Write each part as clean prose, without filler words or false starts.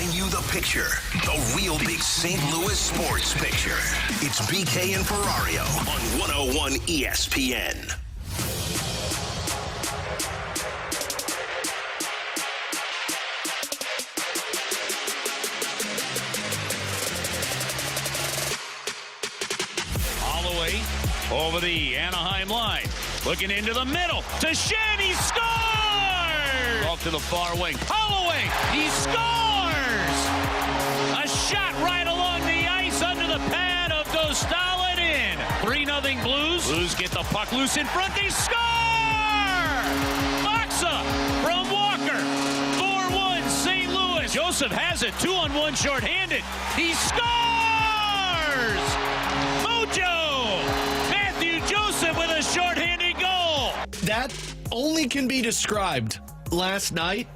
Getting you the picture, the real big St. Louis sports picture. It's BK and Ferrario on 101 ESPN. Holloway over the Anaheim line. Looking into the middle. To Shen, he scores! Off to the far wing. Holloway, he scores! A shot right along the ice under the pad of Dostal and in. 3-0 Blues. Blues get the puck loose in front. They score! Moxa from Walker. 4-1 St. Louis. Joseph has it. 2-on-1 shorthanded. He scores! Mojo! Matthew Joseph with a shorthanded goal. That only can be described last night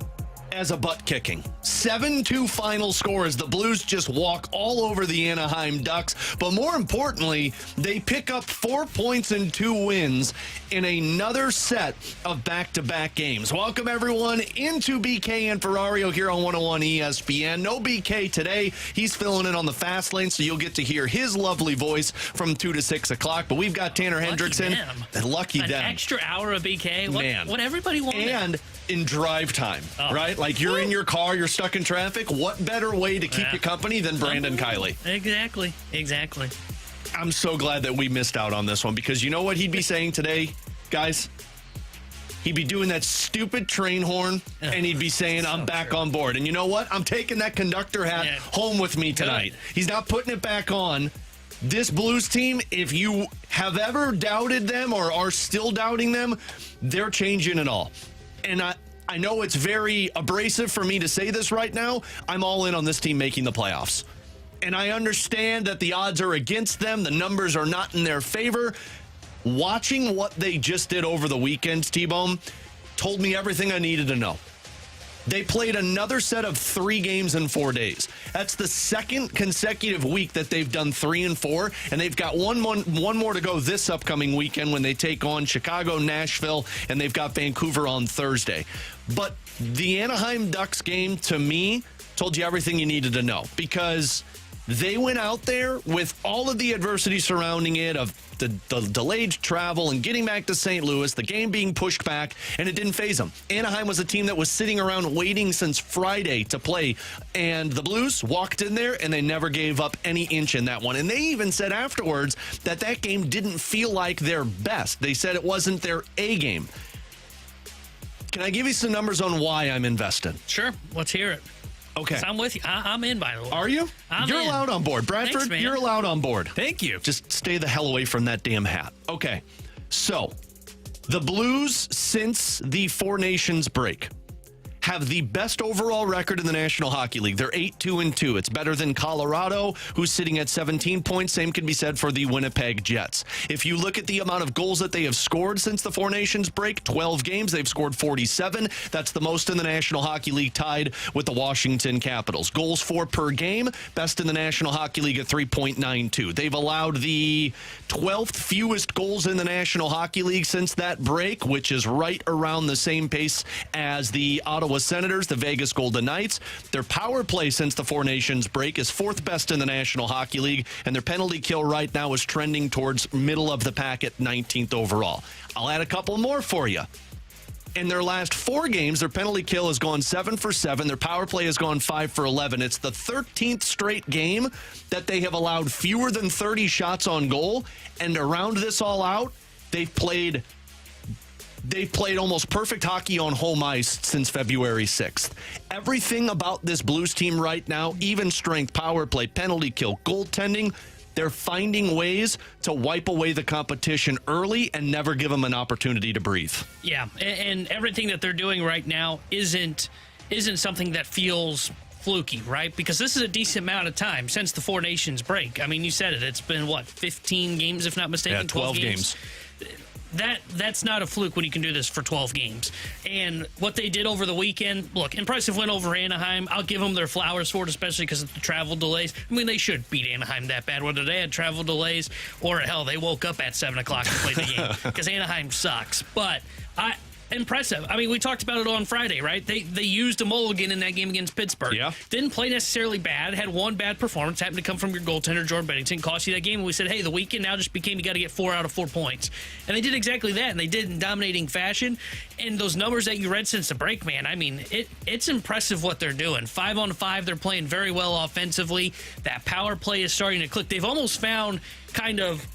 as a butt kicking. 7-2 final score as the Blues just walk all over the Anaheim Ducks. But more importantly, they pick up 4 points and 2 wins in another set of back-to-back games. Welcome, everyone, into BK and Ferrario here on 101 ESPN. No BK today. He's filling in on the fast lane, so you'll get to hear his lovely voice from 2 to 6 o'clock. But we've got Tanner Hendrickson. Lucky them. An extra hour of BK. Man. What everybody wanted. And in drive time, right? Like you're in your car, you're stuck in traffic. What better way to keep you company than Brandon Kiley? Exactly. I'm so glad that we missed out on this one because you know what he'd be saying today, guys? He'd be doing that stupid train horn and he'd be saying, I'm back on board. And you know what? I'm taking that conductor hat home with me tonight. He's not putting it back on. This Blues team, if you have ever doubted them or are still doubting them, they're changing it all. And I know it's very abrasive for me to say this right now. I'm all in on this team making the playoffs. And I understand that the odds are against them. The numbers are not in their favor. Watching what they just did over the weekend, T-Bone, told me everything I needed to know. They played another set of 3 games in 4 days. That's the second consecutive week that they've done 3 and 4, and they've got one more to go this upcoming weekend when they take on Chicago, Nashville, and they've got Vancouver on Thursday. But the Anaheim Ducks game, to me, told you everything you needed to know because they went out there with all of the adversity surrounding it of the delayed travel and getting back to St. Louis, the game being pushed back, and it didn't faze them. Anaheim was a team that was sitting around waiting since Friday to play, and the Blues walked in there, and they never gave up any inch in that one. And they even said afterwards that that game didn't feel like their best. They said it wasn't their A game. Can I give you some numbers on why I'm invested? Sure. Let's hear it. Okay. I'm with you. I'm in, by the way. Are you? You're allowed on board. Bradford, Thanks, man. You're allowed on board. Thank you. Just stay the hell away from that damn hat. Okay. So, the Blues, since the Four Nations break, have the best overall record in the National Hockey League. They're 8-2-2. It's better than Colorado, who's sitting at 17 points. Same can be said for the Winnipeg Jets. If you look at the amount of goals that they have scored since the Four Nations break, 12 games, they've scored 47. That's the most in the National Hockey League, tied with the Washington Capitals. Goals for per game, best in the National Hockey League at 3.92. They've allowed the 12th fewest goals in the National Hockey League since that break, which is right around the same pace as the Ottawa Senators, the Vegas Golden Knights. Their power play since the Four Nations break is 4th best in the National Hockey League, and their penalty kill right now is trending towards middle of the pack at 19th overall. I'll add a couple more for you. In their last 4 games, their penalty kill has gone 7 for 7. Their power play has gone 5 for 11. It's the 13th straight game that they have allowed fewer than 30 shots on goal. And to round this all out, they've played almost perfect hockey on home ice since February 6th. Everything about this Blues team right now, even strength, power play, penalty kill, goaltending, they're finding ways to wipe away the competition early and never give them an opportunity to breathe. Yeah, and everything that they're doing right now isn't something that feels fluky, right? Because this is a decent amount of time since the Four Nations break. I mean, you said it. It's been, 15 games, if not mistaken? Yeah, 12 games. That's not a fluke when you can do this for 12 games. And what they did over the weekend, look, impressive win over Anaheim. I'll give them their flowers for it, especially because of the travel delays. I mean, they should beat Anaheim that bad, whether they had travel delays or, hell, they woke up at 7 o'clock to play the game because Anaheim sucks. But impressive. I mean, we talked about it on Friday, right? They used a mulligan in that game against Pittsburgh. Yeah. Didn't play necessarily bad. Had one bad performance. Happened to come from your goaltender, Jordan Bennington. Cost you that game. And we said, hey, the weekend now just became you got to get 4 out of 4 points. And they did exactly that. And they did in dominating fashion. And those numbers that you read since the break, man, I mean, it's impressive what they're doing. 5-on-5, they're playing very well offensively. That power play is starting to click. They've almost found kind of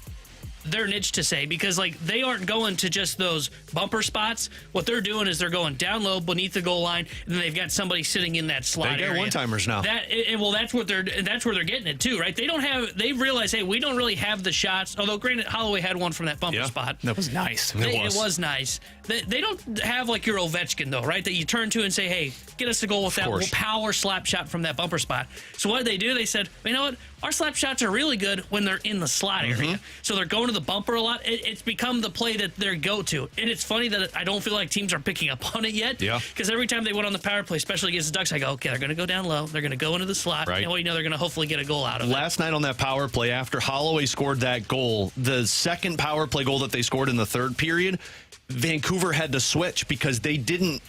their niche to say, because like they aren't going to just those bumper spots. What they're doing is they're going down low beneath the goal line, and then they've got somebody sitting in that slot They area. get one-timers now. That's where they're getting it too, right? They realize, hey, we don't really have the shots. Although granted, Holloway had one from that bumper spot. That was nice. It was nice. They don't have like your Ovechkin though, right? That you turn to and say, hey, get us a goal with that power slap shot from that bumper spot. So what did they do? They said, you know what? Our slap shots are really good when they're in the slot area. So they're going to the bumper a lot. It's become the play that they go to. And it's funny that I don't feel like teams are picking up on it yet. Yeah. Because every time they went on the power play, especially against the Ducks, I go, okay, they're going to go down low. They're going to go into the slot. Right. And they're going to hopefully get a goal out of it. Last night on that power play, after Holloway scored that goal, the second power play goal that they scored in the third period, Vancouver had to switch because they didn't.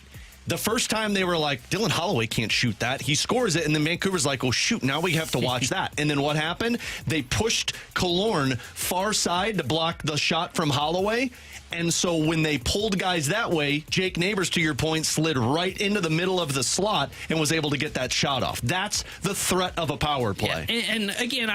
The first time they were like, Dylan Holloway can't shoot that. He scores it, and then Vancouver's like, oh, shoot, now we have to watch that. And then what happened? They pushed Killorn far side to block the shot from Holloway. And so when they pulled guys that way, Jake Neighbors, to your point, slid right into the middle of the slot and was able to get that shot off. That's the threat of a power play. Yeah. And again,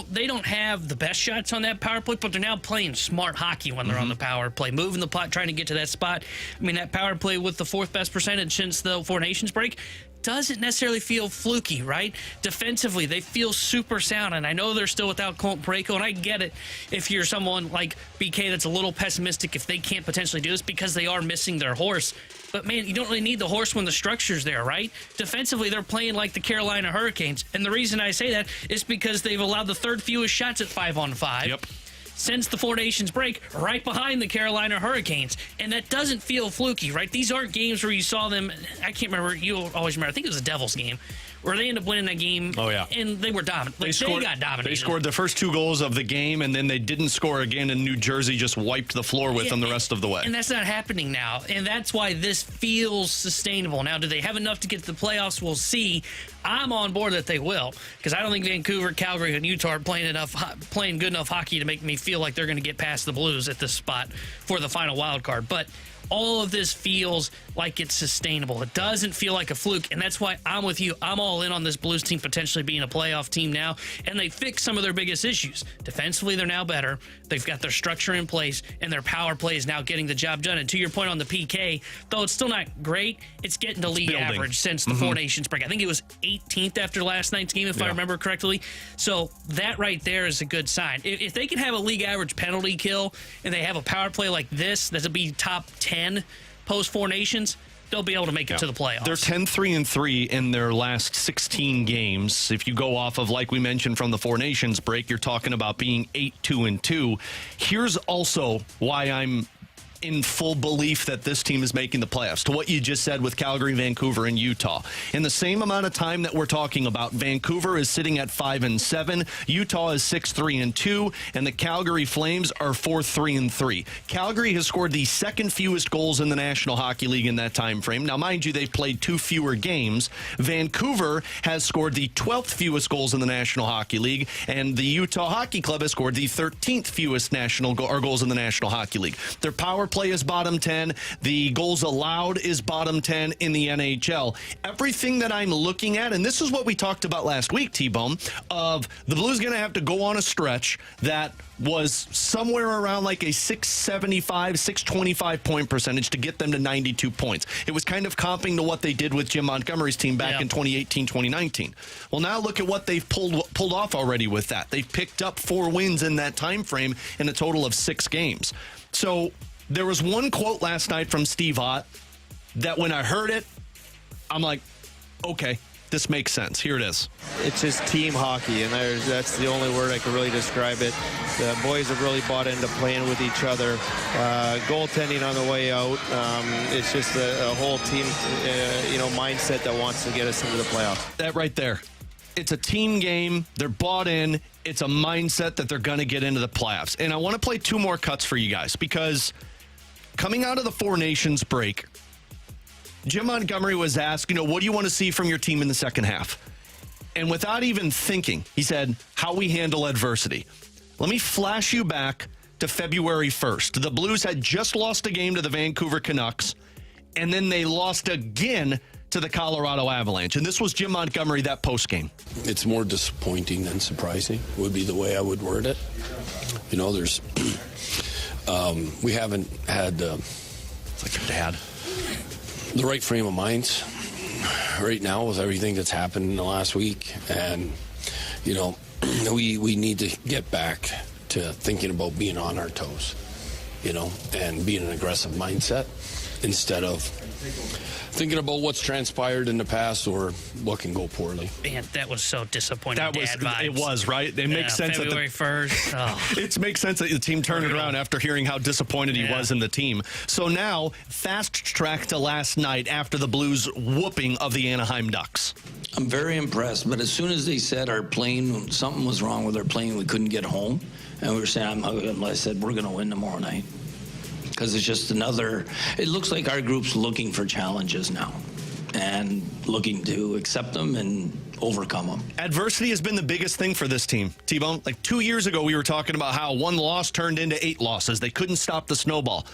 they don't have the best shots on that power play, but they're now playing smart hockey when they're on the power play, moving the puck, trying to get to that spot. I mean, that power play with the 4th best percentage since the Four Nations break doesn't necessarily feel fluky, right? Defensively, they feel super sound, and I know they're still without Colton Parayko, and I get it if you're someone like BK that's a little pessimistic if they can't potentially do this because they are missing their horse. But, man, you don't really need the horse when the structure's there, right? Defensively, they're playing like the Carolina Hurricanes, and the reason I say that is because they've allowed the third fewest shots at 5-on-5. Yep. Since the Four Nations break, right behind the Carolina Hurricanes. And that doesn't feel fluky, right? These aren't games where you saw them, I can't remember, you always remember, I think it was a Devils game, where they ended up winning that game. Oh, yeah. And they were dominant. Like, they got dominated. They scored the first 2 goals of the game, and then they didn't score again, and New Jersey just wiped the floor with them the rest of the way. And that's not happening now. And that's why this feels sustainable. Now, do they have enough to get to the playoffs? We'll see. I'm on board that they will, because I don't think Vancouver, Calgary, and Utah are playing good enough hockey to make me feel like they're going to get past the Blues at this spot for the final wild card. But all of this feels like it's sustainable. It doesn't feel like a fluke, and that's why I'm with you. I'm all in on this Blues team potentially being a playoff team now, and they fixed some of their biggest issues. Defensively, they're now better. They've got their structure in place, and their power play is now getting the job done. And to your point on the PK, though it's still not great, it's getting to league average since the Four Nations break. I think it was 18th after last night's game, if I remember correctly. So that right there is a good sign. If they can have a league average penalty kill, and they have a power play like this, that'll be top 10 post Four Nations, they'll be able to make it to the playoffs. They're 10-3-3 in their last 16 games. If you go off of, like we mentioned, from the Four Nations break, you're talking about being 8-2-2. Here's also why I'm in full belief that this team is making the playoffs, to what you just said with Calgary, Vancouver, and Utah. In the same amount of time that we're talking about, Vancouver is sitting at 5-7, Utah is 6-3-2, and the Calgary Flames are 4-3-3. Calgary has scored the second fewest goals in the National Hockey League in that time frame. Now, mind you, they've played 2 fewer games. Vancouver has scored the 12th fewest goals in the National Hockey League, and the Utah Hockey Club has scored the 13th fewest goals in the National Hockey League. Their power play is bottom 10. The goals allowed is bottom 10 in the NHL. Everything that I'm looking at, and this is what we talked about last week, T-Bone, of the Blues going to have to go on a stretch that was somewhere around like a 675, 625 point percentage to get them to 92 points. It was kind of comping to what they did with Jim Montgomery's team back in 2018, 2019. Well, now look at what they've pulled off already with that. They've picked up 4 wins in that time frame in a total of 6 games. So there was one quote last night from Steve Ott that when I heard it, I'm like, okay, this makes sense. Here it is. It's just team hockey, and that's the only word I can really describe it. The boys have really bought into playing with each other. Goaltending on the way out. It's just a whole team, mindset that wants to get us into the playoffs. That right there. It's a team game. They're bought in. It's a mindset that they're going to get into the playoffs. And I want to play 2 more cuts for you guys because coming out of the Four Nations break, Jim Montgomery was asked, what do you want to see from your team in the second half? And without even thinking, he said, how we handle adversity. Let me flash you back to February 1st. The Blues had just lost a game to the Vancouver Canucks, and then they lost again to the Colorado Avalanche. And this was Jim Montgomery, that postgame. It's more disappointing than surprising, would be the way I would word it. There's, we haven't had It's like your dad. the right frame of mind right now with everything that's happened in the last week. And, we need to get back to thinking about being on our toes, and being an aggressive mindset instead of thinking about what's transpired in the past or what can go poorly. Man, that was so disappointing. It was, right? It makes sense. February 1st. Oh. It makes sense that the team turned it around after hearing how disappointed he was in the team. So now, fast track to last night after the Blues whooping of the Anaheim Ducks. I'm very impressed, but as soon as they said our plane, something was wrong with our plane, we couldn't get home, and we were saying, I said, we're going to win tomorrow night. Because it's just it looks like our group's looking for challenges now and looking to accept them and overcome them. Adversity has been the biggest thing for this team, T-Bone. Like 2 years ago, we were talking about how one loss turned into 8 losses. They couldn't stop the snowball.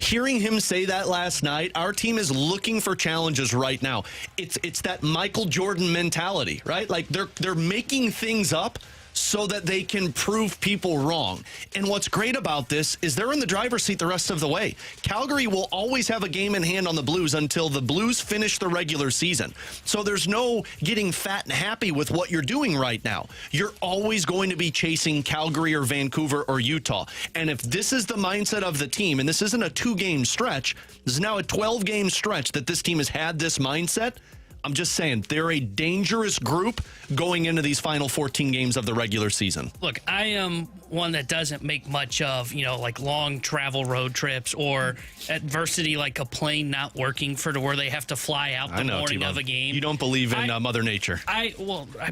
Hearing him say that last night, our team is looking for challenges right now. It's that Michael Jordan mentality, right? Like they're making things up so that they can prove people wrong. And what's great about this is they're in the driver's seat the rest of the way. Calgary will always have a game in hand on the Blues until the Blues finish the regular season. So there's no getting fat and happy with what you're doing right now. You're always going to be chasing Calgary or Vancouver or Utah. And if this is the mindset of the team, and this isn't a 2-game stretch, this is now a 12-game stretch that this team has had this mindset, I'm just saying, they're a dangerous group going into these final 14 games of the regular season. Look, I am one that doesn't make much of, like long travel road trips or adversity like a plane not working for to where they have to fly out the morning of a game. You don't believe in Mother Nature. I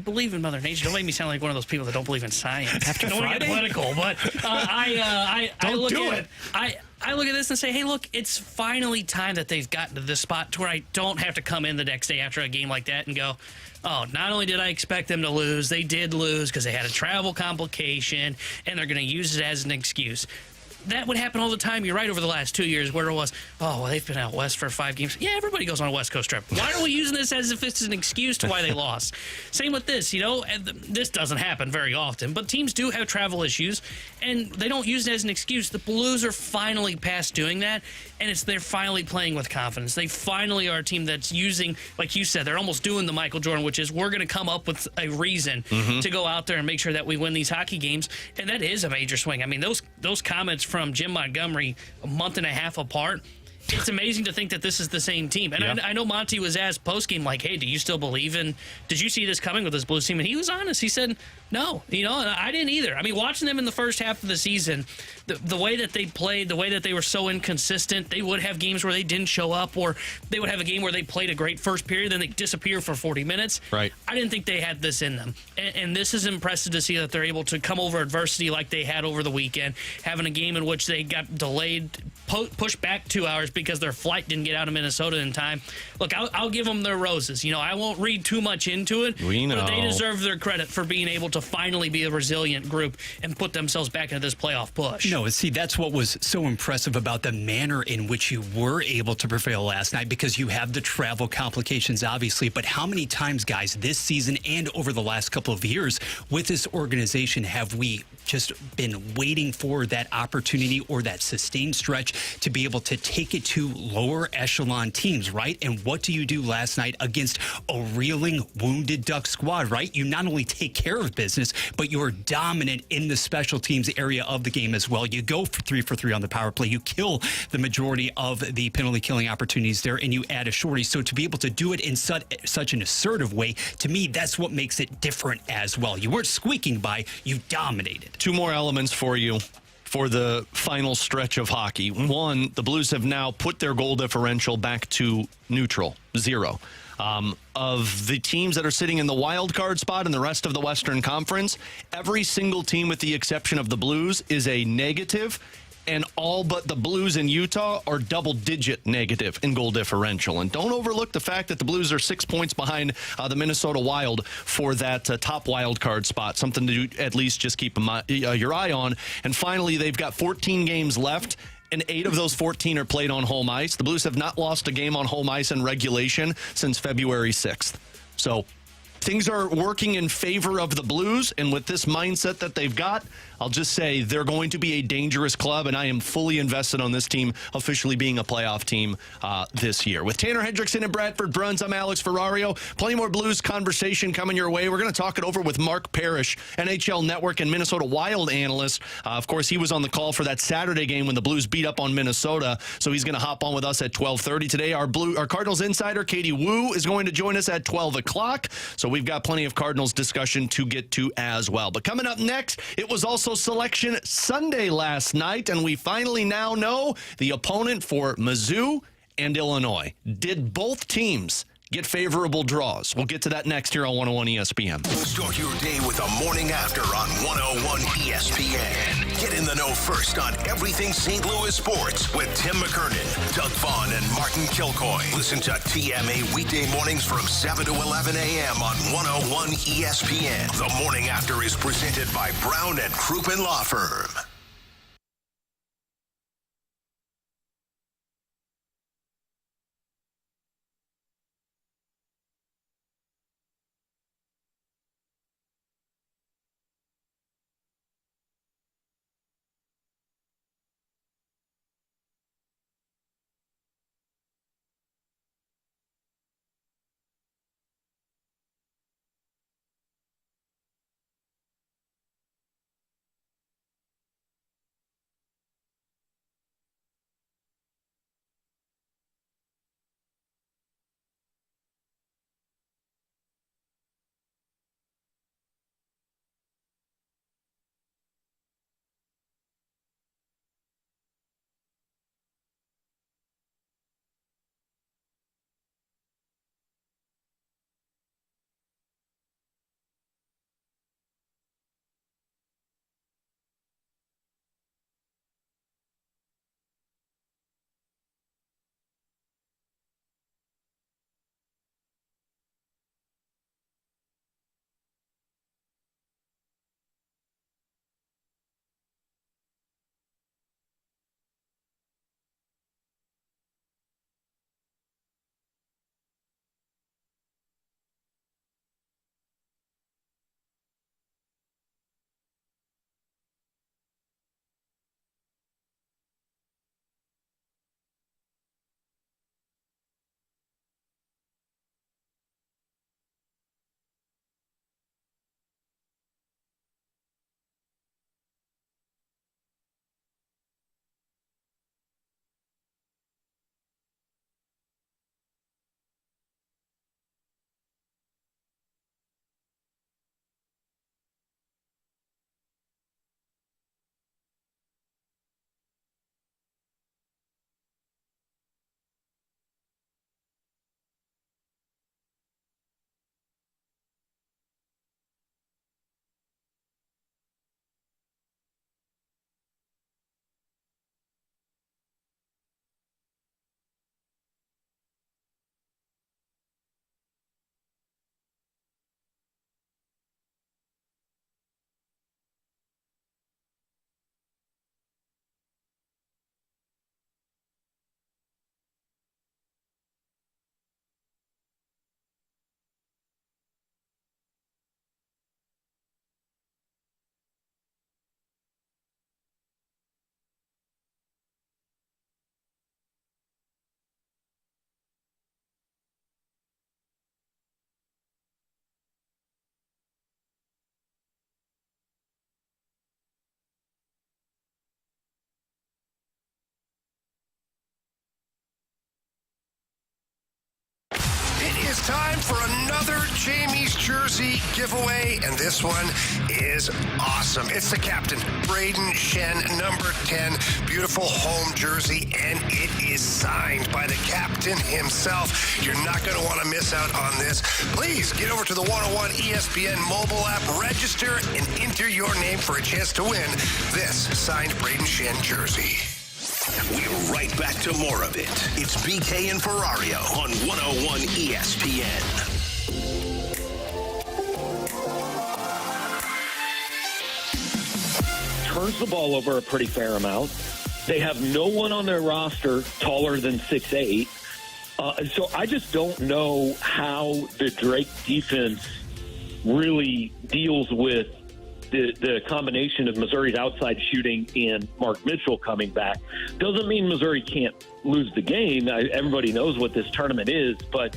believe in Mother Nature. Don't make me sound like one of those people that don't believe in science. After don't Friday? Get political, but I look do at it. I look at this and say, hey, look, it's finally time that they've gotten to this spot to where I don't have to come in the next day after a game like that and go, oh, not only did I expect them to lose, they did lose because they had a travel complication, and they're going to use it as an excuse. That would happen all the time. You're right, over the last 2 years where it was, oh, well, they've been out west for 5 games. Yeah, everybody goes on a West Coast trip. Why are we using this as if it's an excuse to why they lost? Same with this, and this doesn't happen very often, but teams do have travel issues, and they don't use it as an excuse. The Blues are finally past doing that, and they're finally playing with confidence. They finally are a team that's using, like you said, they're almost doing the Michael Jordan, which is we're going to come up with a reason to go out there and make sure that we win these hockey games, and that is a major swing. I mean, those comments from Jim Montgomery a month and a half apart, it's amazing to think that this is the same team. And I know Monty was asked postgame, like, hey, do you still believe did you see this coming with this Blues team? And he was honest. He said, no, and I didn't either. I mean, watching them in the first half of the season, the way that they played, the way that they were so inconsistent, they would have games where they didn't show up, or they would have a game where they played a great first period, then they disappear for 40 minutes. Right. I didn't think they had this in them. And this is impressive to see that they're able to come over adversity like they had over the weekend, having a game in which they got delayed, pushed back 2 hours because their flight didn't get out of Minnesota in time. Look, I'll give them their roses. I won't read too much into it. We know. But they deserve their credit for being able to finally be a resilient group and put themselves back into this playoff push. No, see, that's what was so impressive about the manner in which you were able to prevail last night, because you have the travel complications, obviously. But how many times, guys, this season and over the last couple of years with this organization have we just been waiting for that opportunity or that sustained stretch to be able to take it to lower echelon teams, right? And what do you do last night against a reeling, wounded Duck squad, right? You not only take care of business, but you're dominant in the special teams area of the game as well. You go for 3 for 3 on the power play. You kill the majority of the penalty killing opportunities there, and you add a shorty. So to be able to do it in such an assertive way, to me, that's what makes it different as well. You weren't squeaking by, you dominated. 2 more elements for you for the final stretch of hockey. One, the Blues have now put their goal differential back to neutral, 0. Of the teams that are sitting in the wild card spot in the rest of the Western Conference, every single team with the exception of the Blues is a negative. and all but the Blues in Utah are double-digit negative in goal differential. And don't overlook the fact that the Blues are 6 points behind the Minnesota Wild for that top wild card spot, something to at least just keep your eye on. And finally, they've got 14 games left, and 8 of those 14 are played on home ice. The Blues have not lost a game on home ice in regulation since February 6th. So things are working in favor of the Blues, and with this mindset that they've got, I'll just say they're going to be a dangerous club, and I am fully invested on this team officially being a playoff team this year. With Tanner Hendrickson and Bradford Bruns, I'm Alex Ferrario. Plenty more Blues conversation coming your way. We're going to talk it over with Mark Parrish, NHL Network and Minnesota Wild analyst. Of course, he was on the call for that Saturday game when the Blues beat up on Minnesota, so he's going to hop on with us at 12:30 today. Our Cardinals insider, Katie Woo, is going to join us at 12 o'clock, so we've got plenty of Cardinals discussion to get to as well. But coming up next, it was also Selection Sunday last night, and we finally now know the opponent for Mizzou and Illinois. Did both teams get favorable draws? We'll get to that next here on 101 ESPN. Start your day with a morning after on 101 ESPN. Get in the know first on everything St. Louis sports with Tim McKernan, Doug Vaughn, and Martin Kilcoy. Listen to TMA weekday mornings from 7 to 11 a.m. on 101 ESPN. The morning after is presented by Brown and Crouppen Law Firm. is time for another Jamie's jersey giveaway, and this one is awesome. It's the captain, Braden Shen, number 10. Beautiful home jersey, and it is signed by the captain himself. You're not going to want to miss out on this. Please get over to the 101 ESPN mobile app, register, and enter your name for a chance to win this signed Braden Shen jersey. We're right back to more of it. It's BK and Ferrario on 101 ESPN. Turns the ball over a pretty fair amount. They have no one on their roster taller than 6'8". So I just don't know how the Drake defense really deals with the combination of Missouri's outside shooting and Mark Mitchell coming back. Doesn't mean Missouri can't lose the game. Everybody knows what this tournament is, but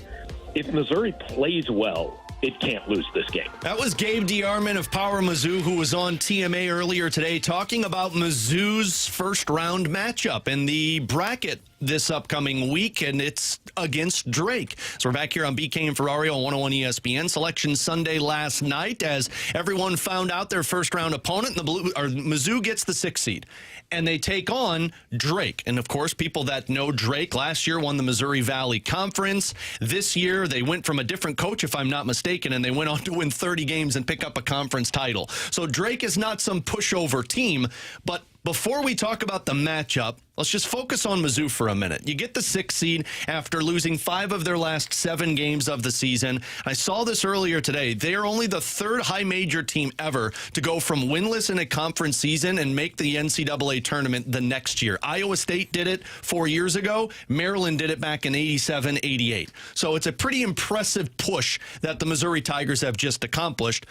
if Missouri plays well, it can't lose this game. That was Gabe DeArmond of Power Mizzou, who was on TMA earlier today talking about Mizzou's first-round matchup and the bracket this upcoming week, and it's against Drake. So we're back here on BK and Ferrario on 101 ESPN. Selection Sunday last night as everyone found out their first-round opponent. Mizzou gets the 6th seed, and they take on Drake. And, of course, people that know Drake last year won the Missouri Valley Conference. This year, they went from a different coach, if I'm not mistaken, and they went on to win 30 games and pick up a conference title. So Drake is not some pushover team, but before we talk about the matchup, let's just focus on Mizzou for a minute. You get the 6th seed after losing 5 of their last 7 games of the season. I saw this earlier today. They are only the 3rd high major team ever to go from winless in a conference season and make the NCAA tournament the next year. Iowa State did it 4 years ago. Maryland did it back in 87, 88. So it's a pretty impressive push that the Missouri Tigers have just accomplished.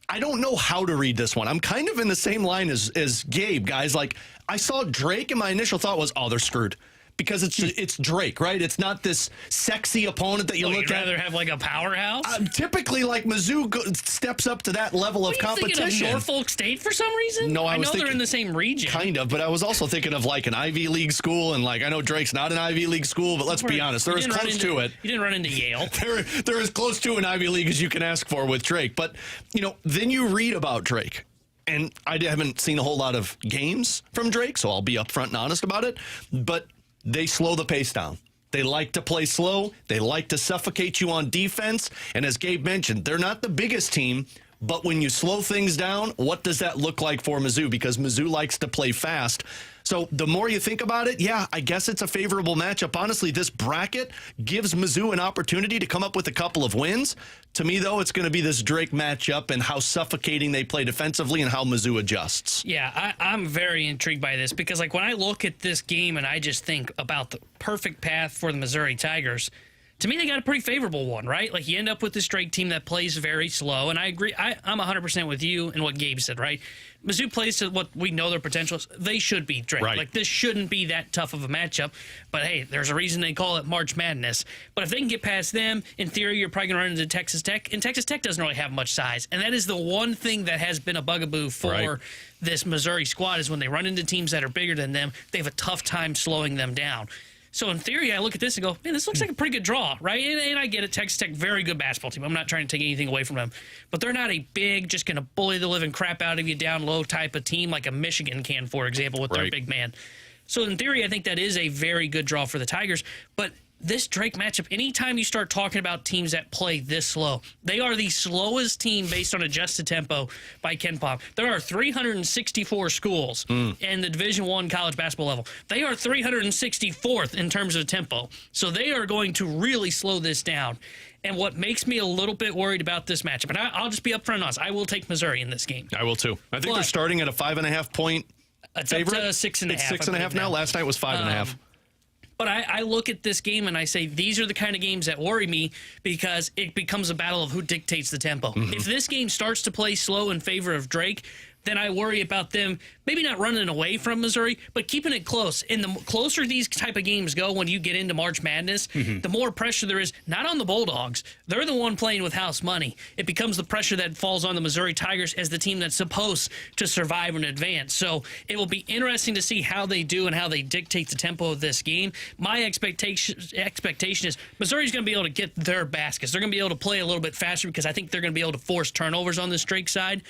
I don't know how to read this one. I'm kind of in the same line as Gabe, guys. Like, I saw Drake, and my initial thought was, oh, they're screwed. Because it's Drake, right? It's not this sexy opponent that you look at. You'd rather have like a powerhouse? Typically, like Mizzou steps up to that level of competition. Are you thinking of Norfolk State for some reason? No, I know they're in the same region. Kind of, but I was also thinking of like an Ivy League school, and like I know Drake's not an Ivy League school, but let's be honest, they're as close to it. You didn't run into Yale. They're as close to an Ivy League as you can ask for with Drake. But then you read about Drake. And I haven't seen a whole lot of games from Drake, so I'll be upfront and honest about it. But they slow the pace down. They like to play slow. They like to suffocate you on defense. And as Gabe mentioned, they're not the biggest team, but when you slow things down, what does that look like for Mizzou? Because Mizzou likes to play fast. So the more you think about it, yeah, I guess it's a favorable matchup. Honestly, this bracket gives Mizzou an opportunity to come up with a couple of wins. To me, though, it's going to be this Drake matchup and how suffocating they play defensively and how Mizzou adjusts. Yeah, I'm very intrigued by this because, like, when I look at this game and I just think about the perfect path for the Missouri Tigers, to me, they got a pretty favorable one, right? Like, you end up with this Drake team that plays very slow, and I agree. I'm 100% with you and what Gabe said, right? Mizzou plays to what we know their potential is. They should beat Drake. Right. Like, this shouldn't be that tough of a matchup. But, hey, there's a reason they call it March Madness. But if they can get past them, in theory, you're probably going to run into Texas Tech. And Texas Tech doesn't really have much size. And that is the one thing that has been a bugaboo for this Missouri squad is when they run into teams that are bigger than them, they have a tough time slowing them down. So, in theory, I look at this and go, man, this looks like a pretty good draw, right? And I get it. Texas Tech, very good basketball team. I'm not trying to take anything away from them. But they're not a big, just going to bully the living crap out of you down low type of team like a Michigan can, for example, with their big man. So, in theory, I think that is a very good draw for the Tigers. But this Drake matchup, anytime you start talking about teams that play this slow, they are the slowest team based on adjusted tempo by Ken Pom. There are 364 schools in the Division I college basketball level. They are 364th in terms of tempo. So they are going to really slow this down. And what makes me a little bit worried about this matchup, and I'll just be upfront and honest, I will take Missouri in this game. I will too. I think they're starting at a 5.5 point favorite. It's up to 6.5. It's 6.5 now. Last night was 5.5. But I look at this game and I say these are the kind of games that worry me because it becomes a battle of who dictates the tempo. If this game starts to play slow in favor of Drake, then I worry about them maybe not running away from Missouri, but keeping it close. And the closer these type of games go when you get into March Madness, the more pressure there is, not on the Bulldogs. They're the one playing with house money. It becomes the pressure that falls on the Missouri Tigers as the team that's supposed to survive and advance. So it will be interesting to see how they do and how they dictate the tempo of this game. My expectation is Missouri's going to be able to get their baskets. They're going to be able to play a little bit faster because I think they're going to be able to force turnovers on this Drake side.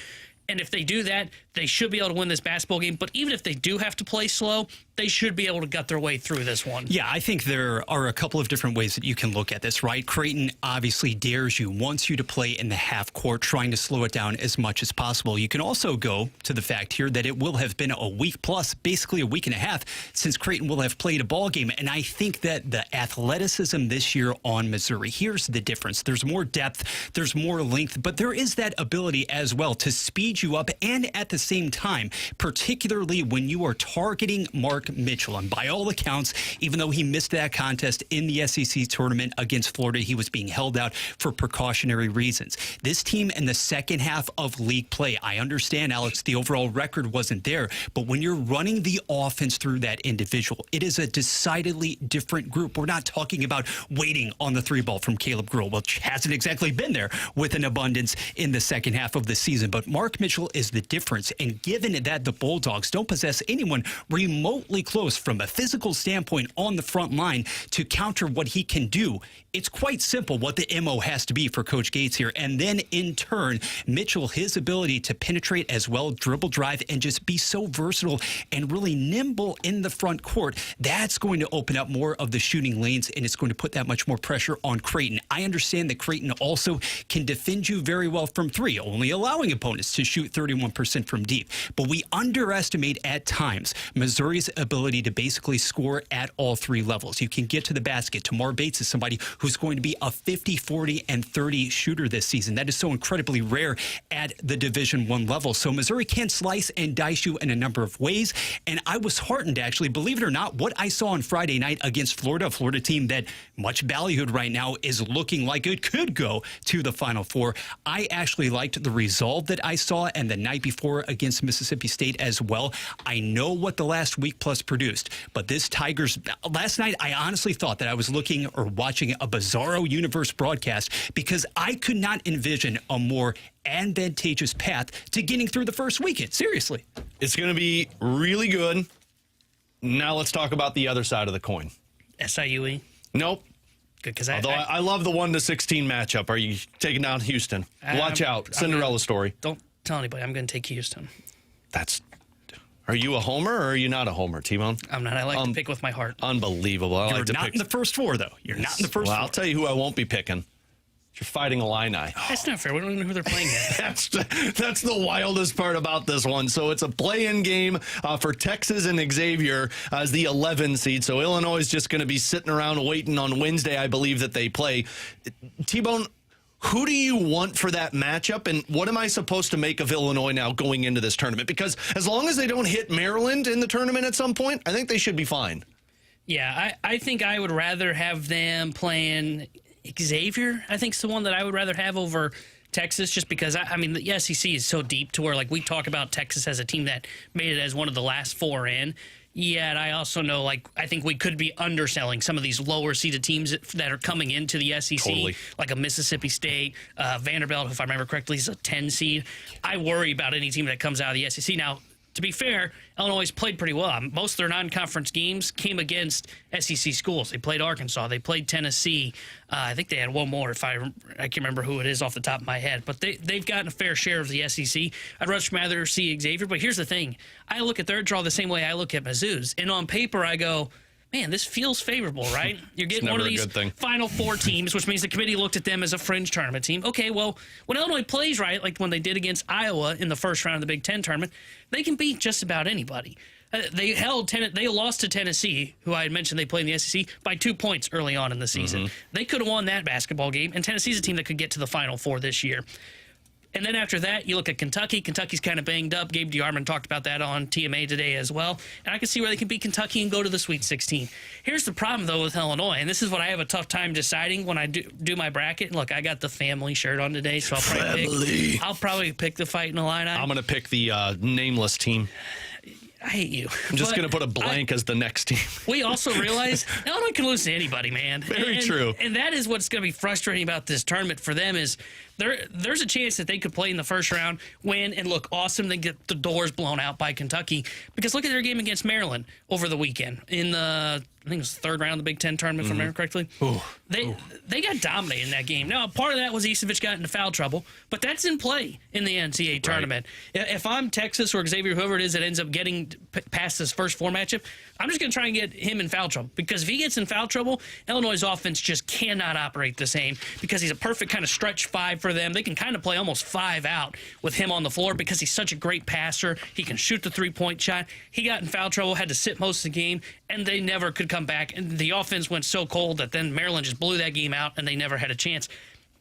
And if they do that, they should be able to win this basketball game. But even if they do have to play slow, they should be able to gut their way through this one. Yeah, I think there are a couple of different ways that you can look at this, right? Creighton obviously dares you, wants you to play in the half court, trying to slow it down as much as possible. You can also go to the fact here that it will have been a week plus, basically a week and a half, since Creighton will have played a ball game. And I think that the athleticism this year on Missouri, here's the difference. There's more depth, there's more length, but there is that ability as well to speed you up, and at the same time, particularly when you are targeting Mark Mitchell. And by all accounts, even though he missed that contest in the SEC tournament against Florida, he was being held out for precautionary reasons. This team in the second half of league play, I understand, Alex, the overall record wasn't there, but when you're running the offense through that individual, it is a decidedly different group. We're not talking about waiting on the three ball from Caleb Grill, which hasn't exactly been there with an abundance in the second half of the season. But Mark Mitchell is the difference. And given that the Bulldogs don't possess anyone remotely close from a physical standpoint on the front line to counter what he can do, it's quite simple what the MO has to be for Coach Gates here. And then in turn, Mitchell, his ability to penetrate as well, dribble, drive, and just be so versatile and really nimble in the front court, that's going to open up more of the shooting lanes, and it's going to put that much more pressure on Creighton. I understand that Creighton also can defend you very well from three, only allowing opponents to shoot 31% from deep. But we underestimate at times Missouri's ability to basically score at all three levels. You can get to the basket. Tamar Bates is somebody who's going to be a 50, 40, and 30 shooter this season. That is so incredibly rare at the Division I level. So Missouri can slice and dice you in a number of ways. And I was heartened, actually, believe it or not, what I saw on Friday night against Florida, a Florida team that much ballyhooed right now is looking like it could go to the Final Four. I actually liked the resolve that I saw, and the night before against Mississippi State as well. I know what the last week plus produced, but this Tigers, last night I honestly thought that I was looking or watching a Bizarro Universe broadcast because I could not envision a more advantageous path to getting through the first weekend. Seriously. It's going to be really good. Now let's talk about the other side of the coin. SIUE? Nope. Good, because I love the 1-16 matchup. Are you taking down Houston? Watch out. Cinderella story. Don't tell anybody. I'm going to take Houston. Are you a homer or are you not a homer, T-Bone? I'm not. I like to pick with my heart. Unbelievable. You're not in the first four, though. You're not in the first four. I'll tell you who I won't be picking. You're fighting Illini. That's not fair. We don't even know who they're playing yet. That's the wildest part about this one. So it's a play-in game for Texas and Xavier as the 11 seed. So Illinois is just going to be sitting around waiting on Wednesday, I believe, that they play. T-Bone, who do you want for that matchup, and what am I supposed to make of Illinois now going into this tournament? Because as long as they don't hit Maryland in the tournament at some point, I think they should be fine. Yeah, I think I would rather have them playing Xavier. I think it's the one that I would rather have over Texas, just because, I mean, the SEC is so deep to where, like, we talk about Texas as a team that made it as one of the last four in. Yet I also know, like, I think we could be underselling some of these lower-seeded teams that are coming into the SEC, totally. Like a Mississippi State, Vanderbilt, if I remember correctly, is a 10 seed. I worry about any team that comes out of the SEC. Now, to be fair, Illinois played pretty well. Most of their non-conference games came against SEC schools. They played Arkansas. They played Tennessee. I think they had one more, if I can't remember who it is off the top of my head. But they've gotten a fair share of the SEC. I'd much rather see Xavier. But here's the thing. I look at their draw the same way I look at Mizzou's. And on paper, I go, man, this feels favorable, right? You're getting one of these Final Four teams, which means the committee looked at them as a fringe tournament team. Okay, well, when Illinois plays right, like when they did against Iowa in the first round of the Big Ten tournament, they can beat just about anybody. They lost to Tennessee, who I had mentioned they played in the SEC, by 2 points early on in the season. They could have won that basketball game, and Tennessee's a team that could get to the Final Four this year. And then after that, you look at Kentucky. Kentucky's kind of banged up. Gabe DeArmond talked about that on TMA today as well. And I can see where they can beat Kentucky and go to the Sweet 16. Here's the problem, though, with Illinois, and this is what I have a tough time deciding when I do my bracket. Look, I got the family shirt on today, so I'll probably pick the Fighting Illini. I'm going to pick the nameless team. I hate you. I'm just going to put a blank as the next team. We also realize Illinois can lose to anybody, man. Very true. And that is what's going to be frustrating about this tournament for them is there's a chance that they could play in the first round, win, and look awesome, then get the doors blown out by Kentucky. Because look at their game against Maryland over the weekend in the, I think it was the third round of the Big Ten tournament, if I remember correctly. They got dominated in that game. Now, part of that was Isevich got into foul trouble, but that's in play in the NCAA tournament. If I'm Texas or Xavier, whoever it is that ends up getting past this first four matchup, I'm just going to try and get him in foul trouble. Because if he gets in foul trouble, Illinois' offense just cannot operate the same because he's a perfect kind of stretch five for them. They can kind of play almost five out with him on the floor because he's such a great passer. He can shoot the three-point shot. He got in foul trouble, had to sit most of the game, and they never could come back. And the offense went so cold that then Maryland just blew that game out, and they never had a chance.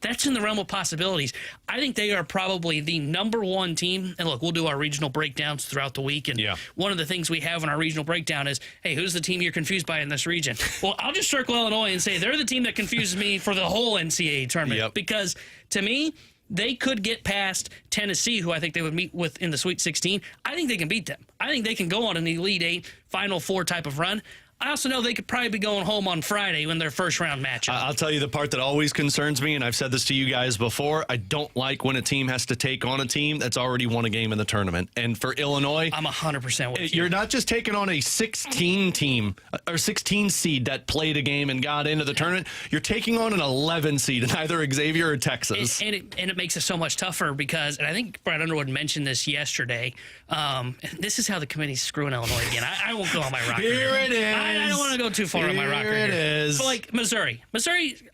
That's in the realm of possibilities. I think they are probably the number one team. And look, we'll do our regional breakdowns throughout the week. And one of the things we have in our regional breakdown is, hey, who's the team you're confused by in this region? Well, I'll just circle Illinois and say they're the team that confuses me for the whole NCAA tournament. Because to me, they could get past Tennessee, who I think they would meet with in the Sweet 16. I think they can beat them. I think they can go on an Elite Eight, Final Four type of run. I also know they could probably be going home on Friday when their first round matchup. I'll tell you the part that always concerns me, and I've said this to you guys before. I don't like when a team has to take on a team that's already won a game in the tournament. And for Illinois, I'm 100% with you. You're not just taking on a 16 team or 16 seed that played a game and got into the tournament. You're taking on an 11 seed in either Xavier or Texas. And it makes it so much tougher because, and I think Brad Underwood mentioned this yesterday. This is how the committee's screwing Illinois again. I won't go on my rocker. Here it is. I don't want to go too far on my rocker. Here it is. But like Missouri,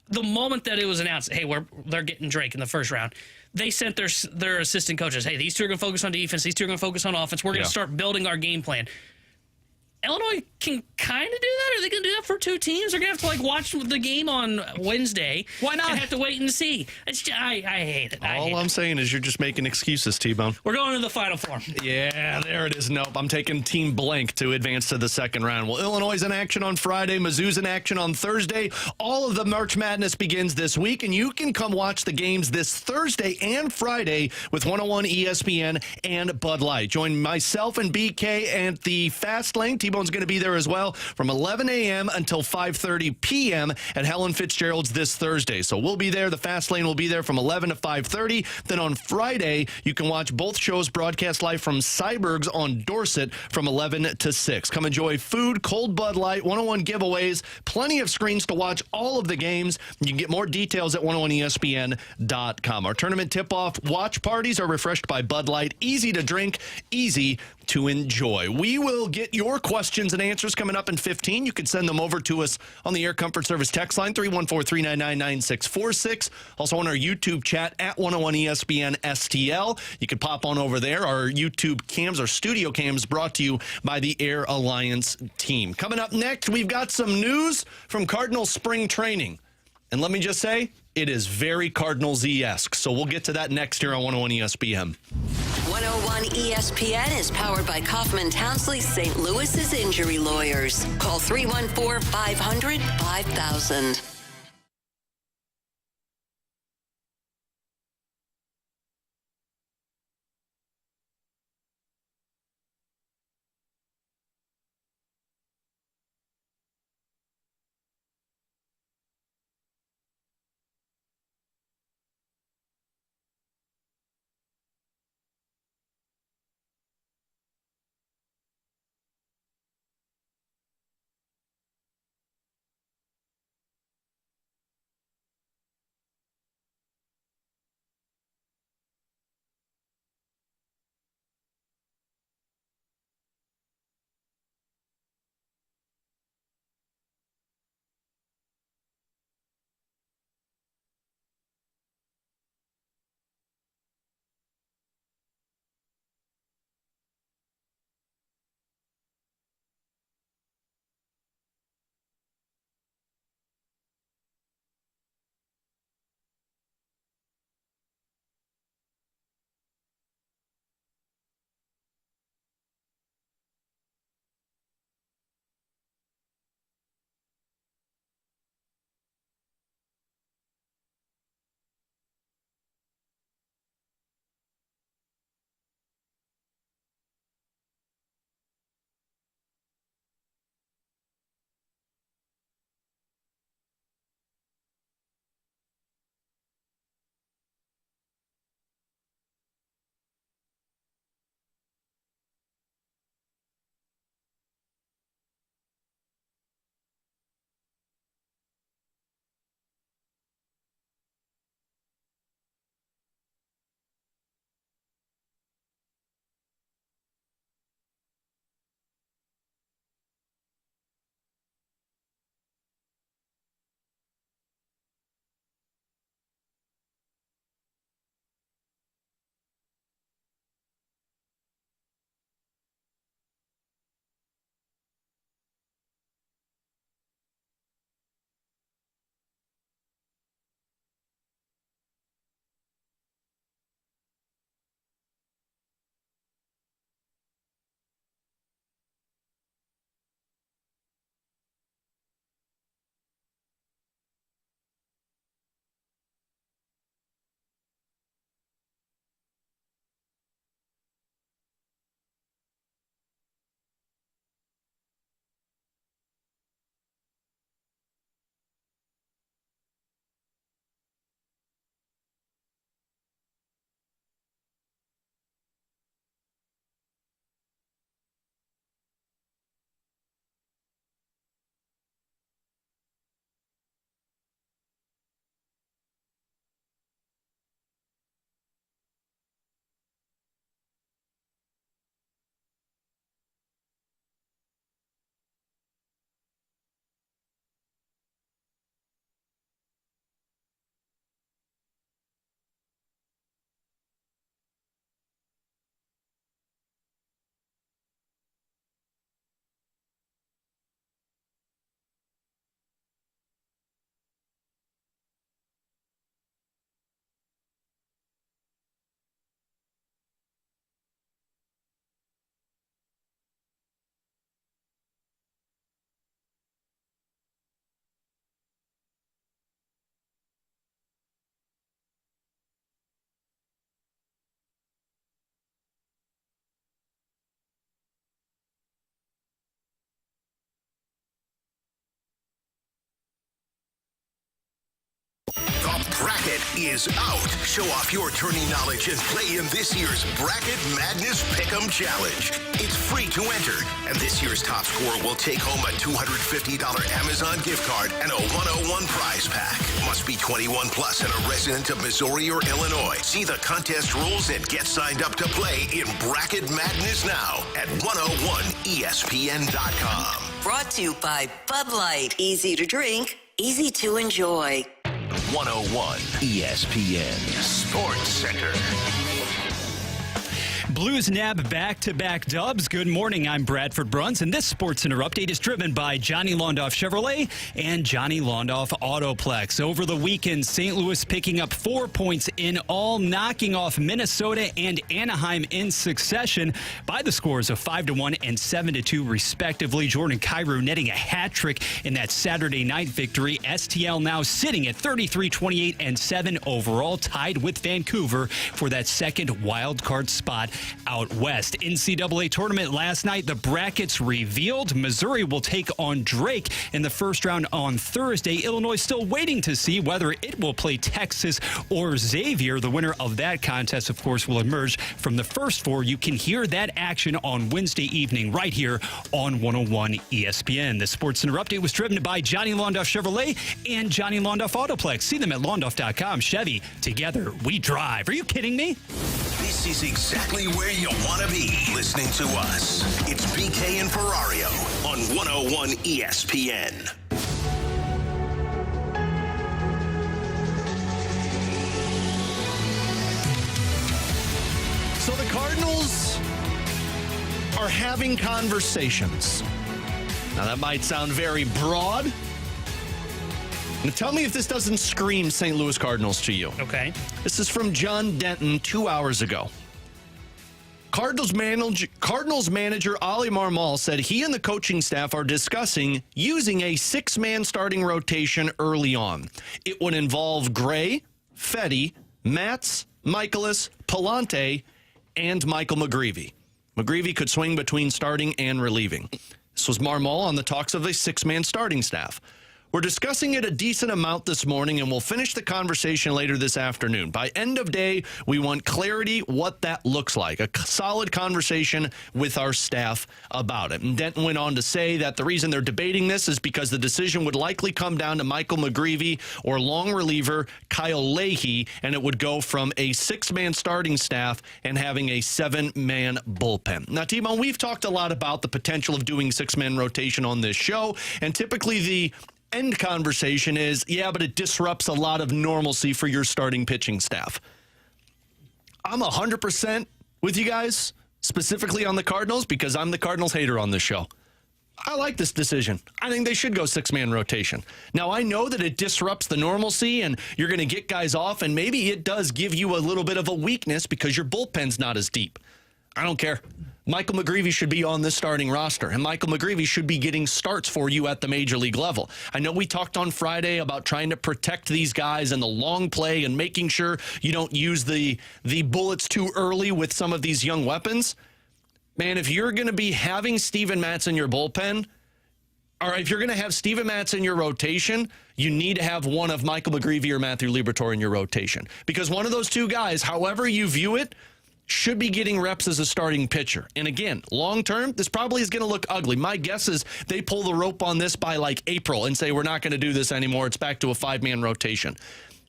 the moment that it was announced, hey, they're getting Drake in the first round, they sent their assistant coaches, hey, these two are going to focus on defense, these two are going to focus on offense. We're going to start building our game plan. Illinois can kind of do that. Are they going to do that for two teams? They're going to have to watch the game on Wednesday. Why not? And have to wait and see. I hate it. All I'm saying is you're just making excuses, T-Bone. We're going to the Final Four. Yeah, there it is. Nope. I'm taking Team Blank to advance to the second round. Well, Illinois is in action on Friday. Mizzou's in action on Thursday. All of the March Madness begins this week, and you can come watch the games this Thursday and Friday with 101 ESPN and Bud Light. Join myself and BK at the Fast Lane. T-Bone's going to be there as well from 11 a.m. until 5:30 p.m. at Helen Fitzgerald's this Thursday. So we'll be there. The Fast Lane will be there from 11 to 5:30. Then on Friday, you can watch both shows broadcast live from Cyberg's on Dorset from 11 to 6. Come enjoy food, cold Bud Light, 101 giveaways, plenty of screens to watch all of the games. You can get more details at 101ESPN.com. Our tournament tip-off watch parties are refreshed by Bud Light. Easy to drink, easy to enjoy. We will get your questions and answers coming up in 15. You can send them over to us on the Air Comfort Service text line, 314-399-9646. Also on our YouTube chat at 101ESPN STL. You can pop on over there. Our YouTube cams, our studio cams, brought to you by the Air Alliance team. Coming up next, we've got some news from Cardinals spring training. And let me just say, it is very Cardinals-esque. So we'll get to that next here on 101 ESPN. 101 ESPN is powered by Kaufman Townsley St. Louis's injury lawyers. Call 314-500-5000. bracket is out. Show off your tourney knowledge and play in this year's Bracket Madness Pick'em Challenge. It's free to enter, and this year's top scorer will take home a $250 Amazon gift card and a 101 prize pack. Must be 21 plus and a resident of Missouri or Illinois. See the contest rules and get signed up to play in Bracket Madness now at 101ESPN.com. Brought to you by Bud Light. Easy to drink, easy to enjoy. 101 ESPN Sports Center. Blues nab back-to-back dubs. Good morning, I'm Bradford Bruns, and this Sports Center update is driven by Johnny Londoff Chevrolet and Johnny Londoff Autoplex. Over the weekend, St. Louis picking up 4 points in all, knocking off Minnesota and Anaheim in succession by the scores of 5-1 and 7-2, respectively. Jordan Kyrou netting a hat trick in that Saturday night victory. STL now sitting at 33-28 and 7 overall, tied with Vancouver for that second wild card spot out west. NCAA tournament last night, the brackets revealed. Missouri will take on Drake in the first round on Thursday. Illinois still waiting to see whether it will play Texas or Xavier. The winner of that contest, of course, will emerge from the first four. You can hear that action on Wednesday evening right here on 101 ESPN. The Sports Center update was driven by Johnny Londoff Chevrolet and Johnny Londoff Autoplex. See them at londoff.com. Chevy, together we drive. Are you kidding me? This is exactly where you want to be listening to us. It's BK and Ferrario on 101 ESPN. So the Cardinals are having conversations. Now, that might sound very broad. Now, tell me if this doesn't scream St. Louis Cardinals to you. Okay. This is from John Denton 2 hours ago. Cardinals manager Oli Marmol said he and the coaching staff are discussing using a six-man starting rotation early on. It would involve Gray, Fetty, Matz, Michaelis, Palante, and Michael McGreevy. McGreevy could swing between starting and relieving. This was Marmol on the talks of a six-man starting staff. We're discussing it a decent amount this morning, and we'll finish the conversation later this afternoon. By end of day, we want clarity what that looks like, a solid conversation with our staff about it. And Denton went on to say that the reason they're debating this is because the decision would likely come down to Michael McGreevy or long reliever Kyle Leahy, and it would go from a six-man starting staff and having a seven-man bullpen. Now, T-Bone, we've talked a lot about the potential of doing six-man rotation on this show, and typically the end conversation is, yeah, but it disrupts a lot of normalcy for your starting pitching staff. I'm 100% with you guys, specifically on the Cardinals, because I'm the Cardinals hater on this show. I like this decision. I think they should go six-man rotation. Now, I know that it disrupts the normalcy and you're going to get guys off, and maybe it does give you a little bit of a weakness because your bullpen's not as deep. I don't care. Michael McGreevy should be on this starting roster, and Michael McGreevy should be getting starts for you at the major league level. I know we talked on Friday about trying to protect these guys and the long play and making sure you don't use the bullets too early with some of these young weapons. Man, if you're going to be having Steven Matz in your bullpen, or if you're going to have Steven Matz in your rotation, you need to have one of Michael McGreevy or Matthew Liberatore in your rotation. Because one of those two guys, however you view it, should be getting reps as a starting pitcher. And again, long term, this probably is going to look ugly. My guess is they pull the rope on this by like April and say, we're not going to do this anymore. It's back to a five-man rotation.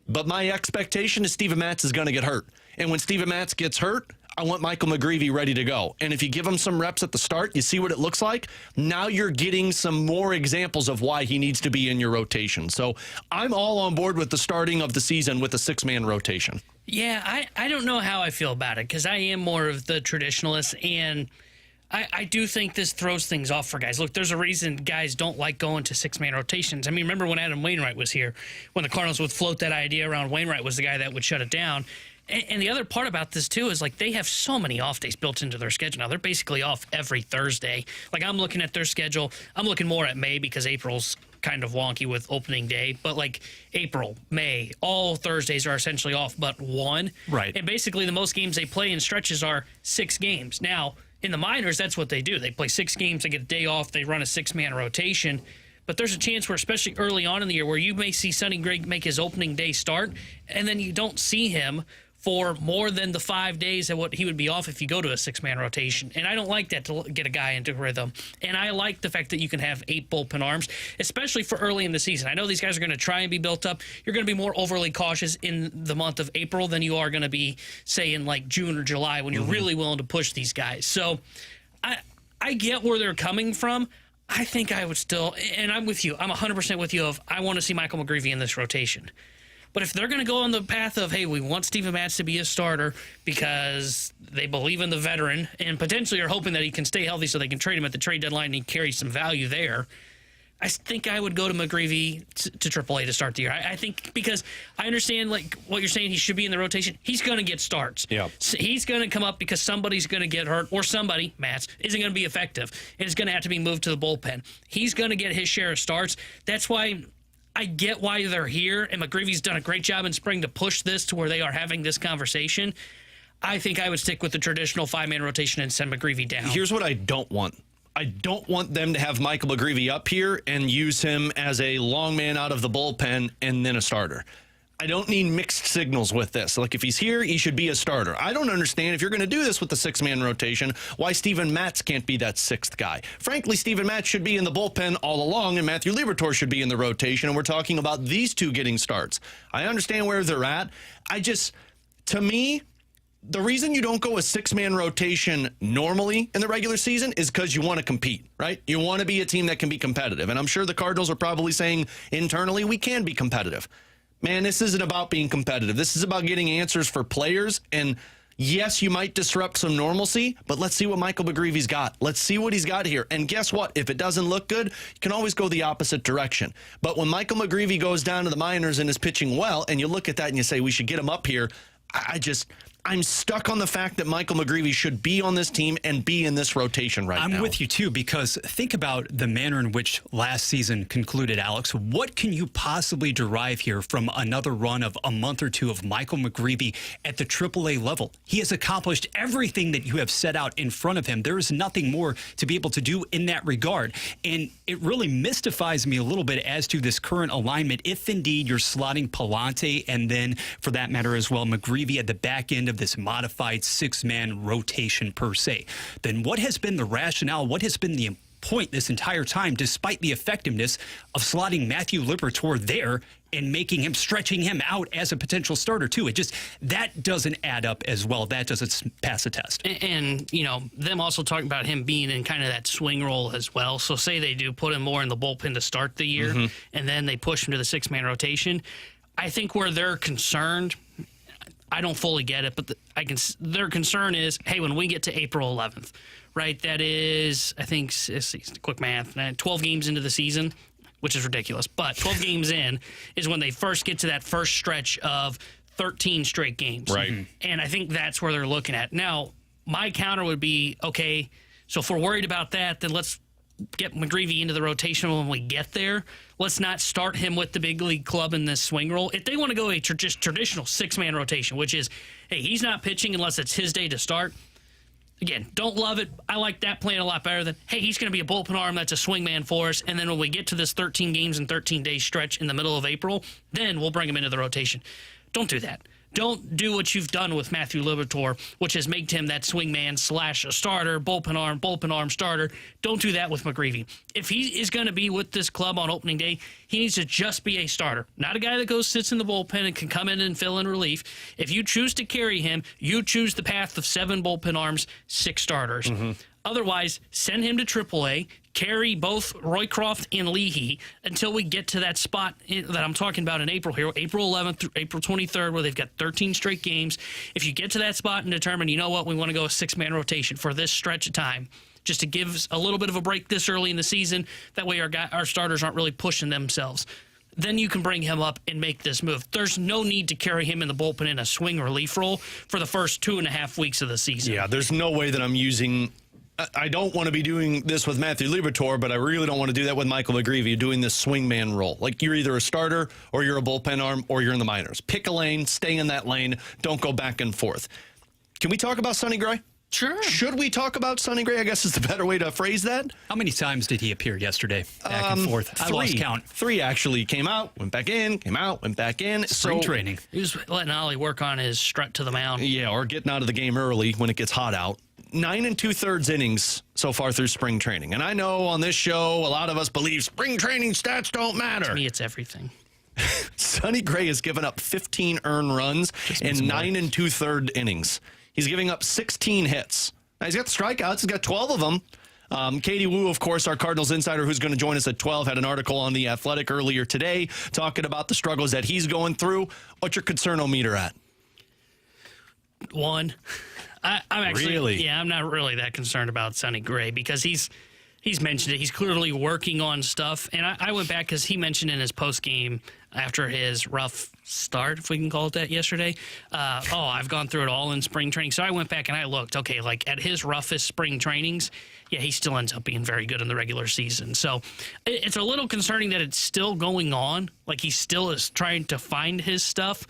But my expectation is Steven Matz is going to get hurt. And when Steven Matz gets hurt, I want Michael McGreevy ready to go. And if you give him some reps at the start, you see what it looks like. Now you're getting some more examples of why he needs to be in your rotation. So I'm all on board with the starting of the season with a six-man rotation. Yeah, I don't know how I feel about it because I am more of the traditionalist, and I do think this throws things off for guys. Look, there's a reason guys don't like going to six-man rotations. I mean, remember when Adam Wainwright was here, when the Cardinals would float that idea around Wainwright was the guy that would shut it down. And the other part about this, too, is, like, they have so many off days built into their schedule now. They're basically off every Thursday. Like, I'm looking at their schedule. I'm looking more at May because April's kind of wonky with opening day. But, like, April, May, all Thursdays are essentially off but one. Right. And basically the most games they play in stretches are 6 games. Now, in the minors, that's what they do. They play 6 games. They get a day off. They run a 6-man rotation. But there's a chance where, especially early on in the year, where you may see Sonny Gray make his opening day start, and then you don't see him for more than the 5 days of what he would be off if you go to a 6-man rotation. And I don't like that to get a guy into rhythm. And I like the fact that you can have 8 bullpen arms, especially for early in the season. I know these guys are going to try and be built up. You're going to be more overly cautious in the month of April than you are going to be, say, in like June or July when you're really willing to push these guys. So I get where they're coming from. I think I would still, and I'm with you. I'm 100% with you I want to see Michael McGreevy in this rotation. But if they're going to go on the path of, hey, we want Steven Matz to be a starter because they believe in the veteran and potentially are hoping that he can stay healthy so they can trade him at the trade deadline and he carries some value there, I think I would go to McGreevy to AAA to start the year. I think because I understand like what you're saying, he should be in the rotation. He's going to get starts. Yeah. So he's going to come up because somebody's going to get hurt or somebody, Matz, isn't going to be effective and it's going to have to be moved to the bullpen. He's going to get his share of starts. That's why I get why they're here, and McGreevy's done a great job in spring to push this to where they are having this conversation. I think I would stick with the traditional 5-man rotation and send McGreevy down. Here's what I don't want. I don't want them to have Michael McGreevy up here and use him as a long man out of the bullpen and then a starter. I don't need mixed signals with this. Like, if he's here, he should be a starter. I don't understand, if you're going to do this with the 6-man rotation, why Steven Matz can't be that 6th guy. Frankly, Steven Matz should be in the bullpen all along, and Matthew Liberatore should be in the rotation, and we're talking about these two getting starts. I understand where they're at. To me, the reason you don't go a 6-man rotation normally in the regular season is because you want to compete, right? You want to be a team that can be competitive, and I'm sure the Cardinals are probably saying internally, we can be competitive. Man, this isn't about being competitive. This is about getting answers for players. And yes, you might disrupt some normalcy, but let's see what Michael McGreevy's got. Let's see what he's got here. And guess what? If it doesn't look good, you can always go the opposite direction. But when Michael McGreevy goes down to the minors and is pitching well, and you look at that and you say, we should get him up here, I'm stuck on the fact that Michael McGreevy should be on this team and be in this rotation now. I'm with you, too, because think about the manner in which last season concluded, Alex. What can you possibly derive here from another run of a month or two of Michael McGreevy at the AAA level? He has accomplished everything that you have set out in front of him. There is nothing more to be able to do in that regard. And it really mystifies me a little bit as to this current alignment, if indeed you're slotting Palante and then, for that matter as well, McGreevy at the back end of this modified 6-man rotation per se. Then what has been the rationale? What has been the point this entire time, despite the effectiveness of slotting Matthew Liberatore there and stretching him out as a potential starter too? That doesn't add up as well. That doesn't pass a test. And them also talking about him being in kind of that swing role as well. So say they do put him more in the bullpen to start the year, and then they push him to the 6-man rotation. I think where they're concerned, I don't fully get it, but their concern is, hey, when we get to April 11th, right, that is, I think, quick math, 12 games into the season, which is ridiculous, but 12 games in is when they first get to that first stretch of 13 straight games. Right. And I think that's where they're looking at. Now, my counter would be, okay, so if we're worried about that, then let's get McGreevy into the rotation when we get there. Let's not start him with the big league club in this swing role. If they want to go just traditional 6-man rotation, which is, hey, he's not pitching unless it's his day to start. Again, don't love it. I like that plan a lot better than, hey, he's going to be a bullpen arm that's a swing man for us, and then when we get to this 13 games and 13 days stretch in the middle of April, then we'll bring him into the rotation. Don't do that. Don't do what you've done with Matthew Liberatore, which has made him that swingman / a starter, bullpen arm starter. Don't do that with McGreevy. If he is going to be with this club on opening day, he needs to just be a starter, not a guy that sits in the bullpen and can come in and fill in relief. If you choose to carry him, you choose the path of 7 bullpen arms, 6 starters. Otherwise, send him to AAA, carry both Roycroft and Leahy until we get to that spot that I'm talking about in April here, April 11th through April 23rd, where they've got 13 straight games. If you get to that spot and determine, you know what, we want to go a 6-man rotation for this stretch of time, just to give us a little bit of a break this early in the season, that way our starters aren't really pushing themselves, then you can bring him up and make this move. There's no need to carry him in the bullpen in a swing relief role for the first 2.5 weeks of the season. Yeah, there's no way that I'm using... I don't want to be doing this with Matthew Liberatore, but I really don't want to do that with Michael McGreevy, doing this swingman role. Like, you're either a starter or you're a bullpen arm or you're in the minors. Pick a lane, stay in that lane, don't go back and forth. Can we talk about Sonny Gray? Sure. Should we talk about Sonny Gray? I guess is the better way to phrase that. How many times did he appear yesterday? Back and forth. I lost count. 3 actually came out, went back in, came out, went back in. Spring training. He was letting Ollie work on his strut to the mound. Yeah, or getting out of the game early when it gets hot out. 9 2/3 innings so far through spring training. And I know on this show, a lot of us believe spring training stats don't matter. To me, it's everything. Sonny Gray has given up 15 earned runs in 9 2/3 innings. He's giving up 16 hits. Now, he's got the strikeouts. He's got 12 of them. Katie Woo, of course, our Cardinals insider, who's going to join us at 12, had an article on The Athletic earlier today talking about the struggles that he's going through. What's your concern-o-meter at? 1. I'm actually, really? Yeah, I'm not really that concerned about Sonny Gray because he's mentioned it. He's clearly working on stuff. And I went back because he mentioned in his post game after his rough start, if we can call it that, yesterday. I've gone through it all in spring training. So I went back and I looked. Okay, like at his roughest spring trainings, yeah, he still ends up being very good in the regular season. So it's a little concerning that it's still going on. Like he still is trying to find his stuff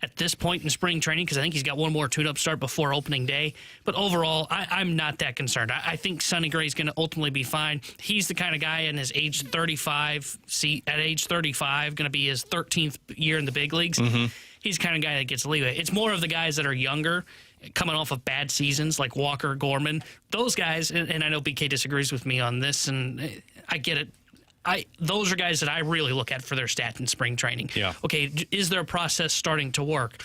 at this point in spring training because I think he's got one more tune-up start before opening day. But overall, I'm not that concerned. I think Sonny Gray's going to ultimately be fine. He's the kind of guy in his age 35, at age 35, going to be his 13th year in the big leagues. Mm-hmm. He's the kind of guy that gets leeway. It's more of the guys that are younger, coming off of bad seasons like Walker, Gorman. Those guys, and I know BK disagrees with me on this, and I get it. Those are guys that I really look at for their stats in spring training. Yeah. Okay, is their process starting to work?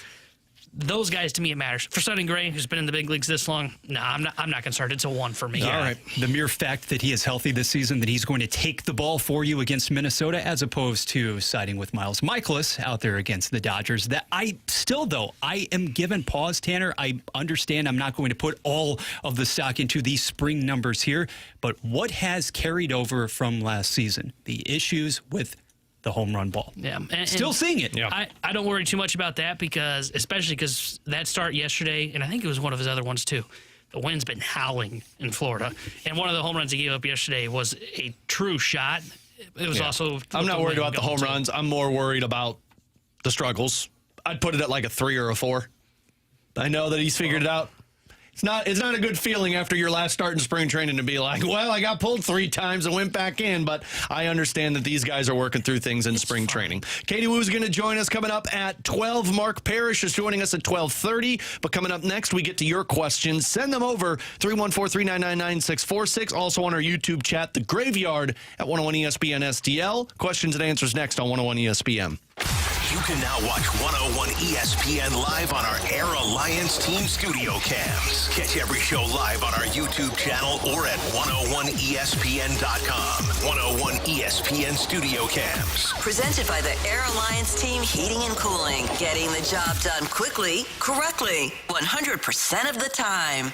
Those guys, to me, it matters. For Sonny Gray, who's been in the big leagues this long, I'm not concerned. It's a 1 for me. All right. The mere fact that he is healthy this season, that he's going to take the ball for you against Minnesota, as opposed to siding with Miles Michaelis out there against the Dodgers. That I am given pause, Tanner. I understand I'm not going to put all of the stock into these spring numbers here, but what has carried over from last season? The issues with the home run ball. Yeah. Still seeing it. Yeah. I don't worry too much about that especially because that start yesterday, and I think it was one of his other ones too, the wind's been howling in Florida. And one of the home runs he gave up yesterday was a true shot. It was also... I'm not worried about the home runs. I'm more worried about the struggles. I'd put it at like a 3 or a 4. I know that he's figured it out. It's not a good feeling after your last start in spring training to be like, well, I got pulled 3 times and went back in, but I understand that these guys are working through things in spring training. Katie Woo is going to join us coming up at 12. Mark Parrish is joining us at 12:30, but coming up next, we get to your questions. Send them over 314-399-9646. Also on our YouTube chat, The Graveyard at 101 ESPN STL. Questions and answers next on 101 ESPN. You can now watch 101 ESPN live on our Air Alliance Team Studio Cams. Catch every show live on our YouTube channel or at 101ESPN.com. 101 ESPN Studio Cams. Presented by the Air Alliance Team Heating and Cooling. Getting the job done quickly, correctly, 100% of the time.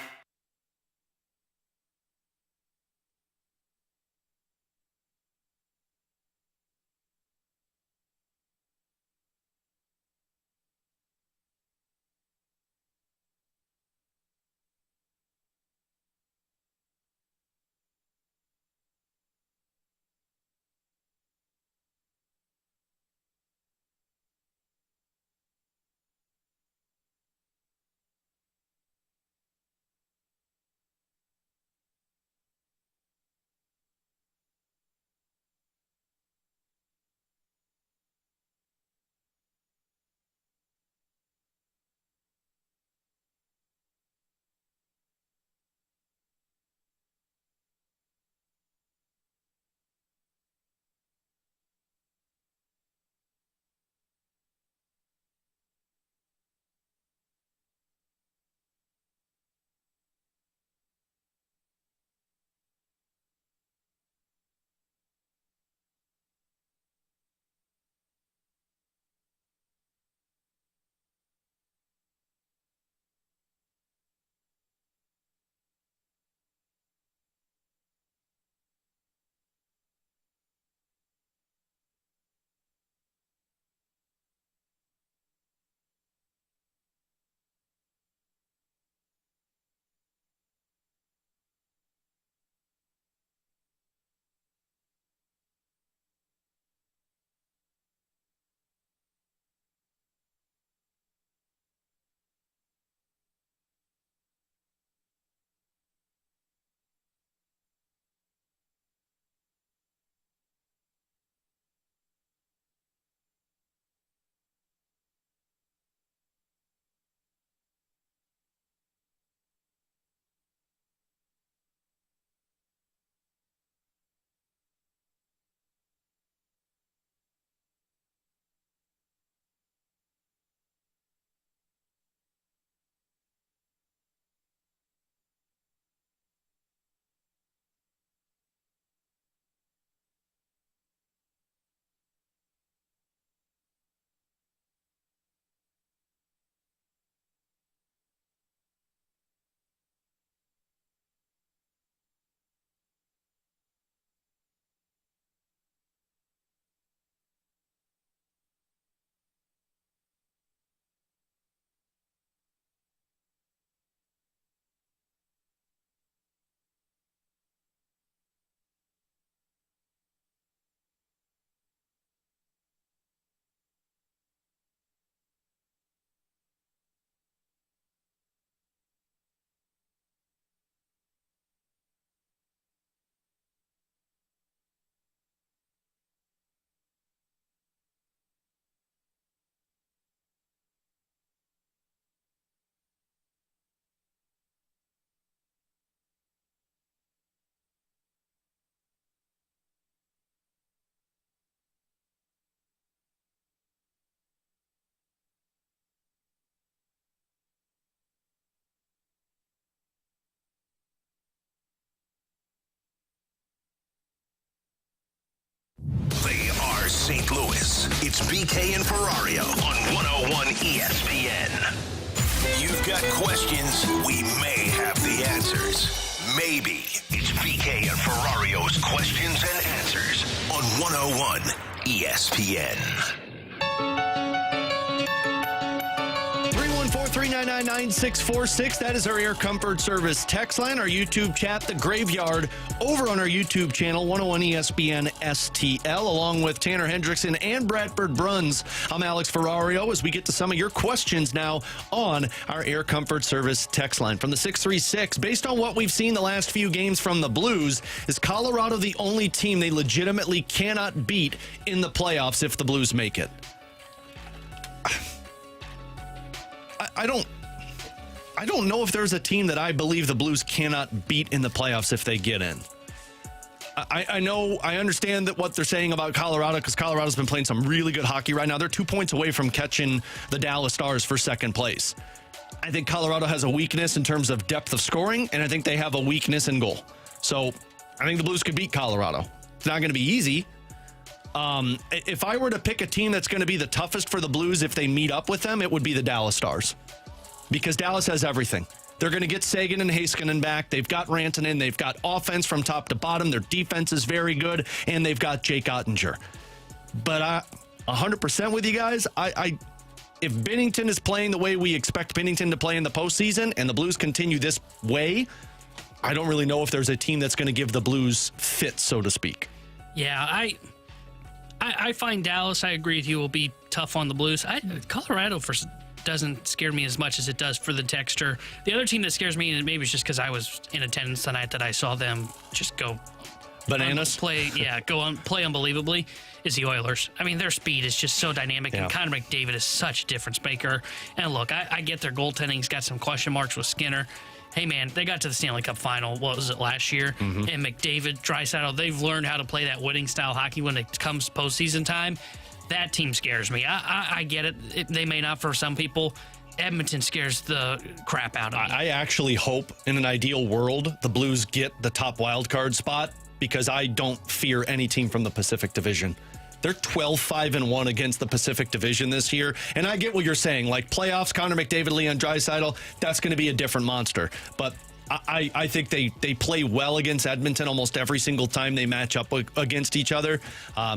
It's BK and Ferrario on 101 ESPN. You've got questions, we may have the answers. Maybe. It's BK and Ferrario's questions and answers on 101 ESPN. 314-399-9646. That is our Air Comfort Service text line, our YouTube chat, The Graveyard, over on our YouTube channel, 101 ESPN STL, along with Tanner Hendrickson and Bradford Bruns. I'm Alex Ferrario as we get to some of your questions now on our Air Comfort Service text line. From the 636, based on what we've seen the last few games from the Blues, is Colorado the only team they legitimately cannot beat in the playoffs if the Blues make it? I don't know if there's a team that I believe the Blues cannot beat in the playoffs if they get in. I understand that what they're saying about Colorado, because Colorado's been playing some really good hockey right now. They're 2 points away from catching the Dallas Stars for second place. I think Colorado has a weakness in terms of depth of scoring, and I think they have a weakness in goal. So I think the Blues could beat Colorado. It's not going to be easy. If I were to pick a team that's going to be the toughest for the Blues if they meet up with them, it would be the Dallas Stars. Because Dallas has everything. They're going to get Sagan and Heiskanen back. They've got Rantanen. They've got offense from top to bottom. Their defense is very good. And they've got Jake Ottinger. But 100% with you guys, if Binnington is playing the way we expect Binnington to play in the postseason and the Blues continue this way, I don't really know if there's a team that's going to give the Blues fits, so to speak. Yeah, I find Dallas, I agree with you, will be tough on the Blues. Colorado doesn't scare me as much as it does for the texture. The other team that scares me, and maybe it's just because I was in attendance tonight that I saw them just go bananas, play unbelievably, is the Oilers. I mean, their speed is just so dynamic, and Connor McDavid is such a difference maker. And look, I get their goaltending's got some question marks with Skinner. Hey, man, they got to the Stanley Cup final, what was it, last year? Mm-hmm. And McDavid, Draisaitl, they've learned how to play that winning style hockey when it comes postseason time. That team scares me. I get it. They may not for some people. Edmonton scares the crap out of me. I actually hope, in an ideal world, the Blues get the top wild card spot because I don't fear any team from the Pacific Division. They're 12-5-1 against the Pacific Division this year. And I get what you're saying. Like playoffs, Connor McDavid, Leon Draisaitl, that's going to be a different monster. But I think they play well against Edmonton almost every single time they match up against each other.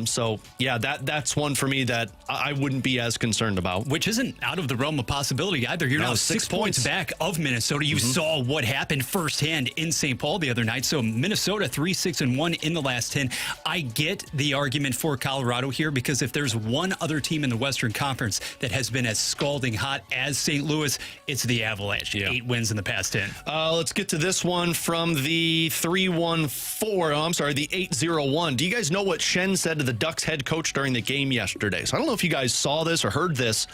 So, yeah, that's one for me that I wouldn't be as concerned about. Which isn't out of the realm of possibility either. You're now 6 points back of Minnesota. You saw what happened firsthand in St. Paul the other night. So Minnesota 3-6-1 in the last 10. I get the argument for Colorado here because if there's one other team in the Western Conference that has been as scalding hot as St. Louis, it's the Avalanche. Yeah. 8 wins in the past 10. Let's get to this one from the 801. Do you guys know what Shen said to the Ducks head coach during the game yesterday? So I don't know if you guys saw this or heard this.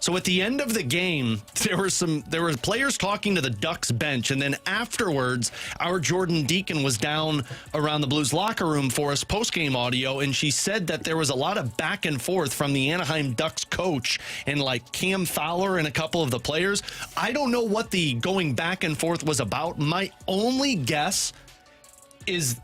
So at the end of the game, there were players talking to the Ducks bench, and then afterwards, our Jordan Deacon was down around the Blues locker room for us post-game audio, and she said that there was a lot of back and forth from the Anaheim Ducks coach and like Cam Fowler and a couple of the players. I don't know what the going back and forth was about. My only guess is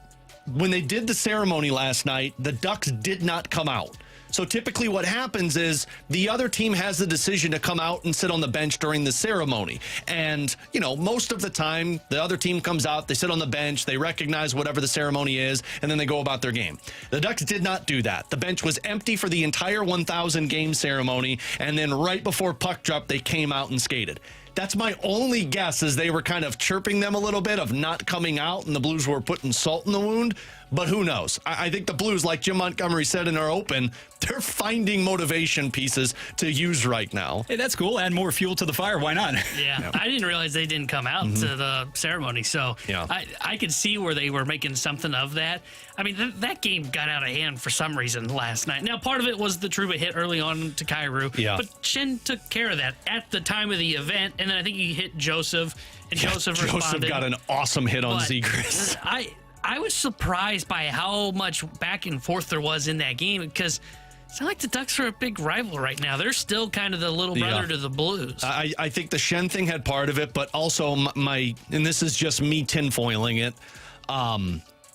when they did the ceremony last night, the Ducks did not come out. So typically what happens is the other team has the decision to come out and sit on the bench during the ceremony. And, most of the time the other team comes out, they sit on the bench, they recognize whatever the ceremony is, and then they go about their game. The Ducks did not do that. The bench was empty for the entire 1,000 game ceremony. And then right before puck drop, they came out and skated. That's my only guess, as they were kind of chirping them a little bit of not coming out, and the Blues were putting salt in the wound. But who knows? I think the Blues, like Jim Montgomery said in our open, they're finding motivation pieces to use right now. Hey, that's cool. Add more fuel to the fire. Why not? Yeah. I didn't realize they didn't come out to the ceremony. So I could see where they were making something of that. I mean, that game got out of hand for some reason last night. Now, part of it was the Trouba hit early on to Kyrou. Yeah. But Shen took care of that at the time of the event. And then I think he hit Joseph, and Joseph responded. Joseph got an awesome hit on Zegras. I was surprised by how much back and forth there was in that game because it's not like the Ducks are a big rival right now. They're still kind of the little brother to the Blues. I think the Shen thing had part of it, but also and this is just me tinfoiling it,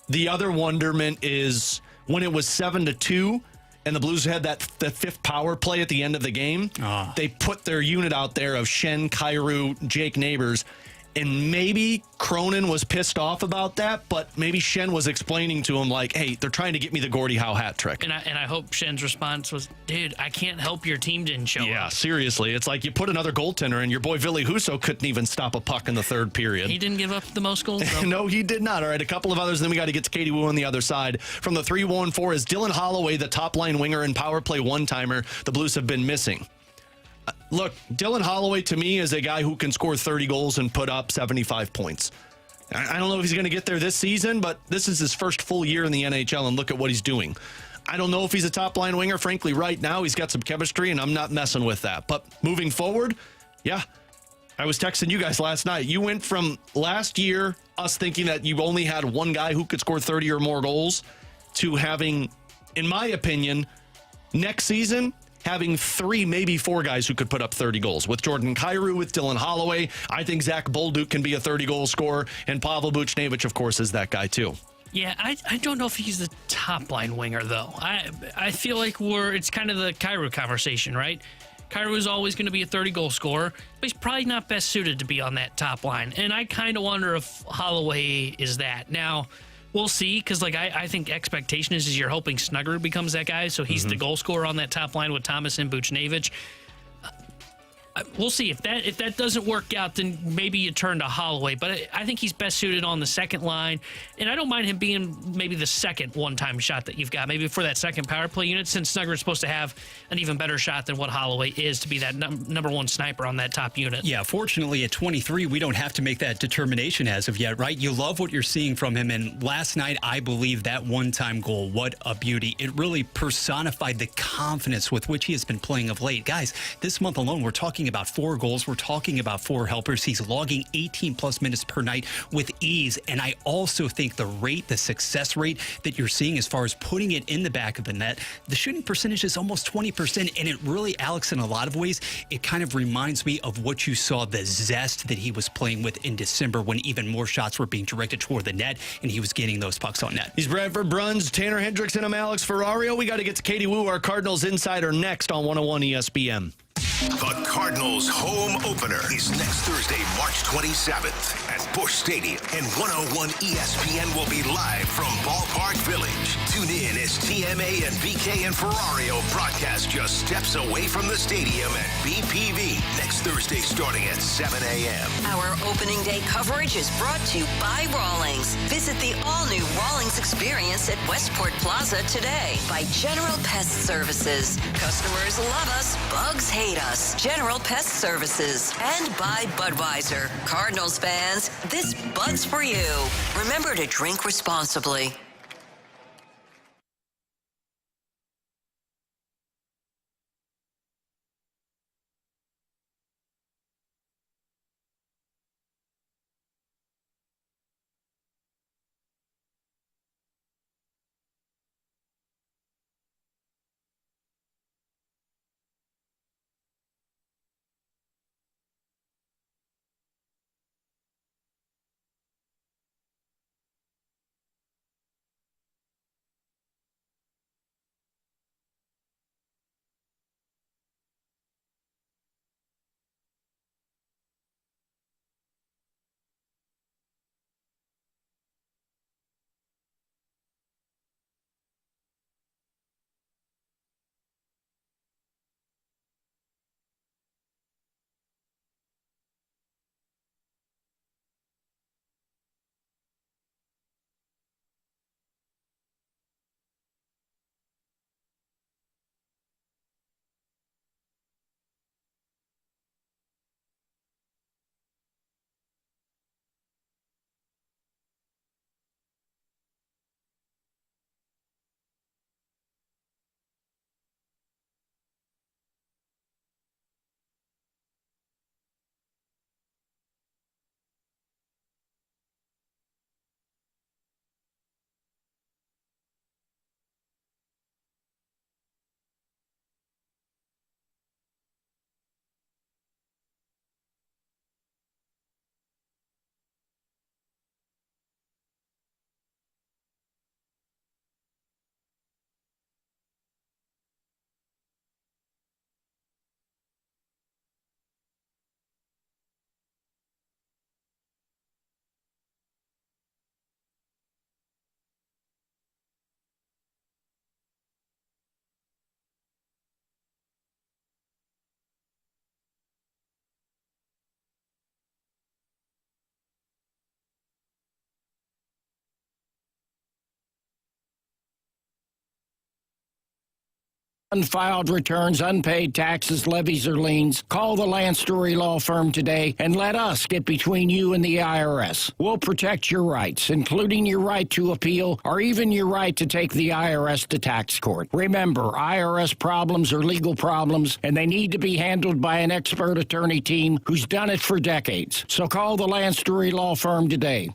the other wonderment is when it was 7-2, and the Blues had that fifth power play at the end of the game, they put their unit out there of Schenn, Kyrou, Jake Neighbors, and maybe Cronin was pissed off about that, but maybe Schenn was explaining to him, like, hey, they're trying to get me the Gordie Howe hat trick. And I hope Schenn's response was, dude, I can't help your team didn't show up. Yeah, seriously. It's like you put another goaltender in. Your boy Ville Husso couldn't even stop a puck in the third period. He didn't give up the most goals, though. No, he did not. All right, a couple of others, then we got to get to Katie Wu on the other side. From the 3-1-4 is Dylan Holloway, the top-line winger and power play one-timer the Blues have been missing. Look, Dylan Holloway, to me, is a guy who can score 30 goals and put up 75 points. I don't know if he's going to get there this season, but this is his first full year in the NHL, and look at what he's doing. I don't know if he's a top-line winger. Frankly, right now, he's got some chemistry, and I'm not messing with that. But moving forward, yeah, I was texting you guys last night. You went from last year, us thinking that you only had one guy who could score 30 or more goals, to having, in my opinion, next season, having 3, maybe 4 guys who could put up 30 goals. With Jordan Kyrou, with Dylan Holloway, I think Zach Bolduc can be a 30-goal scorer, and Pavel Buchnevich, of course, is that guy too. Yeah, I don't know if he's the top-line winger, though. I feel like it's kind of the Kyrou conversation, right? Kyrou is always going to be a 30-goal scorer, but he's probably not best suited to be on that top line. And I kind of wonder if Holloway is that. Now, we'll see, because I think expectation is you're hoping Snugger becomes that guy, so he's the goal scorer on that top line with Thomas and Buchnevich. We'll see. If that doesn't work out, then maybe you turn to Holloway. But I think he's best suited on the second line, and I don't mind him being maybe the second one-time shot that you've got, maybe for that second power play unit, since Snugger is supposed to have an even better shot than what Holloway is to be that number one sniper on that top unit. Yeah, fortunately at 23, we don't have to make that determination as of yet, right? You love what you're seeing from him, and last night, I believe that one-time goal, what a beauty. It really personified the confidence with which he has been playing of late. Guys, this month alone, we're talking about 4 goals. We're talking about 4 helpers. He's logging 18-plus minutes per night with ease. And I also think the success rate that you're seeing as far as putting it in the back of the net, the shooting percentage is almost 20%. And it really, Alex, in a lot of ways, it kind of reminds me of what you saw, the zest that he was playing with in December when even more shots were being directed toward the net and he was getting those pucks on net. He's Bradford Bruns, Tanner Hendricks, and I'm Alex Ferrario. We got to get to Katie Wu, our Cardinals insider, next on 101 ESPN. The Cardinals' home opener is next Thursday, March 27th at Busch Stadium, and 101 ESPN will be live from Ballpark Village. Tune in as TMA and BK and Ferrario broadcast just steps away from the stadium at BPV next Thursday starting at 7 a.m. Our opening day coverage is brought to you by Rawlings. Visit the all-new Rawlings experience at Westport Plaza today. By General Pest Services. Customers love us, bugs hate us. General Pest Services. And by Budweiser. Cardinals fans, this Bud's for you. Remember to drink responsibly. Unfiled returns, unpaid taxes, levies, or liens. Call the Land Story Law Firm today and let us get between you and the IRS. We'll protect your rights, including your right to appeal or even your right to take the IRS to tax court. Remember, IRS problems are legal problems, and they need to be handled by an expert attorney team who's done it for decades. So call the Land Story Law Firm today.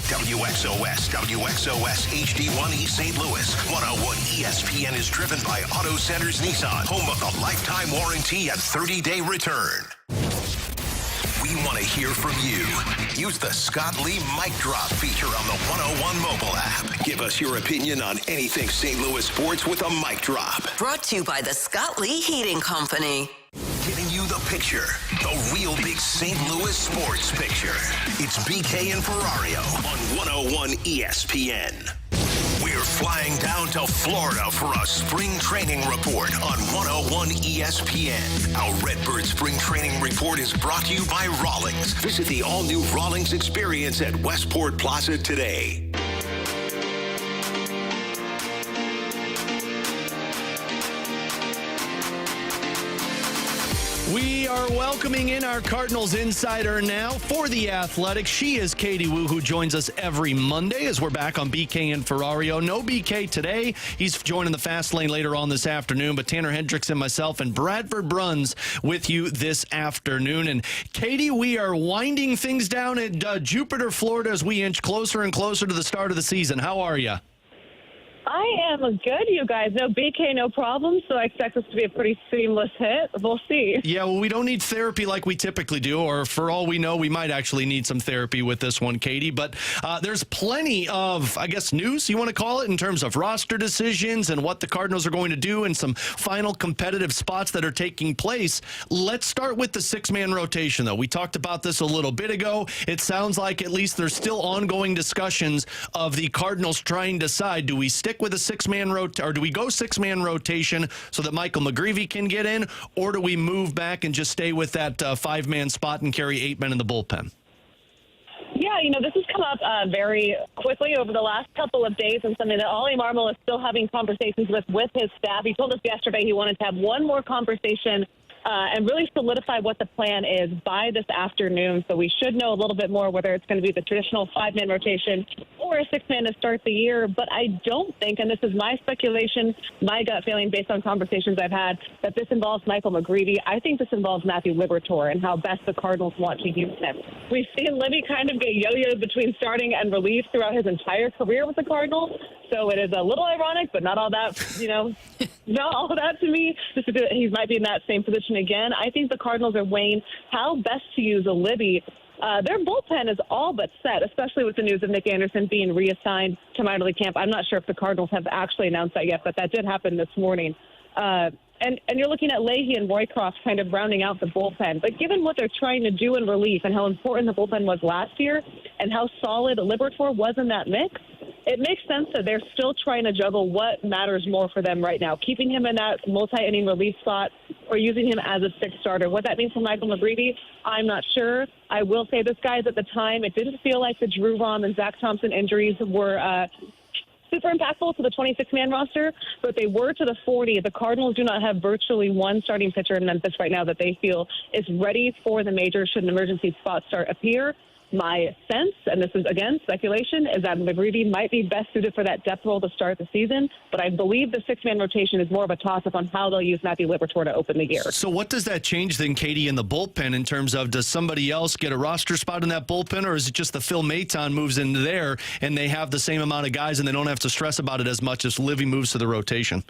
WXOS, WXOS HD1E St. Louis. 101 ESPN is driven by Auto Centers Nissan, home of the lifetime warranty and 30-day return. We want to hear from you. Use the Scott Lee Mic Drop feature on the 101 mobile app. Give us your opinion on anything St. Louis sports with a mic drop. Brought to you by the Scott Lee Heating Company. Giving you the picture, the real big St. Louis sports picture. It's BK and Ferrario on 101 ESPN. We're flying down to Florida for a spring training report on 101 ESPN. Our Redbird Spring Training Report is brought to you by Rawlings. Visit the all-new Rawlings experience at Westport Plaza today. We are welcoming in our Cardinals insider now for the Athletics. She is Katie Wu, who joins us every Monday as we're back on BK and Ferrario. No BK today. He's joining the fast lane later on this afternoon, but Tanner Hendrickson, myself, and Bradford Bruns with you this afternoon. And Katie, we are winding things down at Jupiter, Florida as we inch closer and closer to the start of the season. How are you? I am good, you guys. No BK, no problem, so I expect this to be a pretty seamless hit. We'll see. Yeah, well, we don't need therapy like we typically do, or for all we know, we might actually need some therapy with this one, Katie. But there's plenty of, I guess, news, you want to call it, in terms of roster decisions and what the Cardinals are going to do and some final competitive spots that are taking place. Let's start with the six-man rotation, though. We talked about this a little bit ago. It sounds like at least there's still ongoing discussions of the Cardinals trying to decide, do we stick with a six-man or do we go six-man rotation so that Michael McGreevy can get in, or do we move back and just stay with that five-man spot and carry 8 men in the bullpen? Yeah, this has come up very quickly over the last couple of days, and something that Ollie Marmol is still having conversations with his staff. He told us yesterday he wanted to have one more conversation and really solidify what the plan is by this afternoon. So we should know a little bit more whether it's going to be the traditional five-man rotation or a six-man to start the year. But I don't think, and this is my speculation, my gut feeling based on conversations I've had, that this involves Michael McGreevy. I think this involves Matthew Liberatore and how best the Cardinals want to use him. We've seen Libby kind of get yo-yoed between starting and relief throughout his entire career with the Cardinals. So it is a little ironic, but not all that, not all that to me. He might be in that same position again. I think the Cardinals are weighing how best to use a Libby. Their bullpen is all but set, especially with the news of Nick Anderson being reassigned to minor league camp. I'm not sure if the Cardinals have actually announced that yet, but that did happen this morning. And you're looking at Leahy and Roycroft kind of rounding out the bullpen. But given what they're trying to do in relief and how important the bullpen was last year and how solid Liberatore was in that mix, it makes sense that they're still trying to juggle what matters more for them right now, keeping him in that multi-inning relief spot or using him as a sixth starter. What that means for Michael McGreevy, I'm not sure. I will say this, guys, at the time, it didn't feel like the Drew Rom and Zach Thompson injuries were super impactful to the 26-man roster, but they were to the 40. The Cardinals do not have virtually one starting pitcher in Memphis right now that they feel is ready for the majors should an emergency spot start appear. My sense, and this is, again, speculation, is that McGreevy might be best suited for that depth role to start the season, but I believe the six-man rotation is more of a toss-up on how they'll use Matthew Liberatore to open the year. So what does that change then, Katie, in the bullpen in terms of, does somebody else get a roster spot in that bullpen, or is it just the Phil Maton moves into there and they have the same amount of guys and they don't have to stress about it as much as Livy moves to the rotation?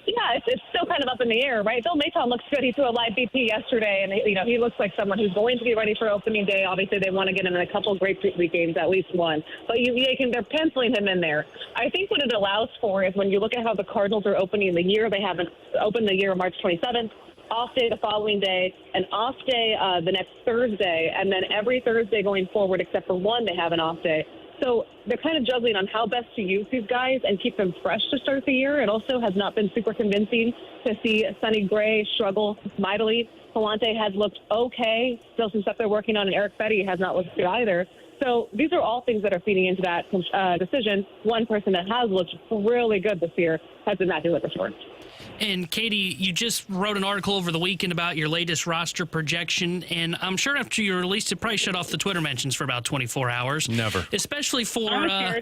Yeah, it's still kind of up in the air, right? Phil Maton looks good. He threw a live BP yesterday, and he looks like someone who's going to be ready for opening day. Obviously, they want to get him in a couple of grapefruit games, at least one. But they're penciling him in there. I think what it allows for is when you look at how the Cardinals are opening the year, they have opened the year March 27th, off day the following day, an off day the next Thursday, and then every Thursday going forward except for one, they have an off day. So they're kind of juggling on how best to use these guys and keep them fresh to start the year. It also has not been super convincing to see Sonny Gray struggle mightily. Palante has looked okay. Still some stuff they're working on, and Eric Betty has not looked good either. So these are all things that are feeding into that decision. One person that has looked really good this year has been Matthew Liquorsworth. And Katie, you just wrote an article over the weekend about your latest roster projection, and I'm sure after you released it, probably shut off the Twitter mentions for about 24 hours. Never. Especially for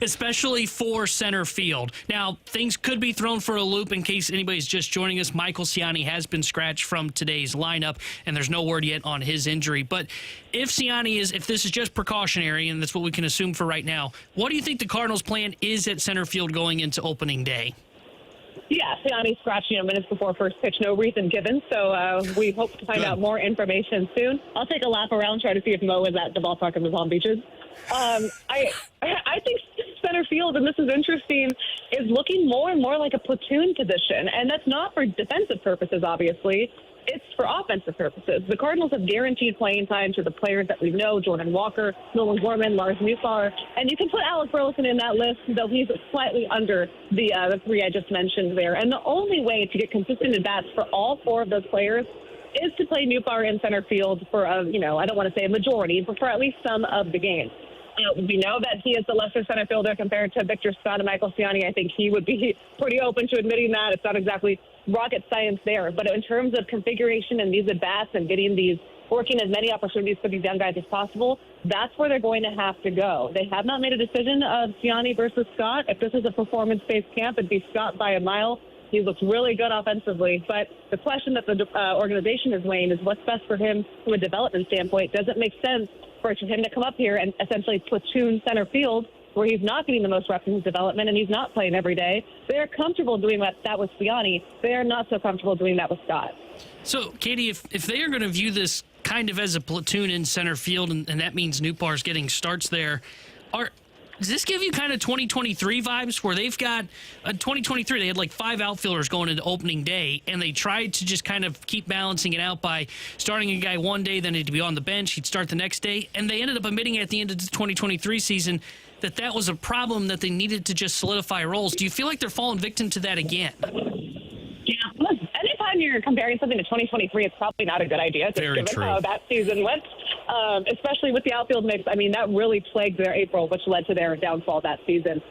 especially for center field. Now, things could be thrown for a loop in case anybody's just joining us. Michael Ciani has been scratched from today's lineup, and there's no word yet on his injury. But if this is just precautionary, and that's what we can assume for right now, what do you think the Cardinals' plan is at center field going into opening day? Yeah, Ciani scratched minutes before first pitch. No reason given, so we hope to find out more information soon. I'll take a lap around, try to see if Mo is at the ballpark in the Palm Beaches. I think center field, and this is interesting, is looking more and more like a platoon position, and that's not for defensive purposes, obviously. It's for offensive purposes. The Cardinals have guaranteed playing time to the players that we know: Jordan Walker, Nolan Gorman, Lars Nootbaar, and you can put Alec Burleson in that list, though he's slightly under the three I just mentioned there. And the only way to get consistent at-bats for all four of those players is to play Nootbaar in center field for I don't want to say a majority, but for at least some of the games. We know that he is the lesser center fielder compared to Victor Scott and Michael Ciani. I think he would be pretty open to admitting that. It's not exactly rocket science there. But in terms of configuration and these at-bats and getting these, working as many opportunities for these young guys as possible, that's where they're going to have to go. They have not made a decision of Ciani versus Scott. If this is a performance-based camp, it'd be Scott by a mile. He looks really good offensively. But the question that the organization is weighing is what's best for him from a development standpoint. Does it make sense for him to come up here and essentially platoon center field where he's not getting the most reps in his development and he's not playing every day? They're comfortable doing that with Ciani. They are not so comfortable doing that with Scott. So, Katie, if they are going to view this kind of as a platoon in center field, and that means Nootbaar's getting starts there, does this give you kind of 2023 vibes where they've got 2023, they had like 5 outfielders going into opening day, and they tried to just kind of keep balancing it out by starting a guy one day, then he'd be on the bench, he'd start the next day, and they ended up admitting at the end of the 2023 season that was a problem that they needed to just solidify roles. Do you feel like they're falling victim to that again? Yeah, anytime you're comparing something to 2023, it's probably not a good idea, just given how that season went. Especially with the outfield mix. I mean, that really plagued their April, which led to their downfall that season.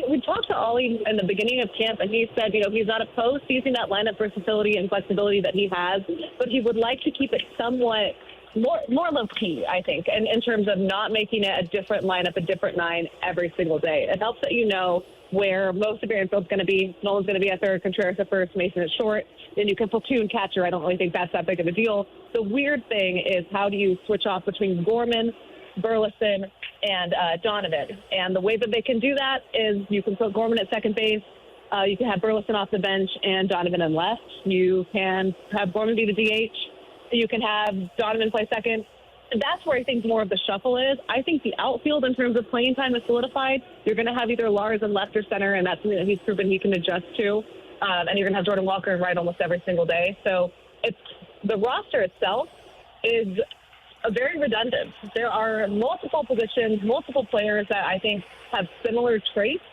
We talked to Ollie in the beginning of camp, and he said, he's not opposed to using that lineup versatility and flexibility that he has, but he would like to keep it somewhat more low-key, I think, and in terms of not making it a different lineup, a different 9 every single day. It helps that you know where most of your infield's going to be. Nolan's going to be at third, Contreras at first, Mason at short. Then you can platoon catcher. I don't really think that's that big of a deal. The weird thing is how do you switch off between Gorman, Burleson, and Donovan? And the way that they can do that is you can put Gorman at second base. You can have Burleson off the bench and Donovan in left. You can have Gorman be the DH. You can have Donovan play second. That's where I think more of the shuffle is. I think the outfield in terms of playing time is solidified. You're going to have either Lars in left or center, and that's something that he's proven he can adjust to. And you're going to have Jordan Walker in right almost every single day. So the roster itself is very redundant. There are multiple positions, multiple players that I think have similar traits.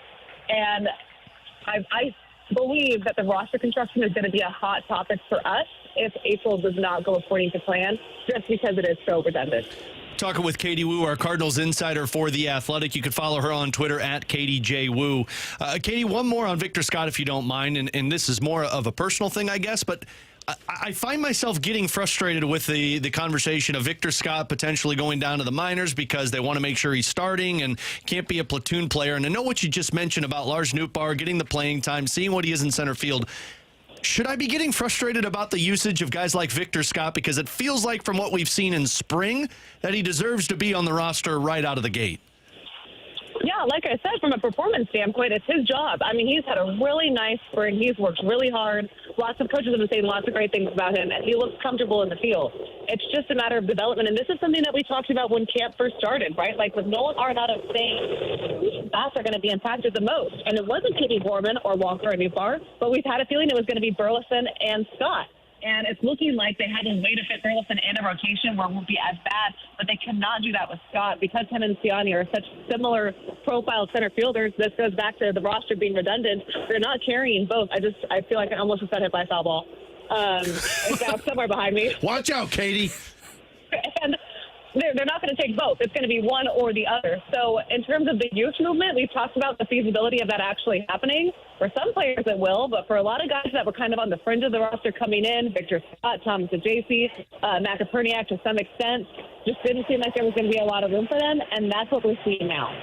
And I believe that the roster construction is going to be a hot topic for us if April does not go according to plan, just because it is so redundant. Talking with Katie Woo, our Cardinals insider for The Athletic. You can follow her on Twitter at Katie J. Woo. Katie, one more on Victor Scott, if you don't mind, and this is more of a personal thing, I guess, but I find myself getting frustrated with the conversation of Victor Scott potentially going down to the minors because they want to make sure he's starting and can't be a platoon player. And I know what you just mentioned about Lars Nootbaar getting the playing time, seeing what he is in center field. Should I be getting frustrated about the usage of guys like Victor Scott? Because it feels like from what we've seen in spring that he deserves to be on the roster right out of the gate. Yeah, like I said, from a performance standpoint, it's his job. I mean, he's had a really nice spring. He's worked really hard. Lots of coaches have been saying lots of great things about him, and he looks comfortable in the field. It's just a matter of development, and this is something that we talked about when camp first started, right? Like with Nolan Arenado saying which bats are going to be impacted the most, and it wasn't maybe Gorman or Walker or Nootbaar, but we've had a feeling it was going to be Burleson and Scott. And it's looking like they had a way to fit Burleson in a rotation where it won't be as bad, but they cannot do that with Scott because him and Siani are such similar profile center fielders. This goes back to the roster being redundant. They're not carrying both. I feel like I almost just got hit by a foul ball. It's out somewhere behind me. Watch out, Katie. And they're not going to take both. It's going to be one or the other. So in terms of the youth movement, we've talked about the feasibility of that actually happening. For some players it will, but for a lot of guys that were kind of on the fringe of the roster coming in, Victor Scott, Thomas Ajayci, Matt Koperniak to some extent, just didn't seem like there was going to be a lot of room for them, and that's what we're seeing now.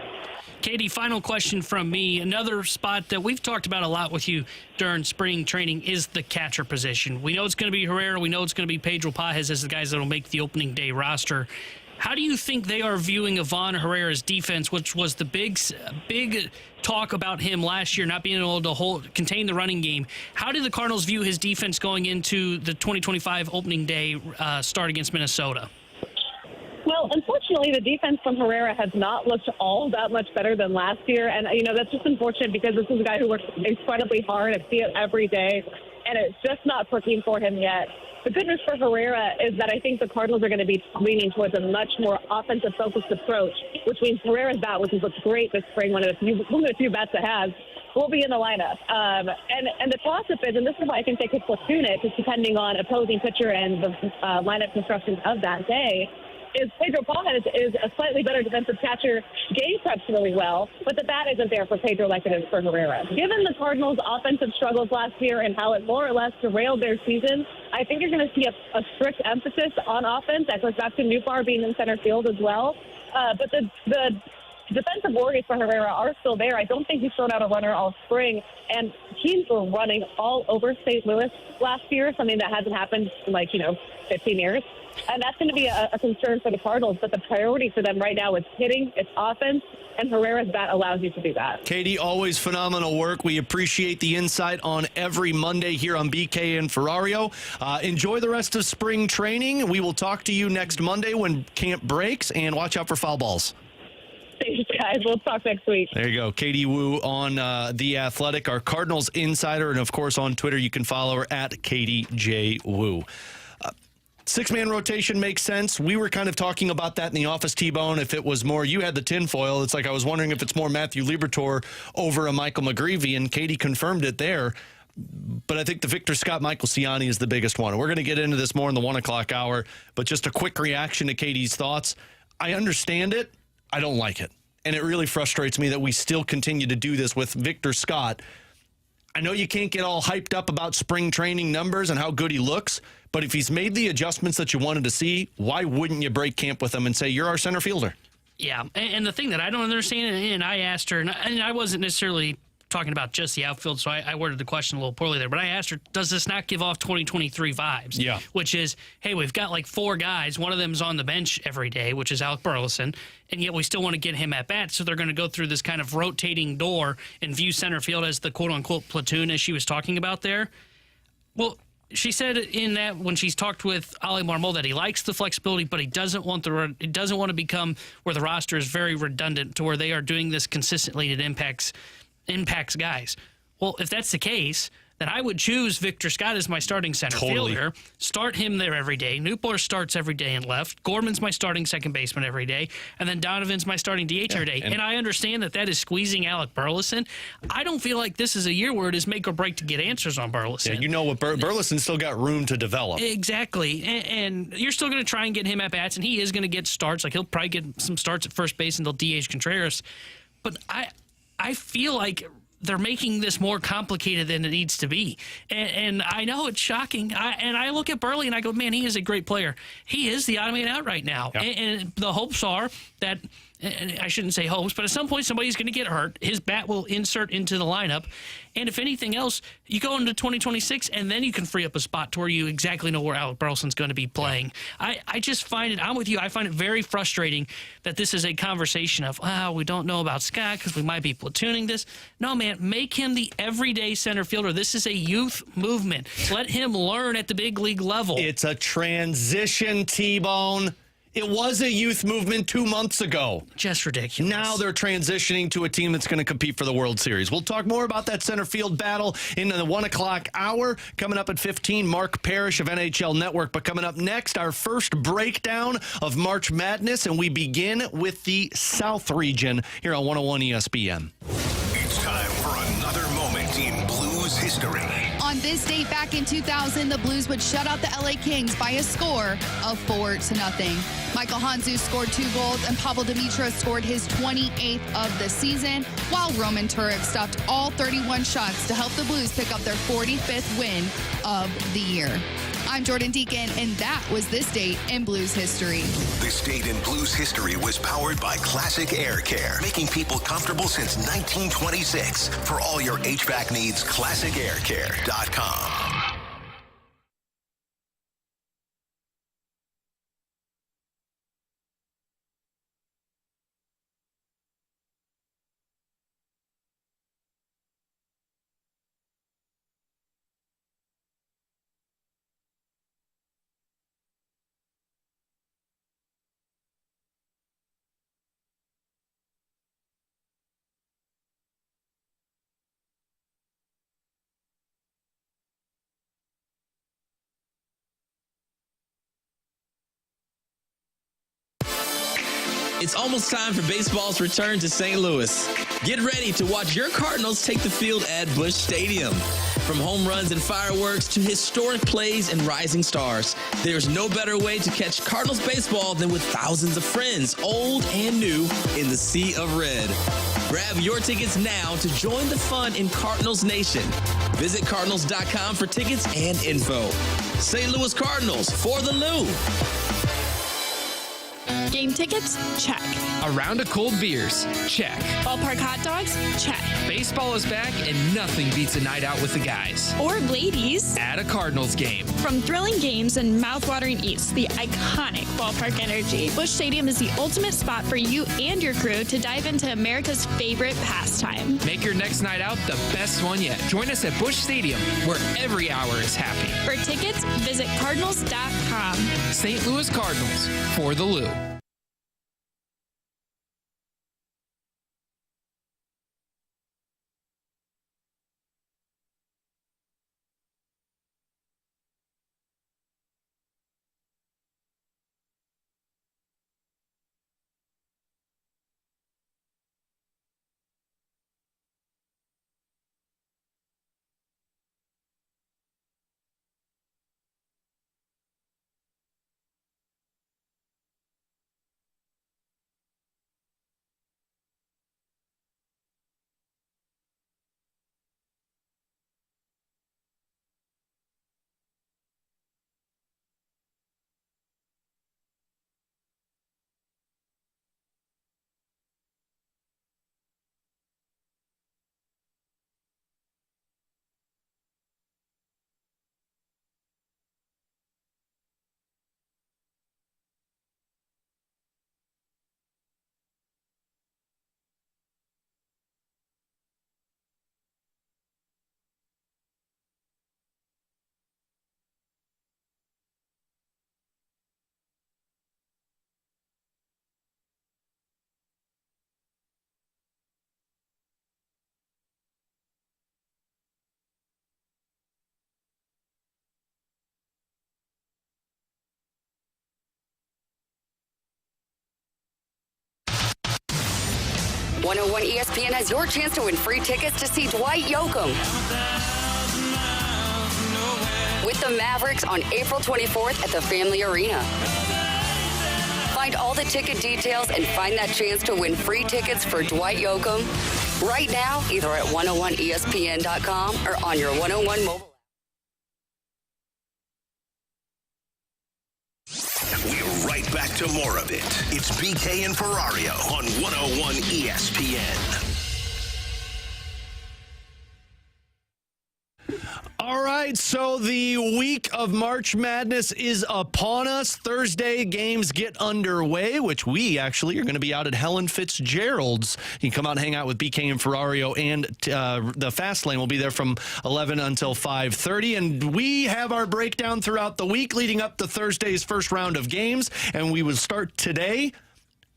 Katie, final question from me. Another spot that we've talked about a lot with you during spring training is the catcher position. We know it's going to be Herrera. We know it's going to be Pedro Pages as the guys that will make the opening day roster. How do you think they are viewing Ivan Herrera's defense, which was the big talk about him last year, not being able to contain the running game? How do the Cardinals view his defense going into the 2025 opening day start against Minnesota? Well, unfortunately, the defense from Herrera has not looked all that much better than last year. And, that's just unfortunate because this is a guy who works incredibly hard. I see it every day, and it's just not clicking for him yet. The good news for Herrera is that I think the Cardinals are going to be leaning towards a much more offensive-focused approach, which means Herrera's bat, which has looked great this spring, one of the few bats it has, will be in the lineup. And the toss-up is, and this is why I think they could platoon it, just depending on opposing pitcher and the lineup construction of that day, is Pedro Pages is a slightly better defensive catcher, game preps really well, but the bat isn't there for Pedro like it is for Herrera. Given the Cardinals' offensive struggles last year and how it more or less derailed their season, I think you're going to see a strict emphasis on offense. That goes back to Newbar being in center field as well. But the defensive worries for Herrera are still there. I don't think he's thrown out a runner all spring, and teams were running all over St. Louis last year, something that hasn't happened in 15 years. And that's going to be a concern for the Cardinals. But the priority for them right now is hitting, it's offense, and Herrera's bat allows you to do that. Katie, always phenomenal work. We appreciate the insight on every Monday here on BK and Ferrario. Enjoy the rest of spring training. We will talk to you next Monday when camp breaks, and watch out for foul balls. Thanks, guys. We'll talk next week. There you go. Katie Wu on The Athletic, our Cardinals insider, and, of course, on Twitter you can follow her at Katie J. Wu. Six-man rotation makes sense. We were kind of talking about that in the office, T-Bone. If it was more, you had the tinfoil. It's like I was wondering if it's more Matthew Liberatore over a Michael McGreevy, and Katie confirmed it there. But I think the Victor Scott, Michael Siani is the biggest one. We're going to get into this more in the 1 o'clock hour, but just a quick reaction to Katie's thoughts. I understand it. I don't like it. And it really frustrates me that we still continue to do this with Victor Scott. I know you can't get all hyped up about spring training numbers and how good he looks, but if he's made the adjustments that you wanted to see, why wouldn't you break camp with him and say, you're our center fielder? Yeah, and the thing that I don't understand, and I asked her, and I wasn't necessarily talking about just the outfield, so I worded the question a little poorly there, but I asked her, does this not give off 2023 vibes? Yeah. Which is, hey, we've got 4 guys. One of them's on the bench every day, which is Alec Burleson, and yet we still want to get him at bat, so they're going to go through this kind of rotating door and view center field as the quote-unquote platoon, as she was talking about there. Well, she said in that when she's talked with Ali Marmol that he likes the flexibility, but he doesn't want to become where the roster is very redundant to where they are doing this consistently that impacts guys. Well, if that's the case, then I would choose Victor Scott as my starting center fielder. Start him there every day. Newport starts every day in left. Gorman's my starting second baseman every day. And then Donovan's my starting DH every day. And I understand that is squeezing Alec Burleson. I don't feel like this is a year where it is make or break to get answers on Burleson. Yeah, you know what? Burleson's still got room to develop. Exactly. And you're still going to try and get him at bats, and he is going to get starts. He'll probably get some starts at first base, and they'll DH Contreras. But I feel like they're making this more complicated than it needs to be. And I know it's shocking. I look at Burley and I go, man, he is a great player. He is the odd man out right now. Yeah. And the hopes are that, and I shouldn't say hopes, but at some point somebody's going to get hurt. His bat will insert into the lineup. And if anything else, you go into 2026 and then you can free up a spot to where you exactly know where Alec Burleson's going to be playing. Yeah. I just find it, I'm with you, I find it very frustrating that this is a conversation of, we don't know about Scott because we might be platooning this. No, man, make him the everyday center fielder. This is a youth movement. Let him learn at the big league level. It's a transition, T-Bone. It was a youth movement 2 months ago. Just ridiculous. Now they're transitioning to a team that's going to compete for the World Series. We'll talk more about that center field battle in the 1 o'clock hour. Coming up at 15, Mark Parrish of NHL Network. But coming up next, our first breakdown of March Madness, and we begin with the South region here on 101 ESPN. It's time for another moment in Blues history. On this date back in 2000, the Blues would shut out the LA Kings by a score of 4-0. Michael Hanzou scored 2 goals, and Pavel Demitra scored his 28th of the season, while Roman Turek stopped all 31 shots to help the Blues pick up their 45th win of the year. I'm Jordan Deacon, and that was this date in Blues history. This date in Blues history was powered by Classic Air Care, making people comfortable since 1926. For all your HVAC needs, classicaircare.com. It's almost time for baseball's return to St. Louis. Get ready to watch your Cardinals take the field at Busch Stadium. From home runs and fireworks to historic plays and rising stars, there's no better way to catch Cardinals baseball than with thousands of friends, old and new, in the sea of red. Grab your tickets now to join the fun in Cardinals Nation. Visit Cardinals.com for tickets and info. St. Louis Cardinals for the Lou. Game tickets? Check. A round of cold beers? Check. Ballpark hot dogs? Check. Baseball is back, and nothing beats a night out with the guys. Or ladies. At a Cardinals game. From thrilling games and mouth-watering eats to the iconic ballpark energy, Busch Stadium is the ultimate spot for you and your crew to dive into America's favorite pastime. Make your next night out the best one yet. Join us at Busch Stadium, where every hour is happy. For tickets, visit Cardinals.com. St. Louis Cardinals for the Lou. .101 ESPN has your chance to win free tickets to see Dwight Yoakam with the Mavericks on April 24th at the Family Arena. Find all the ticket details and find that chance to win free tickets for Dwight Yoakam right now, either at 101ESPN.com or on your 101 mobile. We're right back to more of it. It's BK and Ferrario on 101 ESPN. All All right, so the week of March Madness is upon us. Thursday games get underway, which we actually are going to be out at Helen Fitzgerald's. You can come out and hang out with BK and Ferrario, and the Fast Lane will be there from 11 until 5:30. And we have our breakdown throughout the week leading up to Thursday's first round of games, and we will start today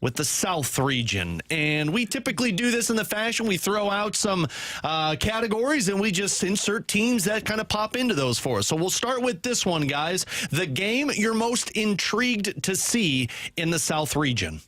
with the South region. And we typically do this in the fashion. We throw out some categories and we just insert teams that kind of pop into those for us. So we'll start with this one, guys. The game you're most intrigued to see in the South region.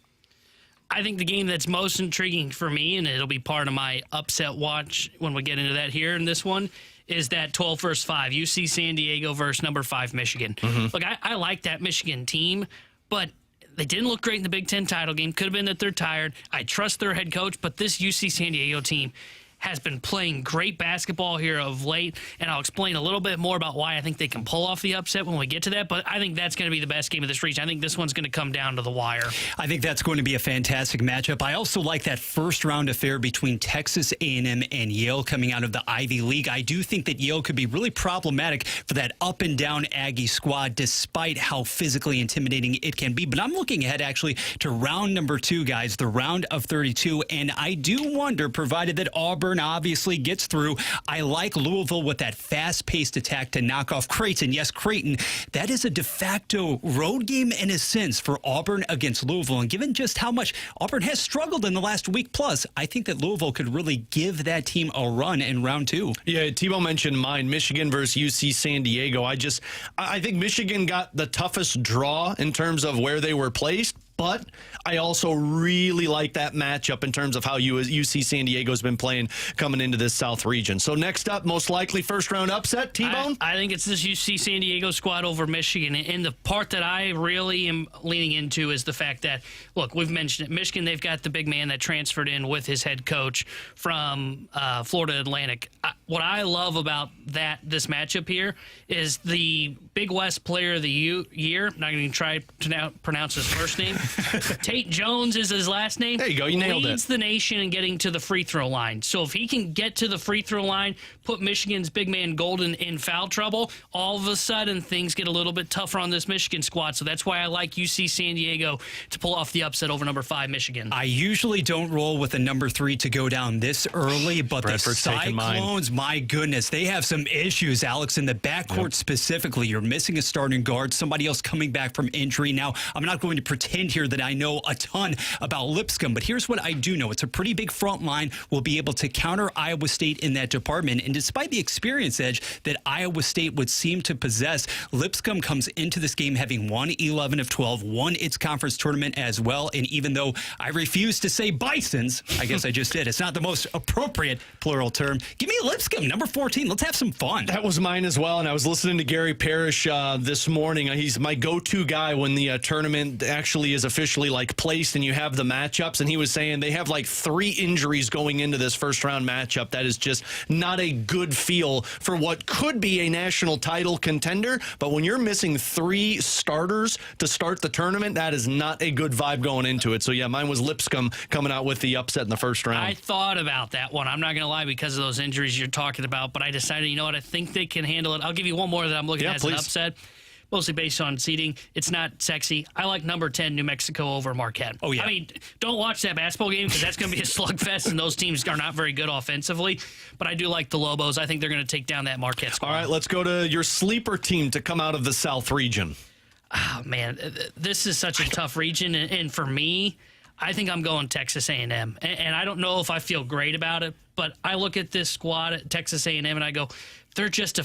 I think the game that's most intriguing for me, and it'll be part of my upset watch when we get into that here in this one, is that 12 versus 5, UC San Diego versus number 5 Michigan. Mm-hmm. Look, I like that Michigan team, but they didn't look great in the Big Ten title game. Could have been that they're tired. I trust their head coach, but this UC San Diego team has been playing great basketball here of late, and I'll explain a little bit more about why I think they can pull off the upset when we get to that, but I think that's going to be the best game of this region. I think this one's going to come down to the wire. I think that's going to be a fantastic matchup. I also like that first-round affair between Texas A&M and Yale coming out of the Ivy League. I do think that Yale could be really problematic for that up-and-down Aggie squad, despite how physically intimidating it can be. But I'm looking ahead, actually, to round number 2, guys, the round of 32, and I do wonder, provided that Auburn obviously gets through, I like Louisville with that fast-paced attack to knock off Creighton. Yes, Creighton, that is a de facto road game in a sense for Auburn against Louisville. And given just how much Auburn has struggled in the last week plus, I think that Louisville could really give that team a run in round 2. Yeah, Tebow mentioned mine, Michigan versus UC San Diego. I think Michigan got the toughest draw in terms of where they were placed. But I also really like that matchup in terms of how UC San Diego's been playing coming into this South region. So next up, most likely first-round upset, T-Bone? I think it's this UC San Diego squad over Michigan. And the part that I really am leaning into is the fact that, look, we've mentioned it. Michigan, they've got the big man that transferred in with his head coach from Florida Atlantic. What I love about this matchup here is the Big West Player of the Year. I'm not going to try to now pronounce his first name. Tate Jones is his last name. There you go. You nailed it. Leads the nation in getting to the free throw line. So if he can get to the free throw line, put Michigan's big man Golden in foul trouble, all of a sudden things get a little bit tougher on this Michigan squad. So that's why I like UC San Diego to pull off the upset over number 5 Michigan. I usually don't roll with a number 3 to go down this early, but Bradford's the Cyclones, my goodness, they have some issues, Alex, in the backcourt specifically. You're missing a starting guard, somebody else coming back from injury. Now, I'm not going to pretend here that I know a ton about Lipscomb, but here's what I do know. It's a pretty big front line. We'll be able to counter Iowa State in that department. And despite the experience edge that Iowa State would seem to possess, Lipscomb comes into this game having won 11 of 12, won its conference tournament as well. And even though I refuse to say Bisons, I guess I just did. It's not the most appropriate plural term. Give me Lipscomb, number 14. Let's have some fun. That was mine as well. And I was listening to Gary Parrish this morning. He's my go-to guy when the tournament actually is officially placed and you have the matchups, and he was saying they have 3 injuries going into this first round matchup. That is just not a good feel for what could be a national title contender, but when you're missing 3 starters to start the tournament, that is not a good vibe going into it. So yeah, mine was Lipscomb coming out with the upset in the first round. I thought about that one. I'm not going to lie because of those injuries you're talking about, but I decided, you know what, I think they can handle it. I'll give you one more that I'm looking at as an upset. Mostly based on seeding. It's not sexy. I like number 10, New Mexico over Marquette. Oh, yeah. I mean, don't watch that basketball game because that's going to be a slugfest, and those teams are not very good offensively. But I do like the Lobos. I think they're going to take down that Marquette squad. All right, let's go to your sleeper team to come out of the South region. Oh, man, this is such a tough region. And for me, I think I'm going Texas A&M. And I don't know if I feel great about it, but I look at this squad at Texas A&M and I go, they're just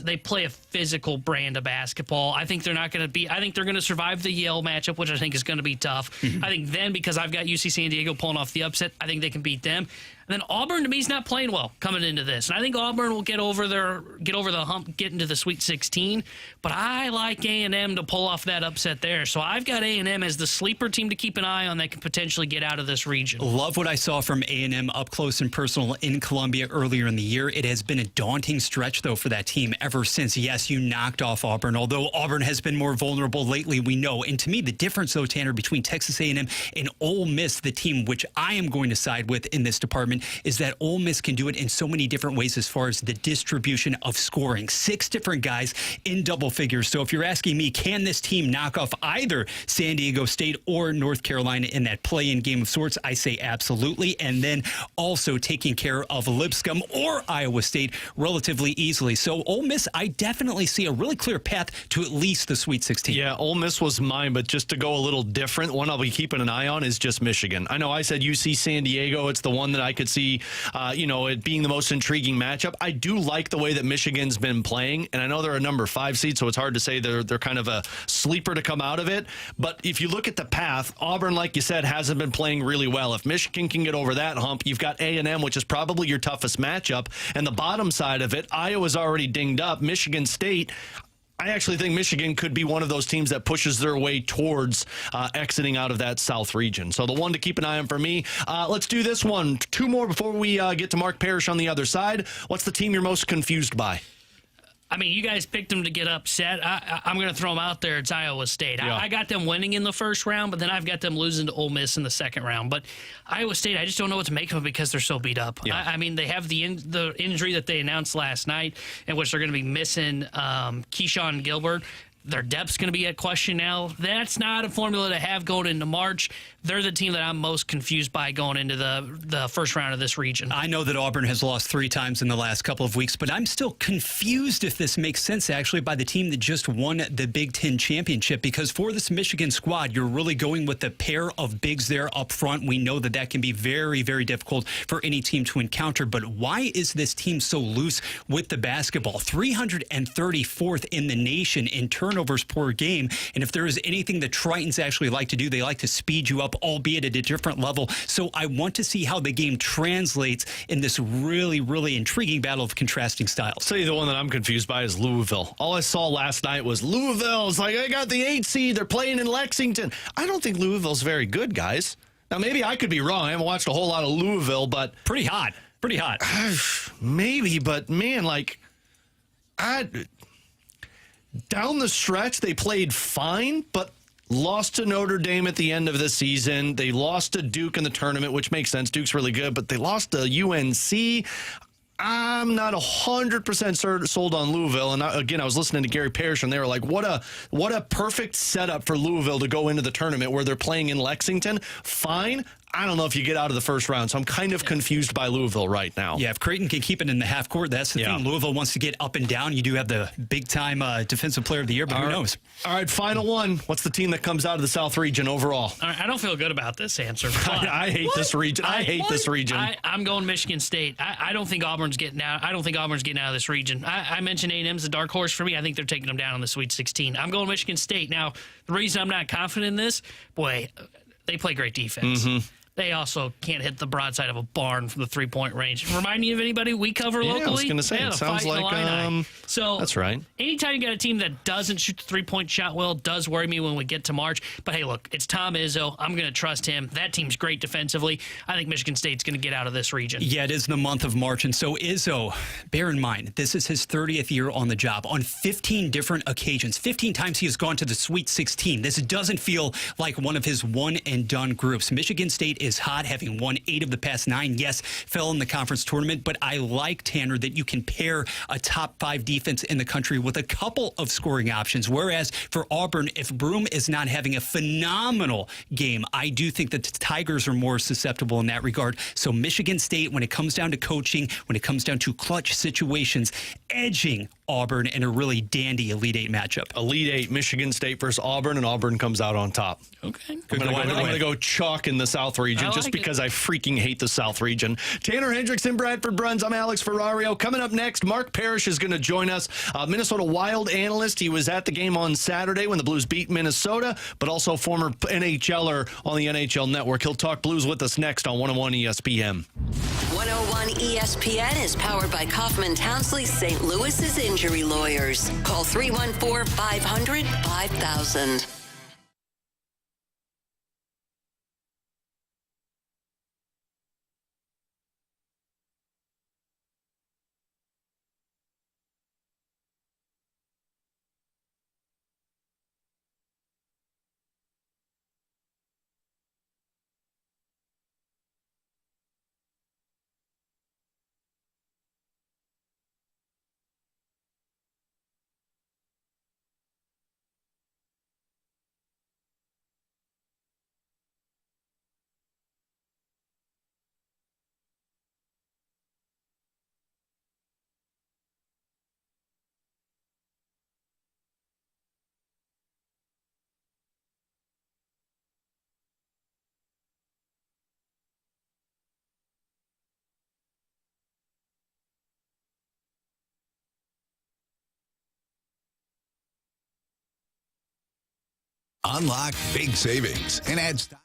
they play a physical brand of basketball. I think they're not going to be. I think they're going to survive the Yale matchup, which I think is going to be tough. Mm-hmm. I think then, because I've got UC San Diego pulling off the upset, I think they can beat them. And then Auburn, to me, is not playing well coming into this. And I think Auburn will get over the hump, get into the Sweet 16. But I like A&M to pull off that upset there. So I've got A&M as the sleeper team to keep an eye on that can potentially get out of this region. Love what I saw from A&M up close and personal in Columbia earlier in the year. It has been a daunting stretch, though, for that team ever since. Yes, you knocked off Auburn, although Auburn has been more vulnerable lately, we know. And to me, the difference, though, Tanner, between Texas A&M and Ole Miss, the team which I am going to side with in this department, department is that Ole Miss can do it in so many different ways as far as the distribution of scoring. 6 different guys in double figures. So if you're asking me, can this team knock off either San Diego State or North Carolina in that play-in game of sorts, I say absolutely. And then also taking care of Lipscomb or Iowa State relatively easily. So Ole Miss, I definitely see a really clear path to at least the Sweet 16. Yeah, Ole Miss was mine, but just to go a little different, one I'll be keeping an eye on is just Michigan. I know I said UC San Diego. It's the one that I could see, it being the most intriguing matchup. I do like the way that Michigan's been playing, and I know they're a number 5 seed, so it's hard to say they're kind of a sleeper to come out of it. But if you look at the path, Auburn, like you said, hasn't been playing really well. If Michigan can get over that hump, you've got A&M, which is probably your toughest matchup. And the bottom side of it, Iowa's already dinged up. Michigan State, I actually think Michigan could be one of those teams that pushes their way towards exiting out of that South region. So the one to keep an eye on for me. Let's do this one. 2 more before we get to Mark Parrish on the other side. What's the team you're most confused by? I mean, you guys picked them to get upset. I'm going to throw them out there. It's Iowa State. Yeah. I got them winning in the first round, but then I've got them losing to Ole Miss in the second round. But Iowa State, I just don't know what to make of them because they're so beat up. Yeah. I mean, they have the injury that they announced last night, in which they're going to be missing Keyshawn Gilbert. Their depth's going to be at question now. That's not a formula to have going into March. They're the team that I'm most confused by going into the first round of this region. I know that Auburn has lost 3 times in the last couple of weeks, but I'm still confused if this makes sense, actually, by the team that just won the Big Ten championship, because for this Michigan squad, you're really going with the pair of bigs there up front. We know that can be very, very difficult for any team to encounter, but why is this team so loose with the basketball? 334th in the nation in turnovers per game, and if there is anything that Tritons actually like to do, they like to speed you up, albeit at a different level. So I want to see how the game translates in this really, really intriguing battle of contrasting styles. I'll tell you the one that I'm confused by is Louisville. All I saw last night was Louisville. It's like, I got the 8 seed. They're playing in Lexington. I don't think Louisville's very good, guys. Now, maybe I could be wrong. I haven't watched a whole lot of Louisville, but... Pretty hot. Pretty hot. Maybe, but man, down the stretch, they played fine, but lost to Notre Dame at the end of the season. They lost to Duke in the tournament, which makes sense. Duke's really good, but they lost to UNC. I'm not 100% sold on Louisville. And again, I was listening to Gary Parrish, and they were like, what a perfect setup for Louisville to go into the tournament where they're playing in Lexington. Fine. I don't know if you get out of the first round, so I'm kind of confused by Louisville right now. Yeah, if Creighton can keep it in the half court, that's the thing. Louisville wants to get up and down. You do have the big-time defensive player of the year, but who knows? All right, final one. What's the team that comes out of the South region overall? All right, I don't feel good about this answer. I hate this region. I hate this region. I'm going Michigan State. I don't think Auburn's getting out. I don't think Auburn's getting out of this region. I mentioned A&M's a dark horse for me. I think they're taking them down in the Sweet 16. I'm going Michigan State. Now, the reason I'm not confident in this, boy, they play great defense. Mm-hmm. They also can't hit the broadside of a barn from the 3-point range. Remind you of anybody we cover locally? I was going to say, it sounds like so that's right. Anytime you got a team that doesn't shoot the 3-point shot well, does worry me when we get to March. But hey, look, it's Tom Izzo. I'm going to trust him. That team's great defensively. I think Michigan State's going to get out of this region. Yeah, it is the month of March, and so Izzo, bear in mind, this is his 30th year on the job. On 15 different occasions, 15 times he has gone to the Sweet 16. This doesn't feel like one of his one-and-done groups. Michigan State is hot, having won 8 of the past 9. Yes, fell in the conference tournament, but I like, Tanner, that you can pair a top 5 defense in the country with a couple of scoring options. Whereas for Auburn, if Broome is not having a phenomenal game, I do think that the Tigers are more susceptible in that regard. So Michigan State, when it comes down to coaching, when it comes down to clutch situations, edging Auburn in a really dandy Elite 8 matchup. Elite 8, Michigan State versus Auburn, and Auburn comes out on top. Okay. I'm going to go chalk in the South region just because I freaking hate the South region. Tanner Hendrickson, Bradford Bruns. I'm Alex Ferrario. Coming up next, Mark Parrish is going to join us. Minnesota Wild analyst. He was at the game on Saturday when the Blues beat Minnesota, but also former NHLer on the NHL Network. He'll talk Blues with us next on 101 ESPN. 101 ESPN is powered by Kaufman Townsley St. Louis's injury lawyers. Call 314-500-5000. Unlock big savings and add style.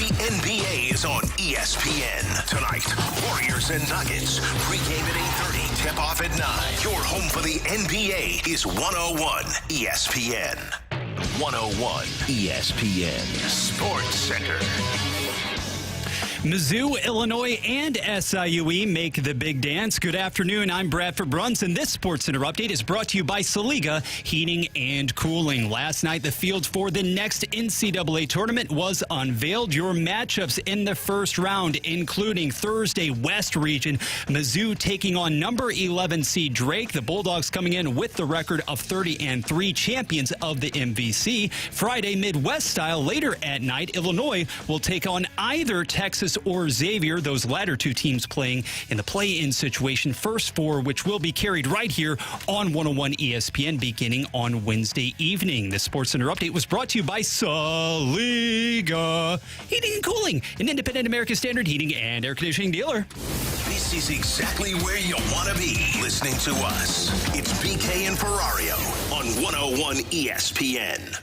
The NBA is on ESPN. Tonight, Warriors and Nuggets. Pregame at 8:30, tip-off at 9. Your home for the NBA is 101 ESPN. 101 ESPN Sports Center. Mizzou, Illinois, and SIUE make the big dance. Good afternoon. I'm Bradford Brunson. This Sports Center update is brought to you by Saliga Heating and Cooling. Last night, the field for the next NCAA tournament was unveiled. Your matchups in the first round, including Thursday, West Region, Mizzou taking on number 11 seed Drake. The Bulldogs coming in with the record of 30-3, champions of the MVC. Friday, Midwest style. Later at night, Illinois will take on either Texas or Xavier, those latter two teams playing in the play-in situation. First four, which will be carried right here on 101 ESPN beginning on Wednesday evening. The SportsCenter update was brought to you by Saliga Heating and Cooling, an independent American Standard heating and air conditioning dealer. This is exactly where you want to be listening to us. It's BK and Ferrario on 101 ESPN.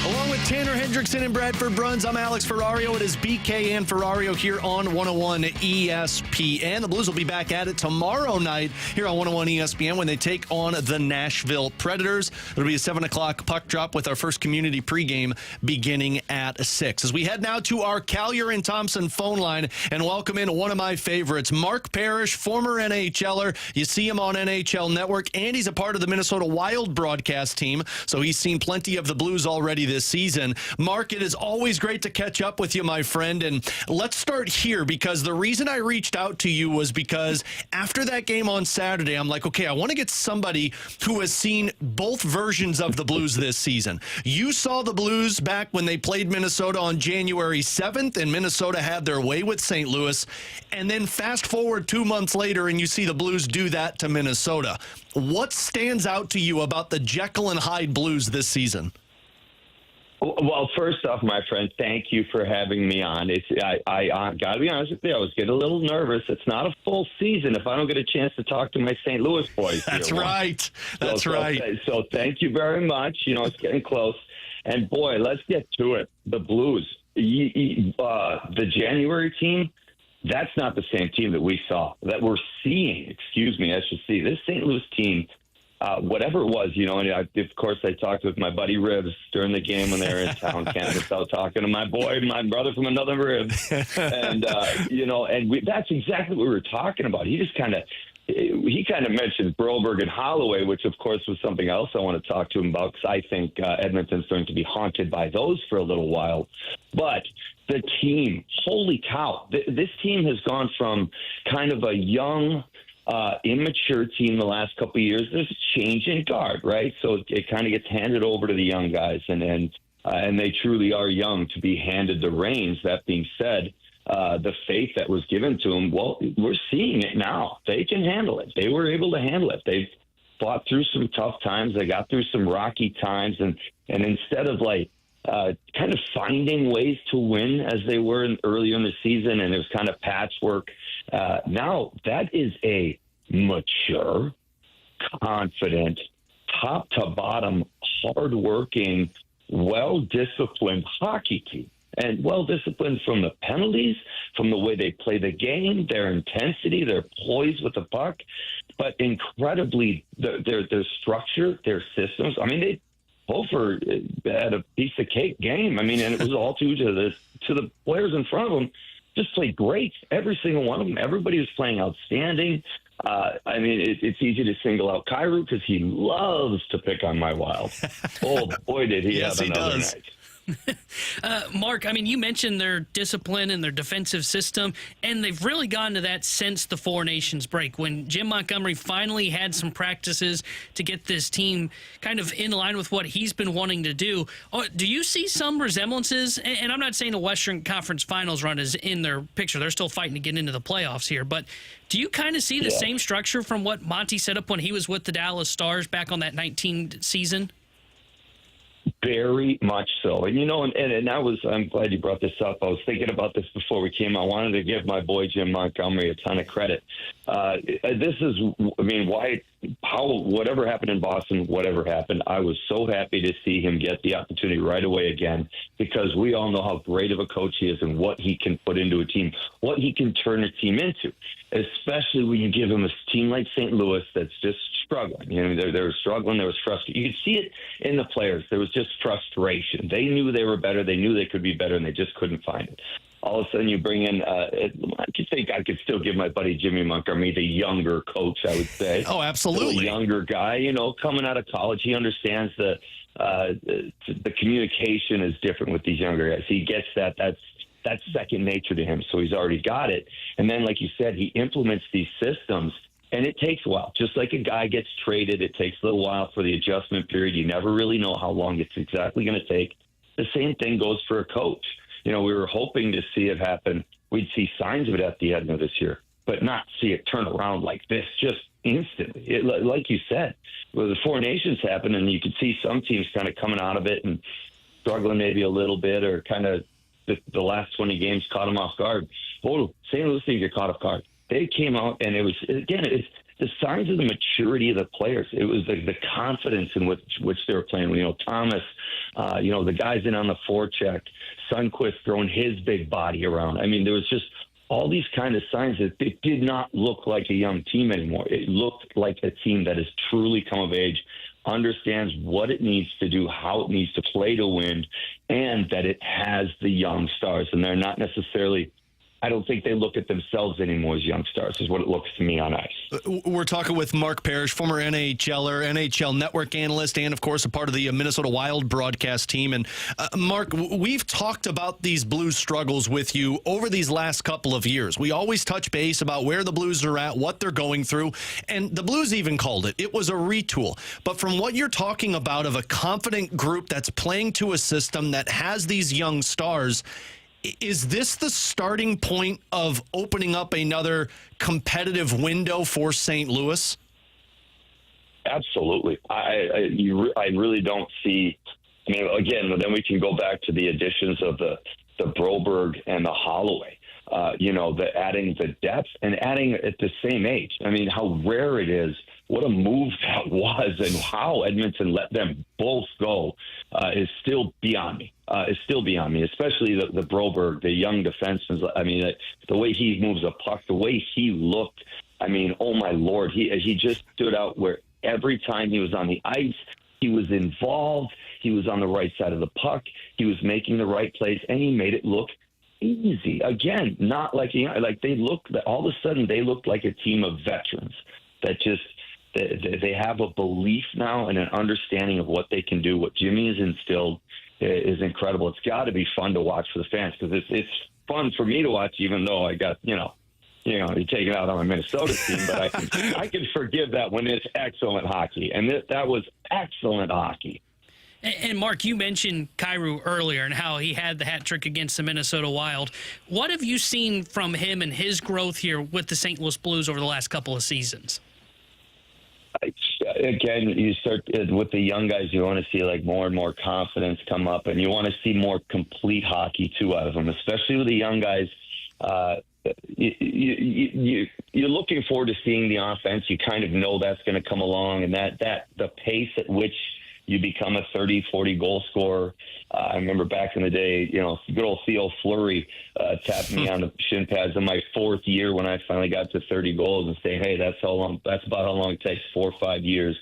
Along with Tanner Hendrickson and Bradford Bruns, I'm Alex Ferrario. It is BK and Ferrario here on 101 ESPN. The Blues will be back at it tomorrow night here on 101 ESPN when they take on the Nashville Predators. It'll be a 7 o'clock puck drop with our first community pregame beginning at 6. As we head now to our Collier and Thompson phone line and welcome in one of my favorites, Mark Parrish, former NHLer. You see him on NHL Network, and he's a part of the Minnesota Wild broadcast team, so he's seen plenty of the Blues already this season. Mark, it is always great to catch up with you, my friend. And let's start here, because the reason I reached out to you was because after that game on Saturday, I'm like, okay, I want to get somebody who has seen both versions of the Blues this season. You saw the Blues back when they played Minnesota on January 7th, and Minnesota had their way with St. Louis. And then fast forward 2 months later, and you see the Blues do that to Minnesota. What stands out to you about the Jekyll and Hyde Blues this season? Well, first off, my friend, thank you for having me on. I got to be honest with you, I was getting a little nervous. It's not a full season if I don't get a chance to talk to my St. Louis boys. That's right. That's right. So thank you very much. You know, it's getting close. And, boy, let's get to it. The Blues, the January team, that's not the same team that we saw, that we're seeing. Excuse me, I should see. This St. Louis team, whatever it was, you know, and of course I talked with my buddy Ribs during the game when they were in town, Kansas. I was talking to my brother from another rib. And, you know, and that's exactly what we were talking about. He kind of mentioned Broberg and Holloway, which of course was something else I want to talk to him about, because I think Edmonton's going to be haunted by those for a little while. But the team, holy cow, this team has gone from kind of a young, immature team the last couple of years. There's a change in guard, right? So it kind of gets handed over to the young guys, and they truly are young to be handed the reins. That being said, the faith that was given to them, well, we're seeing it now. They can handle it. They were able to handle it. They've fought through some tough times. They got through some rocky times, and instead of kind of finding ways to win as they were earlier in the season, and it was kind of patchwork. Now that is a mature, confident, top to bottom, hardworking, well-disciplined hockey team. And well-disciplined from the penalties, from the way they play the game, their intensity, their poise with the puck, but incredibly their structure, their systems. I mean, they both had a piece of cake game. I mean, and it was all due to the players in front of them. Just played great. Every single one of them. Everybody was playing outstanding. I mean, it's easy to single out Kyrou because he loves to pick on my Wild. Oh, boy, did he have another night. Mark, I mean, you mentioned their discipline and their defensive system, and they've really gotten to that since the Four Nations break, when Jim Montgomery finally had some practices to get this team kind of in line with what he's been wanting to do. Do you see some resemblances? And I'm not saying the Western Conference Finals run is in their picture. They're still fighting to get into the playoffs here, but do you kind of see the same structure from what Monty set up when he was with the Dallas Stars back on that 19 season? Very much so. And, you know, and I'm glad you brought this up. I was thinking about this before we came. I wanted to give my boy Jim Montgomery a ton of credit. Whatever happened in Boston, whatever happened, I was so happy to see him get the opportunity right away again, because we all know how great of a coach he is and what he can put into a team, what he can turn a team into, especially when you give him a team like St. Louis that's just struggling. They were struggling. There was frustration. You could see it in the players. There was just frustration. They knew they were better. They knew they could be better, and they just couldn't find it. All of a sudden, you bring in, I think I could still give my buddy Jimmy Montgomery the younger coach, I would say. Oh, absolutely. The younger guy, coming out of college. He understands the communication is different with these younger guys. He gets that. That's second nature to him, so he's already got it. And then, like you said, he implements these systems, and it takes a while. Just like a guy gets traded, it takes a little while for the adjustment period. You never really know how long it's exactly going to take. The same thing goes for a coach. We were hoping to see it happen. We'd see signs of it at the end of this year, but not see it turn around like this just instantly. Like you said, the Four Nations happened, and you could see some teams kind of coming out of it and struggling maybe a little bit, or kind of the last 20 games caught them off guard. Oh, St. Louis didn't get caught off guard. They came out, and it was, again, it's the signs of the maturity of the players. It was the confidence in which they were playing. Thomas, the guys in on the forecheck, Sundqvist throwing his big body around. I mean, there was just all these kind of signs that it did not look like a young team anymore. It looked like a team that has truly come of age, understands what it needs to do, how it needs to play to win, and that it has the young stars. And they're not necessarily, I don't think they look at themselves anymore as young stars, is what it looks to me on ice. We're talking with Mark Parrish, former NHLer, NHL Network analyst, and, of course, a part of the Minnesota Wild broadcast team. And, Mark, we've talked about these Blues struggles with you over these last couple of years. We always touch base about where the Blues are at, what they're going through, and the Blues even called it. It was a retool. But from what you're talking about of a confident group that's playing to a system that has these young stars, is this the starting point of opening up another competitive window for St. Louis? Absolutely. I really don't see. I mean, again, then we can go back to the additions of the Broberg and the Holloway. Adding the depth and adding at the same age. I mean, how rare it is. What a move that was, and how Edmonton let them both go is still beyond me. Especially the Broberg, the young defenseman. I mean, the way he moves a puck, the way he looked. I mean, oh my Lord, he just stood out where every time he was on the ice, he was involved. He was on the right side of the puck. He was making the right plays, and he made it look easy. Again, not like they looked. All of a sudden, they looked like a team of veterans that just. They have a belief now and an understanding of what they can do. What Jimmy has instilled is incredible. It's got to be fun to watch for the fans, because it's fun for me to watch, even though I got, you're taking out on my Minnesota team. But I can forgive that when it's excellent hockey. And that was excellent hockey. And, Mark, you mentioned Kyrou earlier and how he had the hat trick against the Minnesota Wild. What have you seen from him and his growth here with the St. Louis Blues over the last couple of seasons? Again, you start with the young guys. You want to see more and more confidence come up, and you want to see more complete hockey too out of them, especially with the young guys. You're looking forward to seeing the offense. You kind of know that's going to come along, and that the pace at which you become a 30, 40 goal scorer. I remember back in the day, good old Theo Fleury tapped me on the shin pads in my fourth year when I finally got to 30 goals and say, hey, that's about how long it takes, 4 or 5 years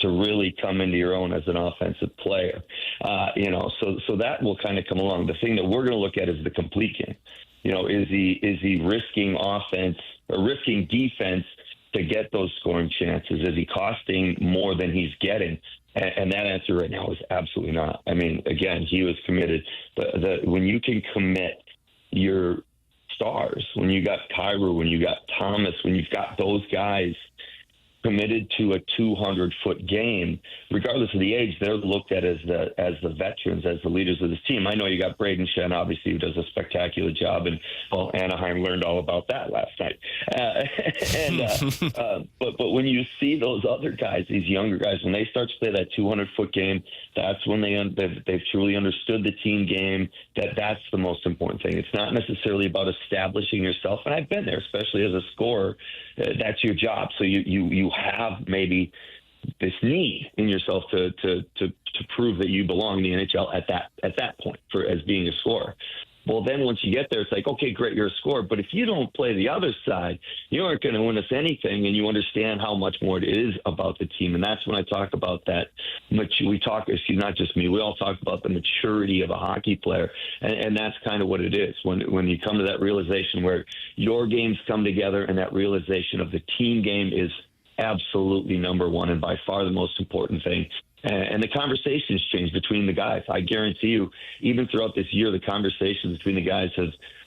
to really come into your own as an offensive player. So that will kind of come along. The thing that we're going to look at is the complete game. Is he risking offense or risking defense to get those scoring chances? Is he costing more than he's getting? And that answer right now is absolutely not. I mean, again, he was committed. When you can commit your stars, when you got Kyrou, when you got Thomas, when you've got those guys committed to a 200-foot game, regardless of the age, they're looked at as the veterans, as the leaders of this team. I know you got Braden Shen, obviously, who does a spectacular job, and Anaheim learned all about that last night. But when you see those other guys, these younger guys, when they start to play that 200-foot game, that's when they've truly understood the team game. That's the most important thing. It's not necessarily about establishing yourself, and I've been there, especially as a scorer. That's your job. So you have maybe this need in yourself to prove that you belong in the NHL at that point as being a scorer. Well, then once you get there, it's like, okay, great, you're a scorer. But if you don't play the other side, you aren't going to win us anything, and you understand how much more it is about the team. And that's when I talk about that. Not just me, we all talk about the maturity of a hockey player, and that's kind of what it is. When you come to that realization where your games come together and that realization of the team game is absolutely number one and by far the most important thing. And the conversations change between the guys. I guarantee you, even throughout this year, the conversations between the guys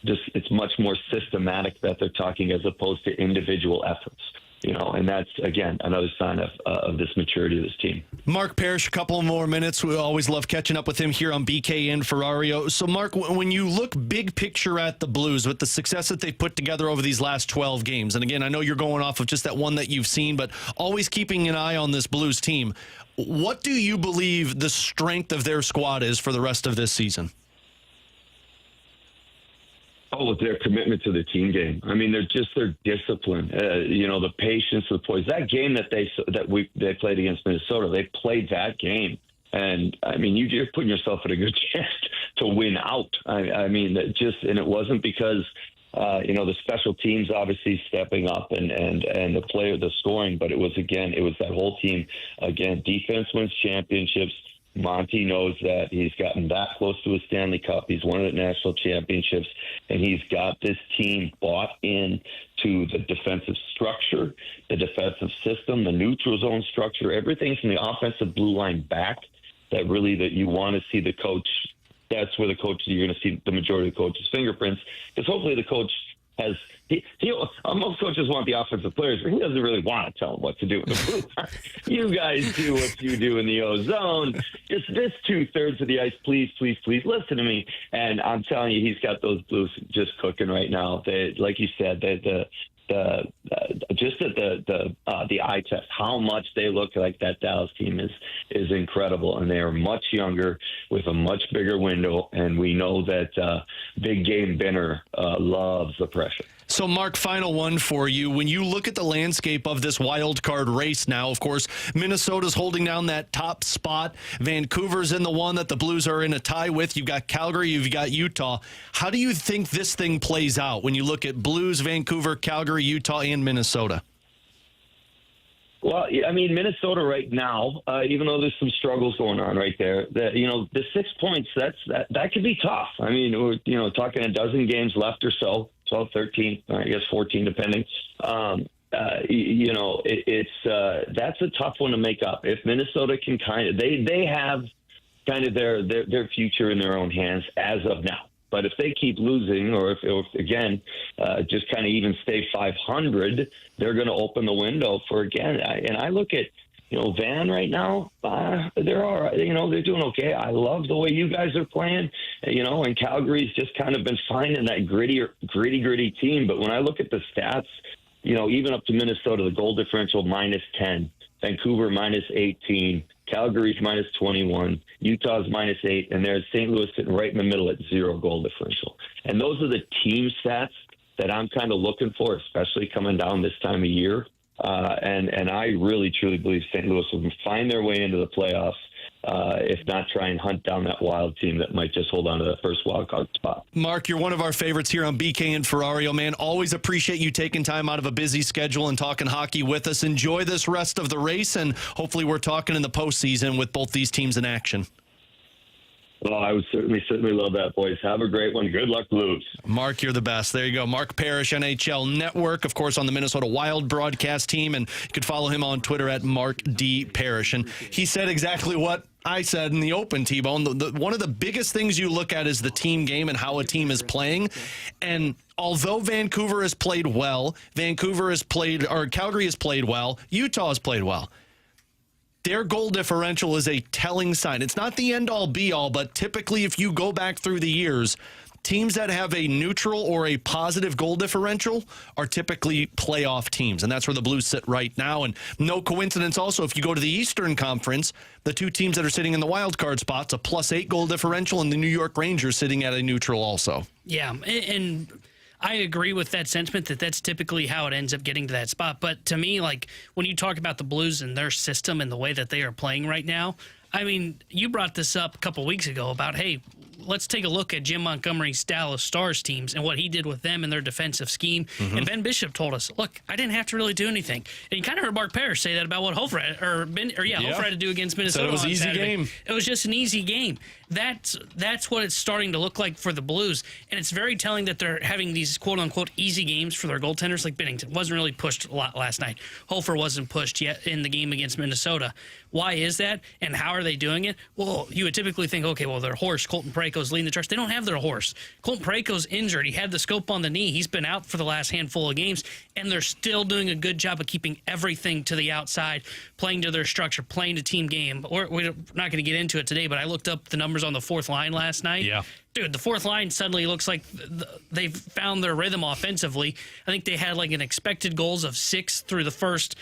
it's much more systematic that they're talking as opposed to individual efforts. And that's, again, another sign of this maturity of this team. Mark Parrish, a couple more minutes. We always love catching up with him here on BK and Ferrario. So, Mark, when you look big picture at the Blues with the success that they've put together over these last 12 games, and again, I know you're going off of just that one that you've seen, but always keeping an eye on this Blues team, what do you believe the strength of their squad is for the rest of this season? Oh, their commitment to the team game. I mean, their discipline. The patience of the boys. That game that they played against Minnesota, they played that game, and I mean, you're putting yourself in a good chance to win out. And it wasn't because the special teams obviously stepping up and the scoring, but it was that whole team. Again, defense wins championships. Monty knows that. He's gotten that close to a Stanley Cup. He's won the national championships, and he's got this team bought in to the defensive structure, the defensive system, the neutral zone structure, everything from the offensive blue line back that you want to see the coach. That's where you're going to see the majority of the coach's fingerprints, because hopefully the coach has most coaches want the offensive players, but he doesn't really want to tell them what to do in the blue line. You guys do what you do in the O-zone. Just this 2/3 of the ice, please listen to me. And I'm telling you, he's got those Blues just cooking right now. They, like you said, the eye test, how much they look like that Dallas team is incredible, and they are much younger with a much bigger window, and we know that big game Benner loves the pressure. So, Mark, final one for you. When you look at the landscape of this wild card race now, of course, Minnesota's holding down that top spot. Vancouver's in the one that the Blues are in a tie with. You've got Calgary, you've got Utah. How do you think this thing plays out when you look at Blues, Vancouver, Calgary, Utah, and Minnesota? Well, I mean, Minnesota right now, even though there's some struggles going on right there, the 6 points, that could be tough. I mean, we're talking a dozen games left or so, 12, 13, I guess 14, depending. That's a tough one to make up. If Minnesota can they have kind of their future in their own hands as of now. But if they keep losing, or if again, just kind of even stay 500, they're going to open the window for again. And I look at, Van right now, they're all right. They're doing okay. I love the way you guys are playing, and Calgary's just kind of been finding that gritty team. But when I look at the stats, even up to Minnesota, the goal differential -10, Vancouver -18, Calgary's -21, Utah's -8, and there's St. Louis sitting right in the middle at 0 goal differential. And those are the team stats that I'm kind of looking for, especially coming down this time of year. And I really, truly believe St. Louis will find their way into the playoffs, if not try and hunt down that wild team that might just hold on to the first wild card spot. Mark, you're one of our favorites here on BK and Ferrario, man. Always appreciate you taking time out of a busy schedule and talking hockey with us. Enjoy this rest of the race, and hopefully we're talking in the postseason with both these teams in action. Well, I would certainly love that, boys. Have a great one. Good luck, Blues. Mark, you're the best. There you go. Mark Parrish, NHL Network, of course, on the Minnesota Wild broadcast team, and you can follow him on Twitter at Mark D. Parrish. And he said exactly what I said in the open, T-Bone. One of the biggest things you look at is the team game and how a team is playing. And although Vancouver has played well, Calgary has played well, Utah has played well. Their goal differential is a telling sign. It's not the end-all, be-all, but typically if you go back through the years, teams that have a neutral or a positive goal differential are typically playoff teams, and that's where the Blues sit right now. And no coincidence also, if you go to the Eastern Conference, the two teams that are sitting in the wild card spots, a +8 goal differential, and the New York Rangers sitting at a neutral also. Yeah, and I agree with that sentiment that that's typically how it ends up getting to that spot. But to me, like, when you talk about the Blues and their system and the way that they are playing right now, I mean, you brought this up a couple weeks ago about, hey, let's take a look at Jim Montgomery's Dallas Stars teams and what he did with them and their defensive scheme. Mm-hmm. And Ben Bishop told us, look, I didn't have to really do anything. And you kind of heard Mark Parrish say that about what Hofer had to do against Minnesota. Said it was on an easy Saturday. game. It was just an easy game. That's what it's starting to look like for the Blues. And it's very telling that they're having these quote-unquote easy games for their goaltenders. Like Binnington wasn't really pushed a lot last night. Hofer wasn't pushed yet in the game against Minnesota. Why is that, and how are they doing it? Well, you would typically think, okay, well, their horse, Colton Parayko's leading the charge. They don't have their horse. Colton Parayko's injured. He had the scope on the knee. He's been out for the last handful of games, and they're still doing a good job of keeping everything to the outside, playing to their structure, playing to team game. We're not going to get into it today, but I looked up the numbers on the fourth line last night. Yeah. Dude, the fourth line suddenly looks like they've found their rhythm offensively. I think they had like an expected goals of 6 through the first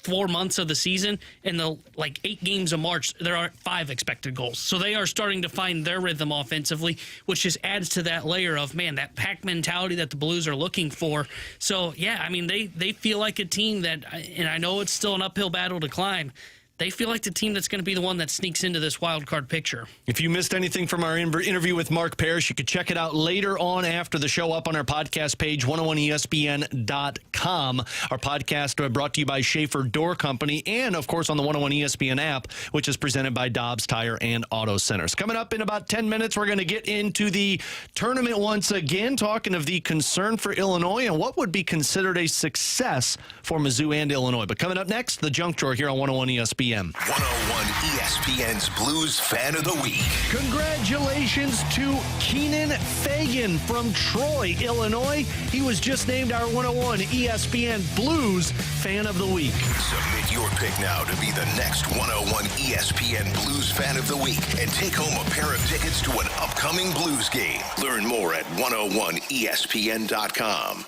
4 months of the season. In the 8 games of March, there are 5 expected goals. So they are starting to find their rhythm offensively, which just adds to that layer of, man, that pack mentality that the Blues are looking for. So, yeah, I mean, they feel like a team that, and I know it's still an uphill battle to climb, they feel like the team that's going to be the one that sneaks into this wild card picture. If you missed anything from our interview with Mark Parrish, you could check it out later on after the show up on our podcast page, 101ESPN.com. Our podcast brought to you by Schaefer Door Company and, of course, on the 101 ESPN app, which is presented by Dobbs Tire and Auto Centers. Coming up in about 10 minutes, we're going to get into the tournament once again, talking of the concern for Illinois and what would be considered a success for Mizzou and Illinois. But coming up next, the Junk Drawer here on 101 ESPN. 101 ESPN's Blues Fan of the Week. Congratulations to Keenan Fagan from Troy, Illinois. He was just named our 101 ESPN Blues Fan of the Week. Submit your pick now to be the next 101 ESPN Blues Fan of the Week and take home a pair of tickets to an upcoming Blues game. Learn more at 101ESPN.com.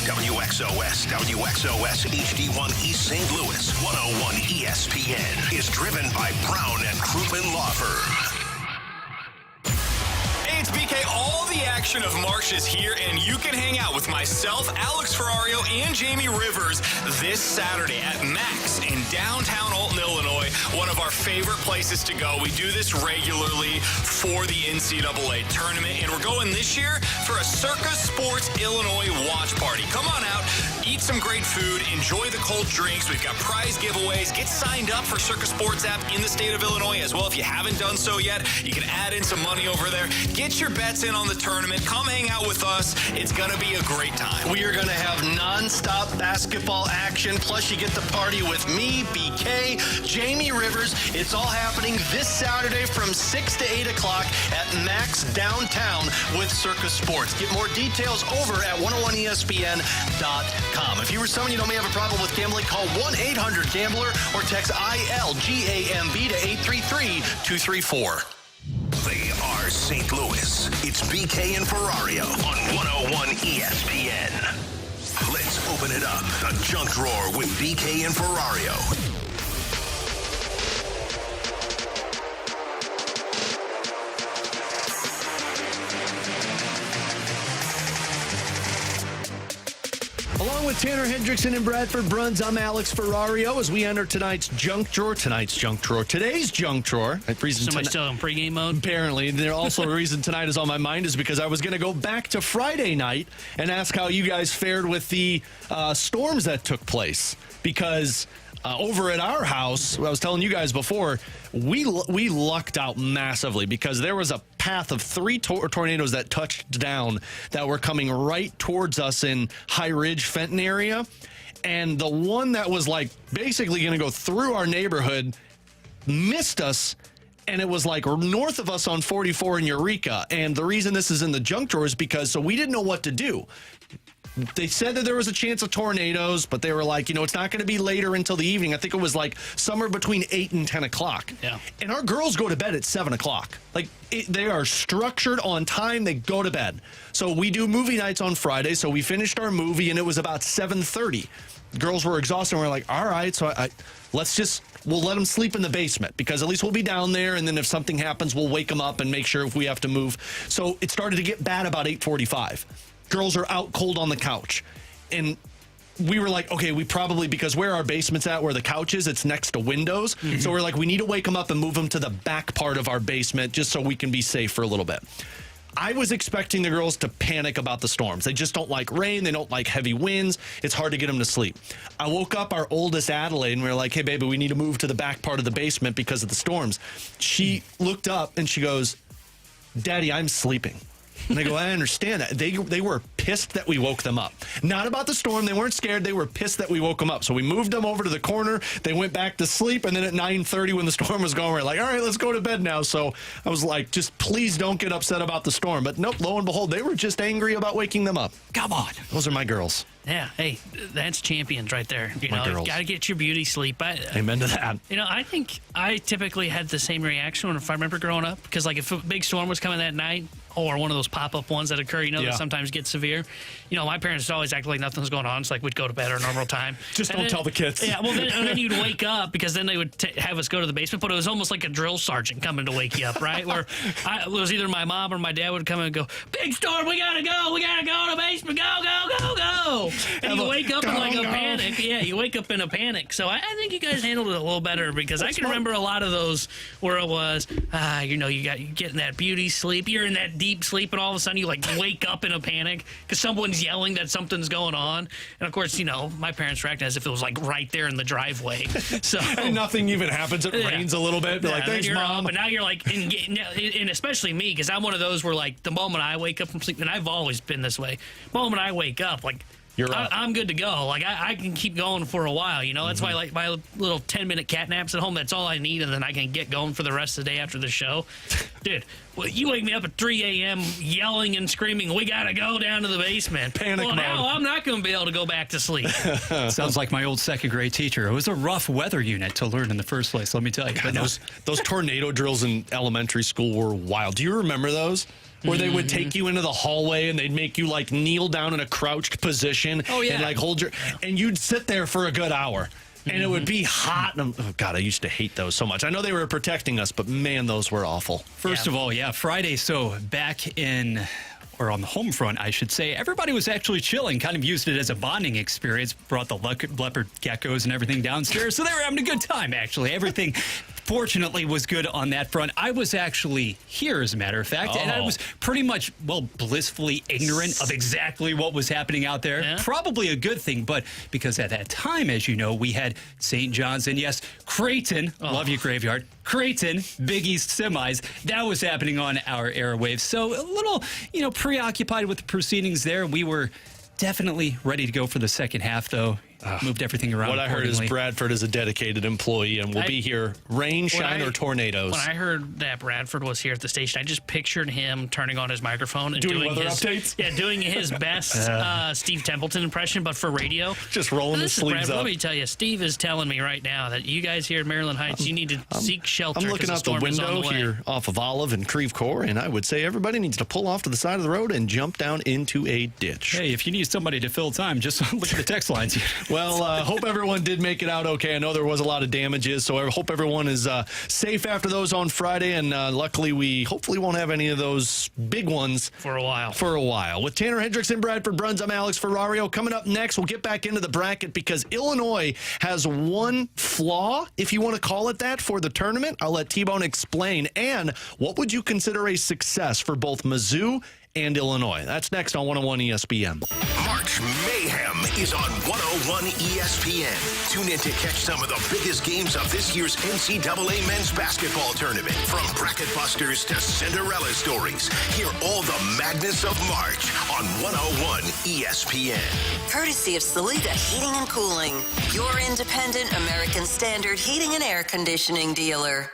WXOS HD1 East St. Louis 101 ESPN is driven by Brown and Crouppen Law Firm. Hey, it's BK. All the action of March is here, and you can hang out with myself, Alex Ferrario, and Jamie Rivers this Saturday at Max in downtown Alton, Illinois, one of our favorite places to go. We do this regularly for the NCAA tournament, and we're going this year for a Circus Sports Illinois watch party. Come on out, eat some great food, enjoy the cold drinks. We've got prize giveaways. Get signed up for Circus Sports app in the state of Illinois as well. If you haven't done so yet, you can add in some money over there. Get your bets in on the tournament. Come hang out with us. It's going to be a great time. We are going to have nonstop basketball action. Plus, you get the party with me, BK, Jamie Rivers. It's all happening this Saturday from 6 to 8 o'clock at Max Downtown with Circus Sports. Get more details over at 101ESPN.com. If you or someone you know may have a problem with gambling, call 1-800-GAMBLER or text ILGAMB to 833-234. They are St. Louis. It's BK and Ferrario on 101 ESPN. Let's open it up. The Junk Drawer with BK and Ferrario. Along with Tanner Hendrickson and Bradford Bruns, I'm Alex Ferrario as we enter tonight's junk drawer. Today's junk drawer. Somebody still in pregame mode? Apparently. There also a reason tonight is on my mind is because I was going to go back to Friday night and ask how you guys fared with the storms that took place. Because over at our house, I was telling you guys before, we lucked out massively because there was a path of three tornadoes that touched down that were coming right towards us in High Ridge, Fenton area. And the one that was like basically going to go through our neighborhood missed us. And it was like north of us on 44 in Eureka. And the reason this is in the junk drawer is because we didn't know what to do. They said that there was a chance of tornadoes, but they were like, it's not going to be later until the evening. I think it was like somewhere between 8 and 10 o'clock. Yeah. And our girls go to bed at 7 o'clock. They are structured on time. They go to bed. So we do movie nights on Friday. So we finished our movie, and it was about 7:30. Girls were exhausted, and we're like, all right, so we'll let them sleep in the basement because at least we'll be down there, and then if something happens, we'll wake them up and make sure if we have to move. So it started to get bad about 8:45. Girls are out cold on the couch. And we were like, okay, we probably, because where our basement's at, where the couch is, it's next to windows. Mm-hmm. So we're like, we need to wake them up and move them to the back part of our basement just so we can be safe for a little bit. I was expecting the girls to panic about the storms. They just don't like rain. They don't like heavy winds. It's hard to get them to sleep. I woke up our oldest Adelaide, and we were like, hey, baby, we need to move to the back part of the basement because of the storms. She looked up, and she goes, Daddy, I'm sleeping. And I go, I understand that. They were pissed that we woke them up. Not about the storm. They weren't scared. They were pissed that we woke them up. So we moved them over to the corner. They went back to sleep. And then at 9:30 when the storm was going, we're like, all right, let's go to bed now. So I was like, just please don't get upset about the storm. But nope, lo and behold, they were just angry about waking them up. Come on. Those are my girls. Yeah, hey, that's champions right there. You got to get your beauty sleep. Amen to that. I think I typically had the same reaction if I remember growing up, because if a big storm was coming that night, or one of those pop-up ones that occur, that sometimes get severe. My parents always acted like nothing was going on. It's like we'd go to bed at our normal time. Just don't tell the kids. Yeah, well, then you'd wake up because then they would have us go to the basement, but it was almost like a drill sergeant coming to wake you up, right? Where it was either my mom or my dad would come in and go, big storm, we got to go to the basement, go. And you wake up in like a panic. Yeah, you wake up in a panic. So I think you guys handled it a little better because I can remember a lot of those where it was, you getting that beauty sleep. You're in that deep sleep, and all of a sudden you wake up in a panic because someone's yelling that something's going on. And of course, my parents reacted as if it was right there in the driveway. So and nothing even happens. It rains a little bit. Like, thanks, Mom. But now you're and especially me, because I'm one of those where the moment I wake up from sleep, and I've always been this way, the moment I wake up, I'm good to go. I can keep going for a while, That's why my little 10-minute cat naps at home, that's all I need, and then I can get going for the rest of the day after the show. Dude, you wake me up at 3 a.m. yelling and screaming, we got to go down to the basement. Panic mode. Now I'm not going to be able to go back to sleep. Sounds like my old second grade teacher. It was a rough weather unit to learn in the first place, let me tell you. God, those tornado drills in elementary school were wild. Do you remember those? where they would take you into the hallway and they'd make you like kneel down in a crouched position and like hold your, and you'd sit there for a good hour. And it would be hot. And oh, God, I used to hate those so much. I know they were protecting us, but man, those were awful. First of all, Friday, so back in, or on the home front, I should say, everybody was actually chilling, kind of used it as a bonding experience, brought the leopard geckos and everything downstairs. So they were having a good time, actually. Everything, fortunately, was good on that front. I was actually here, as a matter of fact, and I was pretty much, blissfully ignorant of exactly what was happening out there. Yeah. Probably a good thing, but because at that time, as you know, we had St. John's and, yes, Creighton, love you, Graveyard, Creighton, Big East semis. That was happening on our airwaves. So a little, preoccupied with the proceedings there. We were definitely ready to go for the second half, though. Moved everything around. What I heard is Bradford is a dedicated employee and will be here rain, shine, or tornadoes. When I heard that Bradford was here at the station, I just pictured him turning on his microphone and doing weather his updates. Yeah, doing his best Steve Templeton impression, but for radio. Just rolling his sleeves up. Let me tell you, Steve is telling me right now that you guys here in Maryland Heights, you need to seek shelter. I'm looking out the window here off of Olive and Creve Coeur, and I would say everybody needs to pull off to the side of the road and jump down into a ditch. Hey, if you need somebody to fill time, just look at the text lines. Well, hope everyone did make it out okay. I know there was a lot of damages, so I hope everyone is safe after those on Friday, and luckily we hopefully won't have any of those big ones for a while. With Tanner Hendricks and Bradford Bruns, I'm Alex Ferrario. Coming up next, we'll get back into the bracket because Illinois has one flaw, if you want to call it that, for the tournament. I'll let T-Bone explain. And what would you consider a success for both Mizzou and Illinois? That's next on 101 ESPN. March Mayhem is on 101 ESPN. Tune in to catch some of the biggest games of this year's NCAA men's basketball tournament. From bracket busters to Cinderella stories. Hear all the madness of March on 101 ESPN. Courtesy of Salida Heating and Cooling, your independent American Standard heating and air conditioning dealer.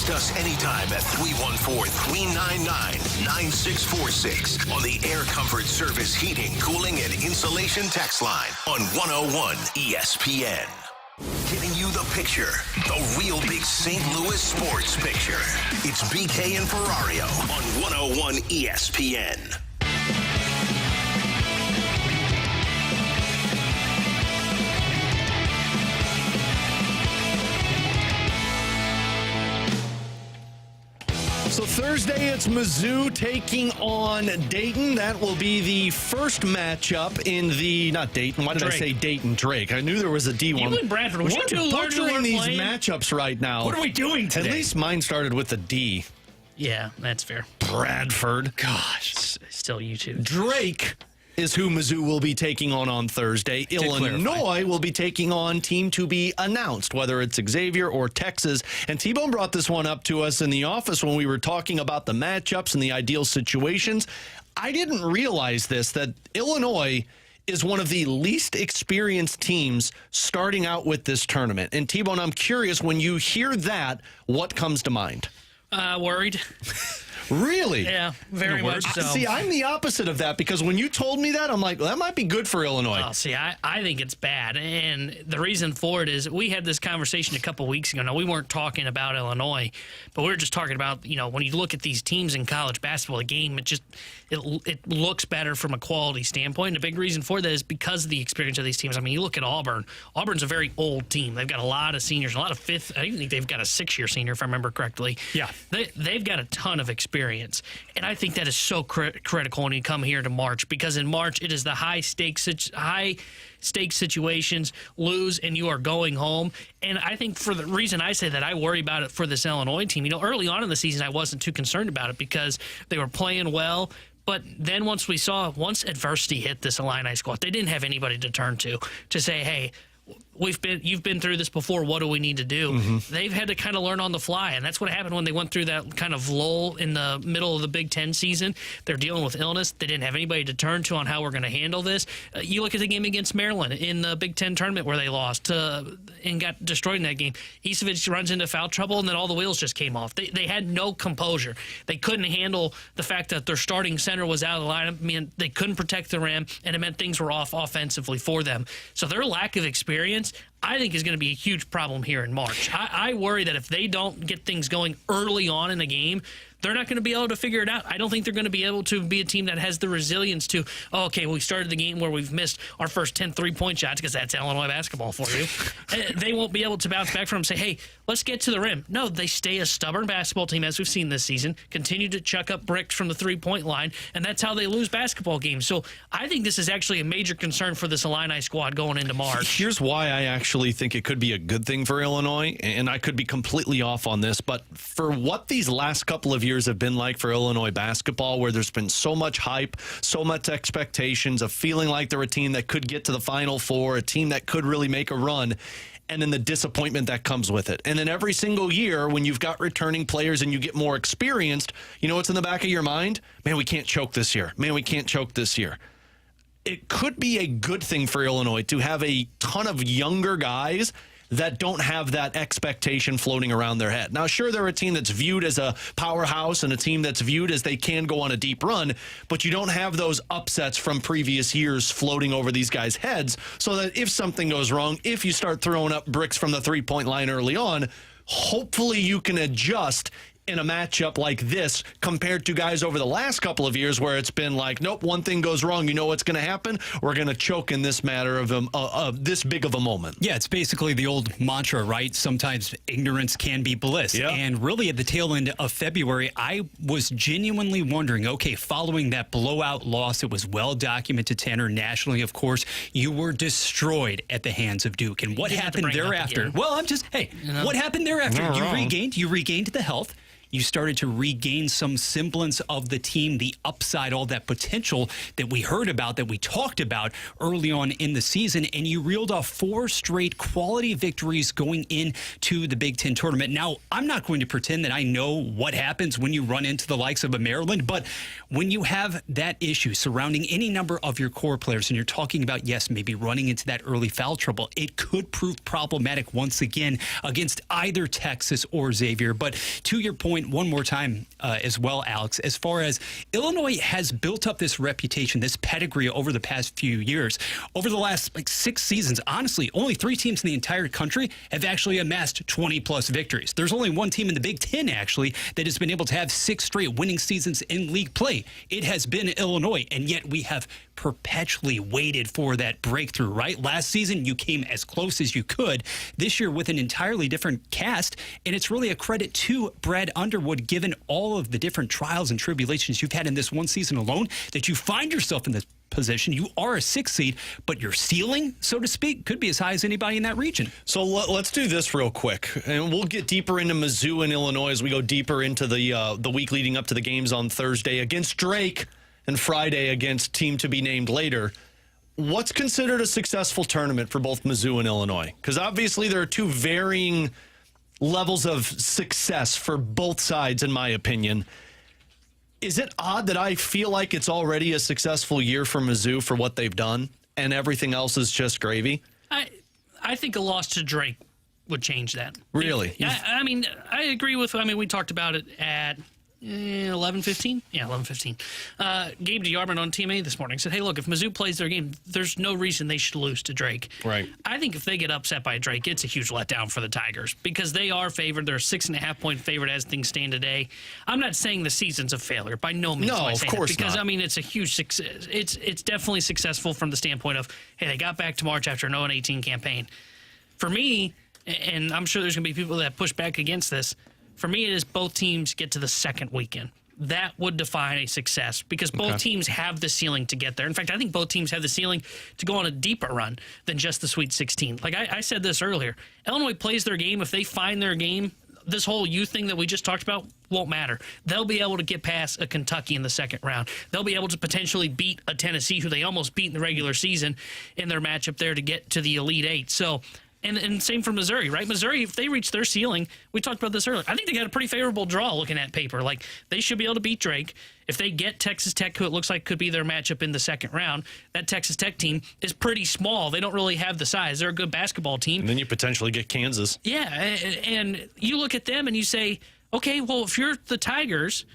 Text us anytime at 314-399-9646 on the Air Comfort Service Heating, Cooling, and Insulation text line on 101 ESPN. Giving you the picture, the real big St. Louis sports picture. It's BK and Ferrario on 101 ESPN. So Thursday, it's Mizzou taking on Dayton. That will be the first matchup in the, not Dayton, why did Drake. I say Dayton? Drake. I knew there was a D one. You and Bradford, would you two learn to butchering learn these playing? matchups right now. What are we doing today? At least mine started with a D. Yeah, that's fair. Bradford. Gosh. Still you two. Drake is who Mizzou will be taking on Thursday. Illinois will be taking on team to be announced, whether it's Xavier or Texas. And T-Bone brought this one up to us in the office when we were talking about the matchups and the ideal situations. I didn't realize this, that Illinois is one of the least experienced teams starting out with this tournament. And T-Bone, I'm curious, when you hear that, what comes to mind? Worried. Really? Yeah, very much so. See, I'm the opposite of that, because when you told me that, I'm like, well, that might be good for Illinois. Well, see, I think it's bad. And the reason for it is we had this conversation a couple weeks ago. Now, we weren't talking about Illinois, but we were just talking about, when you look at these teams in college basketball, the game, it looks better from a quality standpoint. And the big reason for that is because of the experience of these teams. I mean, you look at Auburn. Auburn's a very old team. They've got a lot of seniors, a lot of fifth. I think they've got a 6-year senior, if I remember correctly. Yeah. They've got a ton of experience. And I think that is so critical when you come here to March, because in March it is the high stakes situations, lose and you are going home. And I think for the reason I say that, I worry about it for this Illinois team. Early on in the season I wasn't too concerned about it because they were playing well. But then once adversity hit this Illini squad, they didn't have anybody to turn to say, hey, you've been through this before. What do we need to do? Mm-hmm. They've had to kind of learn on the fly, and that's what happened when they went through that kind of lull in the middle of the Big Ten season. They're dealing with illness. They didn't have anybody to turn to on how we're going to handle this. You look at the game against Maryland in the Big Ten tournament where they lost and got destroyed in that game. Isevich runs into foul trouble, and then all the wheels just came off. They had no composure. They couldn't handle the fact that their starting center was out of the lineup. I mean, they couldn't protect the rim, and it meant things were off offensively for them. So their lack of experience, I think, is going to be a huge problem here in March. I worry that if they don't get things going early on in the game, they're not going to be able to figure it out. I don't think they're going to be able to be a team that has the resilience to, we started the game where we've missed our first 10 3-point shots, because that's Illinois basketball for you. They won't be able to bounce back from and say, hey, let's get to the rim. No, they stay a stubborn basketball team, as we've seen this season, continue to chuck up bricks from the 3-point line, and that's how they lose basketball games. So I think this is actually a major concern for this Illini squad going into March. Here's why I actually think it could be a good thing for Illinois, and I could be completely off on this, but for what these last couple of years have been like for Illinois basketball, where there's been so much hype, so much expectations of feeling like they're a team that could get to the Final Four, a team that could really make a run, and then the disappointment that comes with it. And then every single year when you've got returning players and you get more experienced, you know what's in the back of your mind? Man, we can't choke this year. Man, we can't choke this year. It could be a good thing for Illinois to have a ton of younger guys that don't have that expectation floating around their head. Now, sure, they're a team that's viewed as a powerhouse and a team that's viewed as they can go on a deep run, but you don't have those upsets from previous years floating over these guys' heads, so that if something goes wrong, if you start throwing up bricks from the 3-point line early on, hopefully you can adjust in a matchup like this compared to guys over the last couple of years where it's been like, nope, one thing goes wrong, you know what's going to happen? We're going to choke in this matter of this big of a moment. Yeah, it's basically the old mantra, right? Sometimes ignorance can be bliss. Yeah. And really at the tail end of February, I was genuinely wondering, okay, following that blowout loss, it was well documented, Tanner, nationally, of course, you were destroyed at the hands of Duke. And what happened thereafter? Well, what happened thereafter? You regained the health. you started to regain some semblance of the team, the upside, all that potential that we heard about, that we talked about early on in the season, and you reeled off 4 straight quality victories going into the Big Ten tournament. Now, I'm not going to pretend that I know what happens when you run into the likes of a Maryland, but when you have that issue surrounding any number of your core players, and you're talking about, yes, maybe running into that early foul trouble, it could prove problematic once again against either Texas or Xavier. But to your point, one more time as well, Alex, as far as Illinois has built up this reputation, this pedigree over the past few years. Over the last 6 seasons, honestly, only 3 teams in the entire country have actually amassed 20-plus victories. There's only one team in the Big Ten, actually, that has been able to have 6 straight winning seasons in league play. It has been Illinois, and yet we have perpetually waited for that breakthrough, right? Last season, you came as close as you could. This year, with an entirely different cast, and it's really a credit to Brad Underwood, given all of the different trials and tribulations you've had in this one season alone, that you find yourself in this position. You are a 6th seed, but your ceiling, so to speak, could be as high as anybody in that region. So let's do this real quick, and we'll get deeper into Mizzou and Illinois as we go deeper into the week leading up to the games on Thursday against Drake and Friday against team to be named later. What's considered a successful tournament for both Mizzou and Illinois? Because obviously there are 2 varying levels of success for both sides, in my opinion. Is it odd that I feel like it's already a successful year for Mizzou for what they've done, and everything else is just gravy? I think a loss to Drake would change that. Really? I mean, I agree with, we talked about it at 11:15? Yeah, 11:15. Gabe DeYarman on TMA this morning said, hey, look, if Mizzou plays their game, there's no reason they should lose to Drake. Right. I think if they get upset by Drake, it's a huge letdown for the Tigers because they are favored. They're a 6.5-point favorite as things stand today. I'm not saying the season's a failure. By no means am I saying that, because, not. It's a huge success. It's definitely successful from the standpoint of, hey, they got back to March after an 0-18 campaign. For me, and I'm sure there's going to be people that push back against this, for me, it is both teams get to the second weekend. That would define a success because both teams have the ceiling to get there. In fact, I think both teams have the ceiling to go on a deeper run than just the Sweet 16. Like I said this earlier, Illinois plays their game. If they find their game, this whole youth thing that we just talked about won't matter. They'll be able to get past a Kentucky in the second round. They'll be able to potentially beat a Tennessee, who they almost beat in the regular season in their matchup there to get to the Elite Eight. So, and same for Missouri, right? Missouri, if they reach their ceiling, we talked about this earlier, I think they got a pretty favorable draw looking at paper. Like, they should be able to beat Drake. If they get Texas Tech, who it looks like could be their matchup in the second round, that Texas Tech team is pretty small. They don't really have the size. They're a good basketball team. And then you potentially get Kansas. Yeah, and you look at them and you say, okay, well, if you're the Tigers,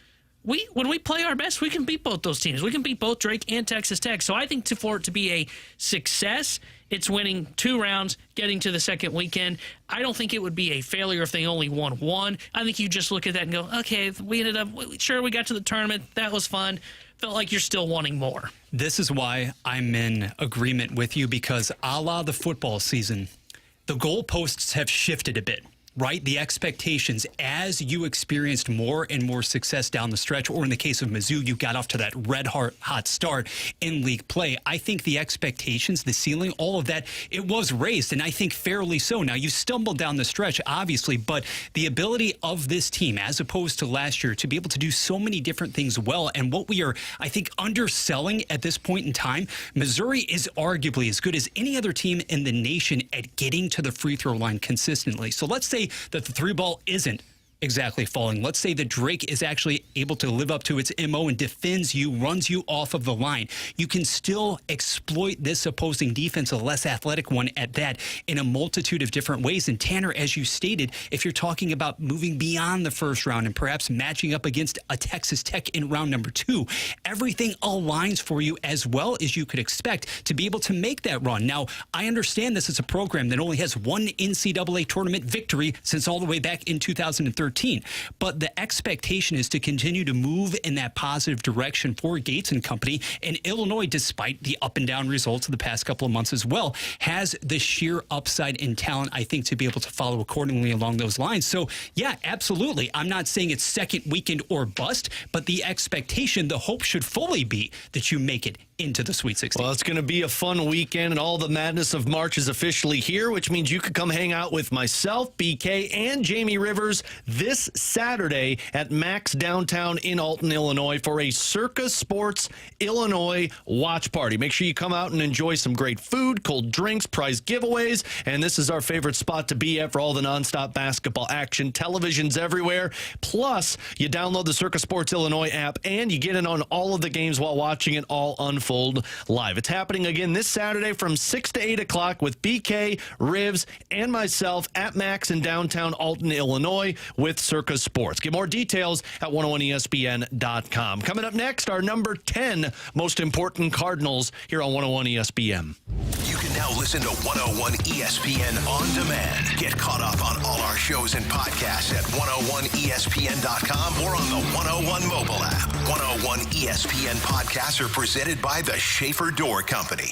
when we play our best, we can beat both those teams. We can beat both Drake and Texas Tech. So I think for it to be a success, it's winning 2 rounds, getting to the second weekend. I don't think it would be a failure if they only won 1. I think you just look at that and go, okay, we ended up, sure, we got to the tournament. That was fun. Felt like you're still wanting more. This is why I'm in agreement with you, because a la the football season, the goalposts have shifted a bit. Right? The expectations, as you experienced more and more success down the stretch, or in the case of Mizzou, you got off to that red hot start in league play. I think the expectations, the ceiling, all of that, it was raised, and I think fairly so. Now, you stumbled down the stretch, obviously, but the ability of this team, as opposed to last year, to be able to do so many different things well, and what we are, I think, underselling at this point in time, Missouri is arguably as good as any other team in the nation at getting to the free throw line consistently. So let's say that the 3-ball isn't exactly falling. Let's say that Drake is actually able to live up to its MO and defends you, runs you off of the line. You can still exploit this opposing defense, a less athletic one at that, in a multitude of different ways. And Tanner, as you stated, if you're talking about moving beyond the first round and perhaps matching up against a Texas Tech in round number 2, everything aligns for you as well as you could expect to be able to make that run. Now, I understand this is a program that only has 1 NCAA tournament victory since all the way back in 2013. But the expectation is to continue to move in that positive direction for Gates and company. And Illinois, despite the up and down results of the past couple of months as well, has the sheer upside and talent, I think, to be able to follow accordingly along those lines. So, yeah, absolutely. I'm not saying it's second weekend or bust, but the expectation, the hope should fully be that you make it into the Sweet 16. Well, it's going to be a fun weekend, and all the madness of March is officially here, which means you could come hang out with myself, BK, and Jamie Rivers this Saturday at Max Downtown in Alton, Illinois for a Circa Sports Illinois watch party. Make sure you come out and enjoy some great food, cold drinks, prize giveaways, and this is our favorite spot to be at for all the nonstop basketball action. Televisions everywhere. Plus, you download the Circa Sports Illinois app, and you get in on all of the games while watching it all unfold live. It's happening again this Saturday from 6 to 8 o'clock with BK, Rivs, and myself at Max in downtown Alton, Illinois with Circa Sports. Get more details at 101ESPN.com. Coming up next, our number 10 most important Cardinals here on 101 ESPN. You can now listen to 101 ESPN on demand. Get caught up on all our shows and podcasts at 101ESPN.com or on the 101 mobile app. 101 ESPN podcasts are presented by the Schaefer Door Company.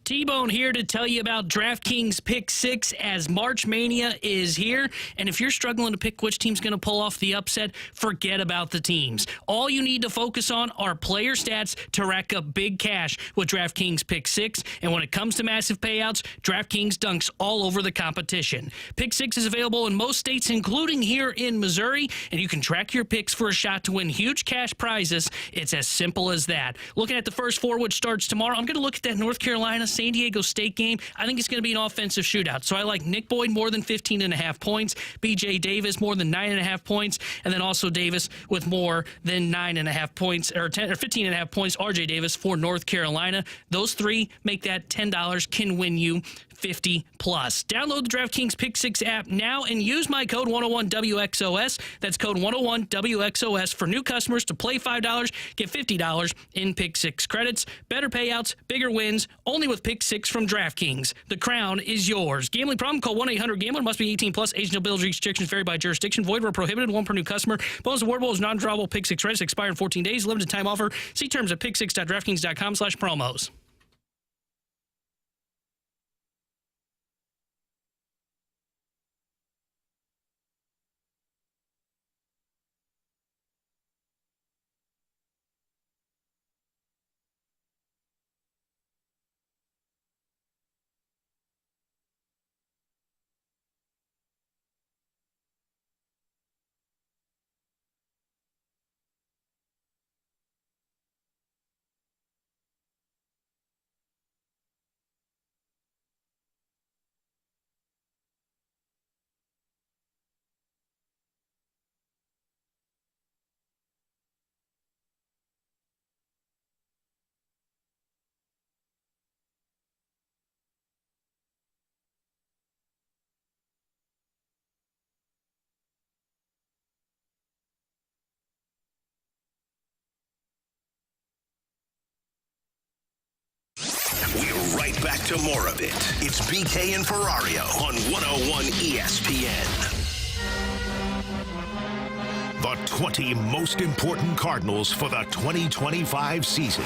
T-Bone here to tell you about DraftKings Pick 6 as March Mania is here. And if you're struggling to pick which team's going to pull off the upset, forget about the teams. All you need to focus on are player stats to rack up big cash with DraftKings Pick 6. And when it comes to massive payouts, DraftKings dunks all over the competition. Pick 6 is available in most states, including here in Missouri. And you can track your picks for a shot to win huge cash prizes. It's as simple as that. Looking at the first four, which starts tomorrow, I'm going to look at that North Carolina San Diego State game. I think it's going to be an offensive shootout. So I like Nick Boyd more than 15.5 points, BJ Davis more than 9.5 points, and then also Davis with more than 9.5 points or 15.5 points. RJ Davis for North Carolina. Those three make that $10 can win you 50 plus. Download the DraftKings Pick 6 app now and use my code 101WXOS. That's code 101WXOS for new customers to play $5, get $50 in Pick 6 credits. Better payouts, bigger wins, only with Pick 6 from DraftKings. The crown is yours. Gambling problem? Call 1-800-GAMBLER. Must be 18 plus. Age and eligibility restrictions vary by jurisdiction. Void where prohibited. One per new customer. Bonus awardable is non-drawable. Pick 6 credits expire in 14 days. Limited time offer. See terms at pick6.draftkings.com/promos. We're right back to more of it. It's BK and Ferrario on 101 ESPN. The 20 most important Cardinals for the 2025 season.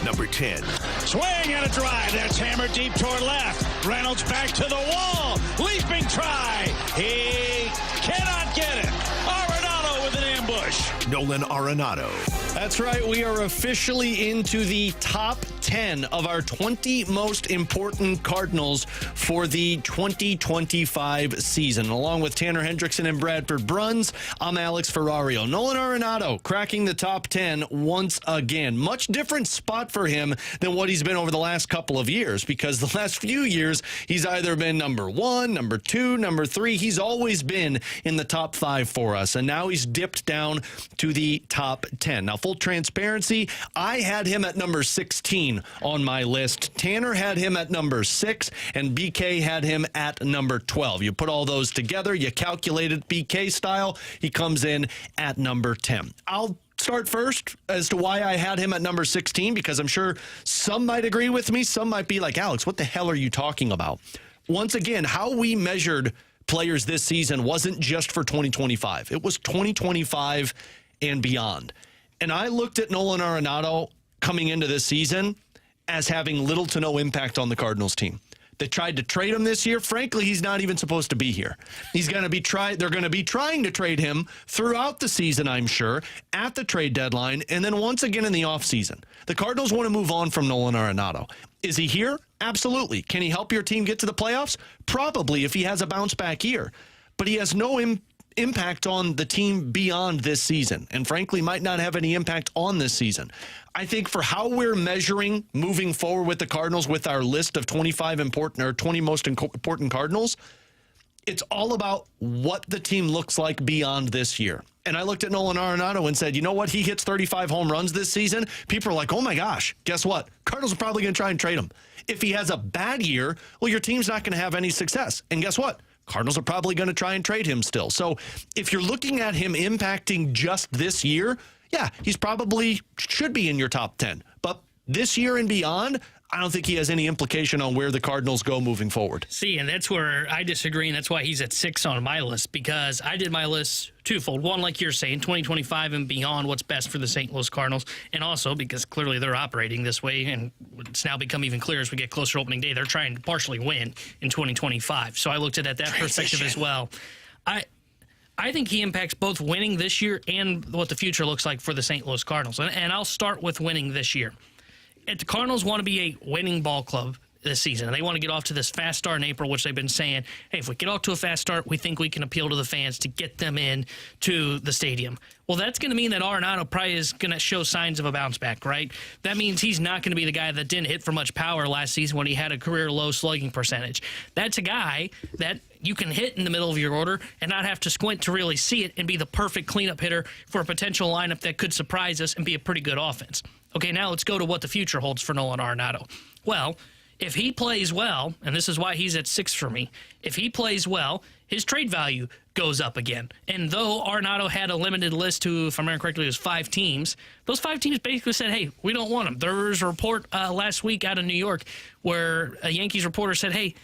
Number 10. Swing and a drive. That's hammered deep toward left. Reynolds back to the wall. Leaping try. He cannot get it. Arenado with an ambush. Nolan Arenado. That's right. We are officially into the top 10 of our 20 most important Cardinals for the 2025 season. Along with Tanner Hendrickson and Bradford Bruns, I'm Alex Ferrario. Nolan Arenado cracking the top 10 once again. Much different spot for him than what he's been over the last couple of years, because the last few years he's either been number 1, number 2, number 3. He's always been in the top 5 for us, and now he's dipped down to the top 10. Now, full transparency, I had him at number 16 on my list. Tanner had him at number 6, and BK had him at number 12. You put all those together, you calculate it BK style, he comes in at number 10. I'll start first as to why I had him at number 16, because I'm sure some might agree with me. Some might be like, Alex, what the hell are you talking about? Once again, how we measured players this season wasn't just for 2025. It was 2025 and beyond. And I looked at Nolan Arenado coming into this season as having little to no impact on the Cardinals team. They tried to trade him this year. Frankly, he's not even supposed to be here. He's going to be they're going to be trying to trade him throughout the season, I'm sure, at the trade deadline, and then once again in the offseason. The Cardinals want to move on from Nolan Arenado. Is he here? Absolutely. Can he help your team get to the playoffs? Probably, if he has a bounce-back year. But he has no impact on the team beyond this season, and frankly might not have any impact on this season. I think for how we're measuring moving forward with the Cardinals with our list of 20 most important Cardinals, it's all about what the team looks like beyond this year. And I looked at Nolan Arenado and said, you know what? He hits 35 home runs this season. People are like, oh my gosh, guess what? Cardinals are probably going to try and trade him. If he has a bad year, well, your team's not going to have any success. And guess what? Cardinals are probably going to try and trade him still. So if you're looking at him impacting just this year, yeah, he's probably should be in your top 10. But this year and beyond, I don't think he has any implication on where the Cardinals go moving forward. See, and that's where I disagree, and that's why he's at 6 on my list, because I did my list twofold. One, like you're saying, 2025 and beyond, what's best for the St. Louis Cardinals, and also because clearly they're operating this way, and it's now become even clearer as we get closer to opening day. They're trying to partially win in 2025. So I looked at it that perspective as well. I think he impacts both winning this year and what the future looks like for the St. Louis Cardinals. And I'll start with winning this year. If the Cardinals want to be a winning ball club this season, and they want to get off to this fast start in April, which they've been saying, hey, if we get off to a fast start, we think we can appeal to the fans to get them in to the stadium. Well, that's going to mean that Arenado probably is going to show signs of a bounce back, right? That means he's not going to be the guy that didn't hit for much power last season when he had a career low slugging percentage. That's a guy that you can hit in the middle of your order and not have to squint to really see it and be the perfect cleanup hitter for a potential lineup that could surprise us and be a pretty good offense. Okay, now let's go to what the future holds for Nolan Arenado. Well, if he plays well, and this is why he's at 6 for me, if he plays well, his trade value goes up again. And though Arenado had a limited list to, if I remember correctly, it was 5 teams, those 5 teams basically said, hey, we don't want him. There was a report last week out of New York where a Yankees reporter said, hey,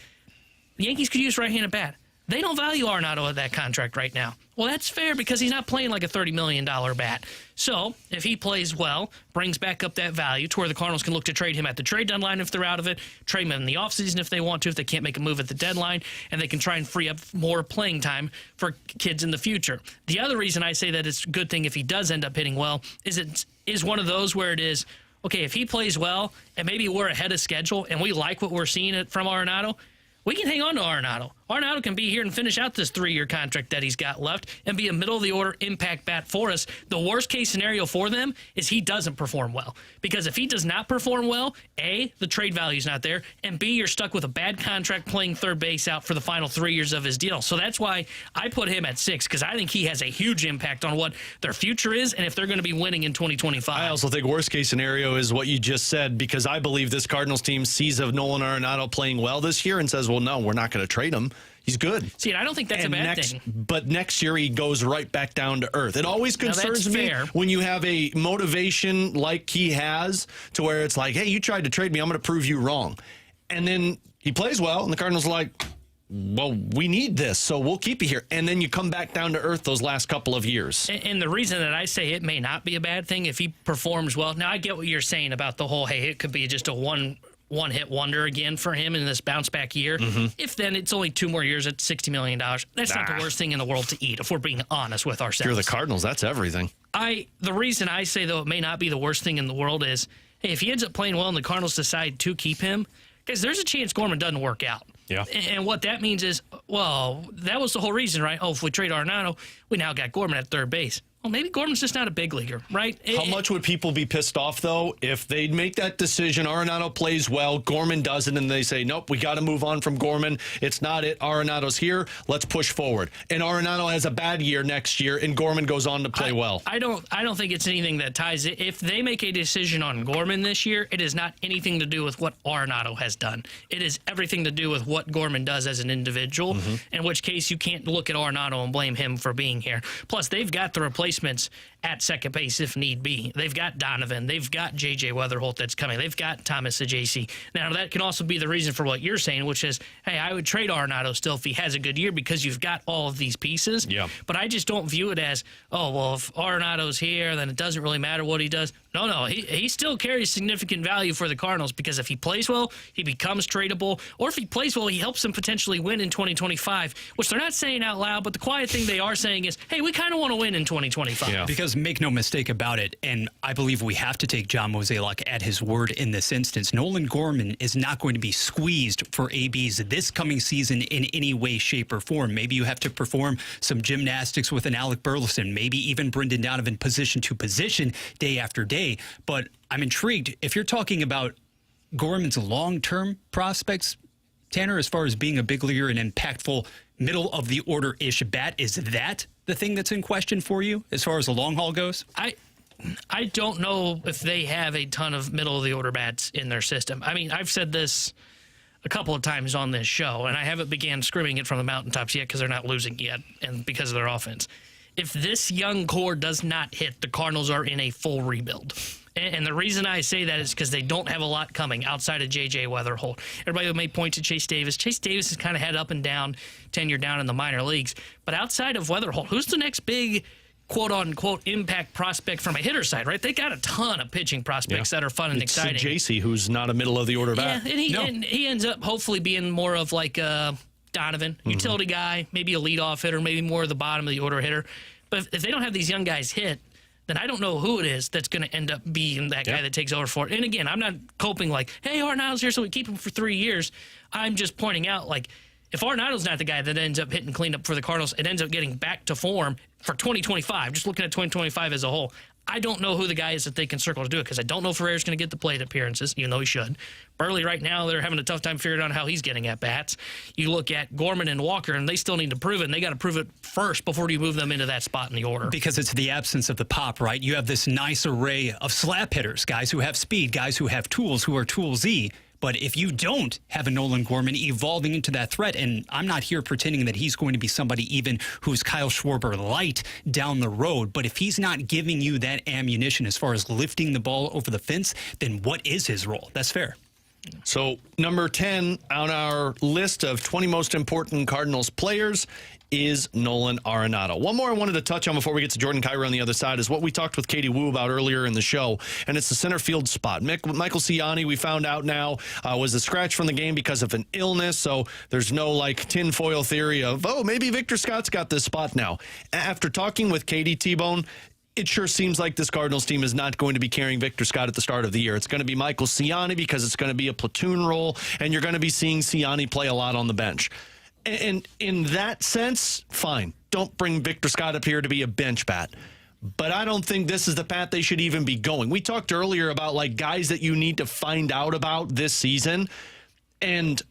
the Yankees could use right-handed bat. They don't value Arenado at that contract right now. Well, that's fair because he's not playing like a $30 million bat. So if he plays well, brings back up that value to where the Cardinals can look to trade him at the trade deadline if they're out of it, trade him in the offseason if they want to, if they can't make a move at the deadline, and they can try and free up more playing time for kids in the future. The other reason I say that it's a good thing if he does end up hitting well is it is one of those where it is, okay, if he plays well and maybe we're ahead of schedule and we like what we're seeing from Arenado, we can hang on to Arenado. Arenado can be here and finish out this 3-year contract that he's got left and be a middle-of-the-order impact bat for us. The worst-case scenario for them is he doesn't perform well. Because if he does not perform well, A, the trade value's not there, and B, you're stuck with a bad contract playing third base out for the final 3 years of his deal. So that's why I put him at 6, because I think he has a huge impact on what their future is and if they're going to be winning in 2025. I also think worst-case scenario is what you just said, because I believe this Cardinals team sees of Nolan Arenado playing well this year and says, well, no, we're not going to trade him. He's good. See, and I don't think that's a bad thing. But next year he goes right back down to earth. It always concerns me when you have a motivation like he has to where it's like, hey, you tried to trade me. I'm going to prove you wrong. And then he plays well, and the Cardinals are like, well, we need this, so we'll keep you here. And then you come back down to earth those last couple of years. And the reason that I say it may not be a bad thing if he performs well. Now, I get what you're saying about the whole, hey, it could be just a one-hit wonder again for him in this bounce-back year. Mm-hmm. If then it's only 2 more years at $60 million, that's not the worst thing in the world to eat, if we're being honest with ourselves. If you're the Cardinals, that's everything. The reason I say, though, it may not be the worst thing in the world is hey, if he ends up playing well and the Cardinals decide to keep him, guys, there's a chance Gorman doesn't work out. Yeah. And what that means is, well, that was the whole reason, right? Oh, if we trade Arenado, we now got Gorman at third base. Well, maybe Gorman's just not a big leaguer, right? How much would people be pissed off, though, if they'd make that decision, Arenado plays well, Gorman doesn't, and they say, nope, we got to move on from Gorman. It's not it. Arenado's here. Let's push forward. And Arenado has a bad year next year, and Gorman goes on to play well. I don't think it's anything that ties it. If they make a decision on Gorman this year, it is not anything to do with what Arenado has done. It is everything to do with what Gorman does as an individual, in which case you can't look at Arenado and blame him for being here. Plus, they've got the replacements at second base if need be. They've got Donovan. They've got J.J. Weatherholt that's coming. They've got Thomas Ajayci. Now, that can also be the reason for what you're saying, which is, hey, I would trade Arenado still if he has a good year because you've got all of these pieces. Yeah. But I just don't view it as, oh, well, if Arenado's here, then it doesn't really matter what he does. No, he still carries significant value for the Cardinals because if he plays well, he becomes tradable. Or if he plays well, he helps them potentially win in 2025, which they're not saying out loud, but the quiet thing they are saying is, hey, we kind of want to win in 2025. Yeah. Because make no mistake about it, and I believe we have to take John Mozeliak at his word in this instance, Nolan Gorman is not going to be squeezed for ABs this coming season in any way, shape, or form. Maybe you have to perform some gymnastics with an Alec Burleson, maybe even Brendan Donovan position to position day after day. But I'm intrigued. If you're talking about Gorman's long-term prospects, Tanner, as far as being a big leaguer and impactful middle-of-the-order-ish bat, is that the thing that's in question for you as far as the long haul goes? I don't know if they have a ton of middle-of-the-order bats in their system. I mean, I've said this a couple of times on this show, and I haven't began screaming it from the mountaintops yet because they're not losing yet and because of their offense. If this young core does not hit, the Cardinals are in a full rebuild. And the reason I say that is because they don't have a lot coming outside of J.J. Weatherholt. Everybody may point to Chase Davis. Chase Davis has kind of had up and down, tenure down in the minor leagues. But outside of Weatherholt, who's the next big quote-unquote impact prospect from a hitter side, right? They got a ton of pitching prospects that are fun and exciting. It's Ajayci, who's not a middle-of-the-order bat. Yeah, and he ends up hopefully being more of like a Donovan, utility guy, maybe a leadoff hitter, maybe more of the bottom-of-the-order hitter. But if they don't have these young guys hit, then I don't know who it is that's going to end up being that guy that takes over for it. And again, I'm not coping like, hey, Arenado's here, so we keep him for 3 years. I'm just pointing out, like, if Arenado's not the guy that ends up hitting cleanup for the Cardinals, it ends up getting back to form for 2025, just looking at 2025 as a whole. I don't know who the guy is that they can circle to do it because I don't know if Ferrario's going to get the plate appearances, even though he should. Burley right now, they're having a tough time figuring out how he's getting at bats. You look at Gorman and Walker, and they still need to prove it, and they got to prove it first before you move them into that spot in the order. Because it's the absence of the pop, right? You have this nice array of slap hitters, guys who have speed, guys who have tools, who are toolsy. But if you don't have a Nolan Gorman evolving into that threat, and I'm not here pretending that he's going to be somebody even who's Kyle Schwarber light down the road, but if he's not giving you that ammunition as far as lifting the ball over the fence, then what is his role? That's fair. So number 10 on our list of 20 most important Cardinals players is Nolan Arenado. One more I wanted to touch on before we get to Jordan Kyrou on the other side is what we talked with Katie Wu about earlier in the show, and it's the center field spot. Michael Ciani, we found out now, was a scratch from the game because of an illness, so there's no like tinfoil theory of, oh, maybe Victor Scott's got this spot now. After talking with Katie T-Bone, it sure seems like this Cardinals team is not going to be carrying Victor Scott at the start of the year. It's going to be Michael Ciani because it's going to be a platoon role, and you're going to be seeing Ciani play a lot on the bench. And in that sense, fine. Don't bring Victor Scott up here to be a bench bat. But I don't think this is the path they should even be going. We talked earlier about like guys that you need to find out about this season. And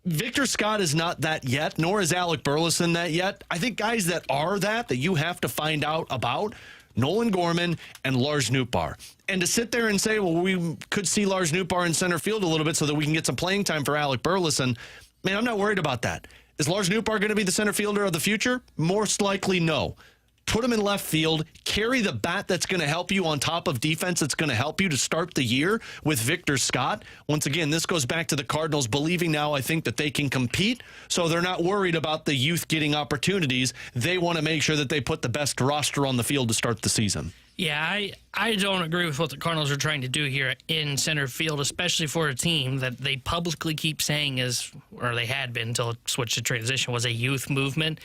Victor Scott is not that yet, nor is Alec Burleson that yet. I think guys that are that you have to find out about, Nolan Gorman and Lars Nootbaar. And to sit there and say, well, we could see Lars Nootbaar in center field a little bit so that we can get some playing time for Alec Burleson, man, I'm not worried about that. Is Lars Nootbaar going to be the center fielder of the future? Most likely no. Put him in left field, carry the bat that's going to help you on top of defense that's going to help you to start the year with Victor Scott. Once again, this goes back to the Cardinals believing now, I think, that they can compete, so they're not worried about the youth getting opportunities. They want to make sure that they put the best roster on the field to start the season. Yeah, I don't agree with what the Cardinals are trying to do here in center field, especially for a team that they publicly keep saying is, or they had been until it switched to transition, was a youth movement.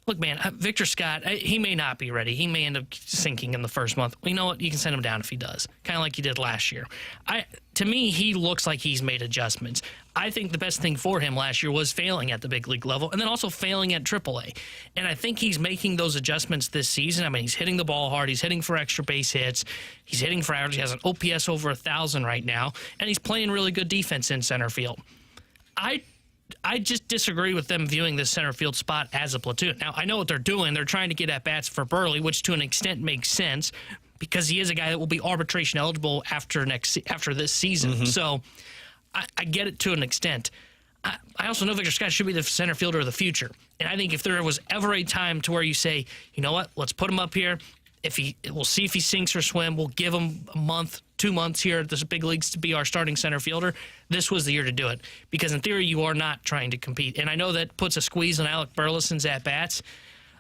Look, man, Victor Scott, he may not be ready. He may end up sinking in the first month. Well, you know what? You can send him down if he does, kind of like you did last year. To me, he looks like he's made adjustments. I think the best thing for him last year was failing at the big league level and then also failing at AAA. And I think he's making those adjustments this season. I mean, he's hitting the ball hard. He's hitting for extra base hits. He's hitting for average. He has an OPS over 1,000 right now, and he's playing really good defense in center field. I just disagree with them viewing this center field spot as a platoon. Now, I know what they're doing. They're trying to get at-bats for Burley, which to an extent makes sense because he is a guy that will be arbitration eligible after this season. Mm-hmm. So I get it to an extent. I also know Victor Scott should be the center fielder of the future. And I think if there was ever a time to where you say, you know what, let's put him up here. We'll see if he sinks or swim. We'll give him a month, 2 months here at the big leagues to be our starting center fielder. This was the year to do it because in theory you are not trying to compete. And I know that puts a squeeze on Alec Burleson's at-bats.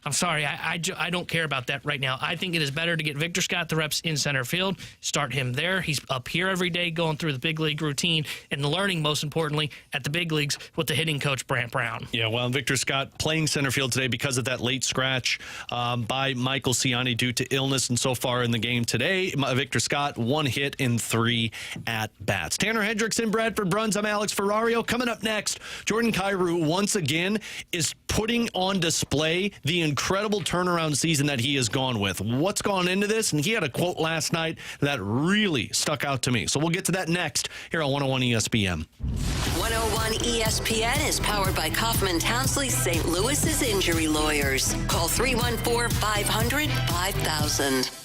I'm sorry, I don't care about that right now. I think it is better to get Victor Scott the reps in center field, start him there. He's up here every day going through the big league routine and learning, most importantly, at the big leagues with the hitting coach, Brant Brown. Yeah, well, Victor Scott playing center field today because of that late scratch by Michael Ciani due to illness. And so far in the game today, Victor Scott, 1 hit in 3 at-bats. Tanner Hendricks in Bradford Bruns. I'm Alex Ferrario. Coming up next, Jordan Kyrou once again is putting on display the incredible turnaround season that he has gone with. What's gone into this? And he had a quote last night that really stuck out to me. So we'll get to that next here on 101 ESPN. 101 ESPN is powered by Kaufman Townsley St. Louis's injury lawyers. Call 314-500-5000.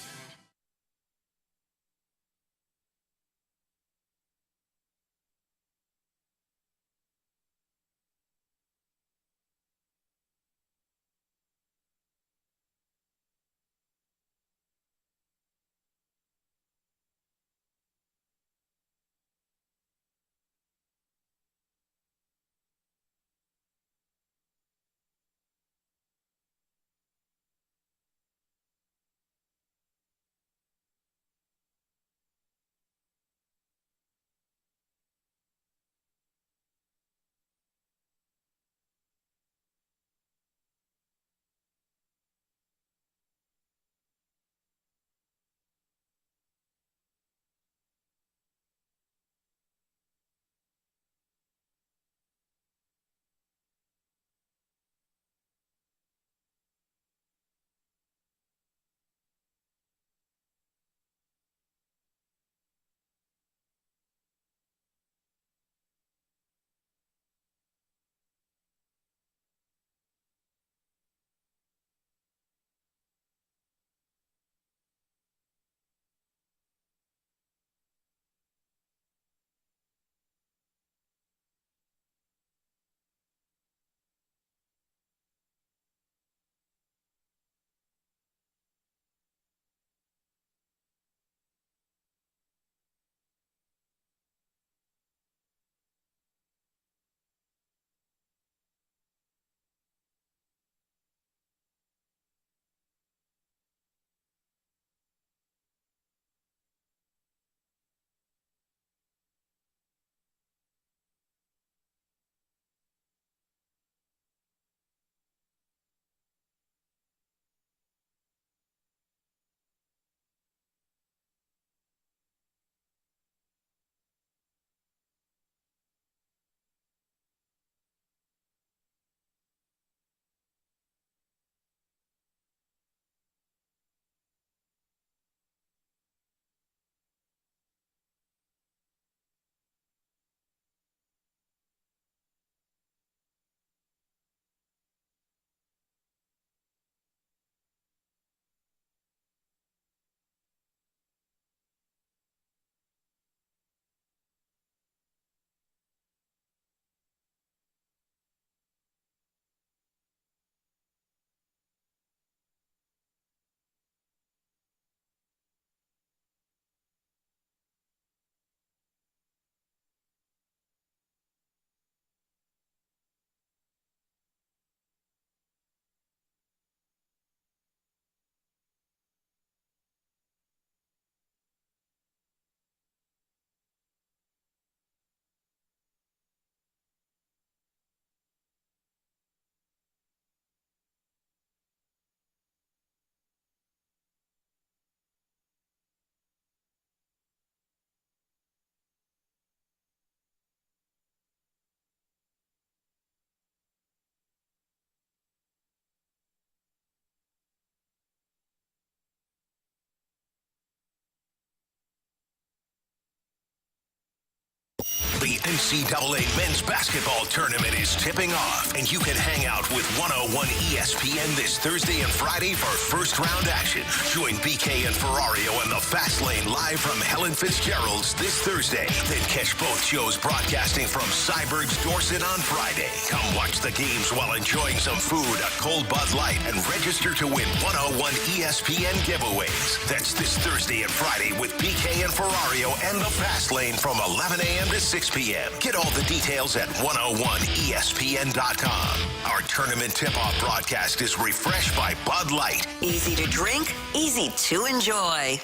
NCAA men's basketball tournament is tipping off, and you can hang out with 101 ESPN this Thursday and Friday for first round action. Join BK and Ferrario in the Fast Lane live from Helen Fitzgerald's this Thursday. Then catch both shows broadcasting from Cyberg's Dorset on Friday. Come watch the games while enjoying some food, a cold Bud Light, and register to win 101 ESPN giveaways. That's this Thursday and Friday with BK and Ferrario and the Fast Lane from 11 a.m. to 6 p.m. Get all the details at 101ESPN.com. Our tournament tip-off broadcast is refreshed by Bud Light. Easy to drink, easy to enjoy.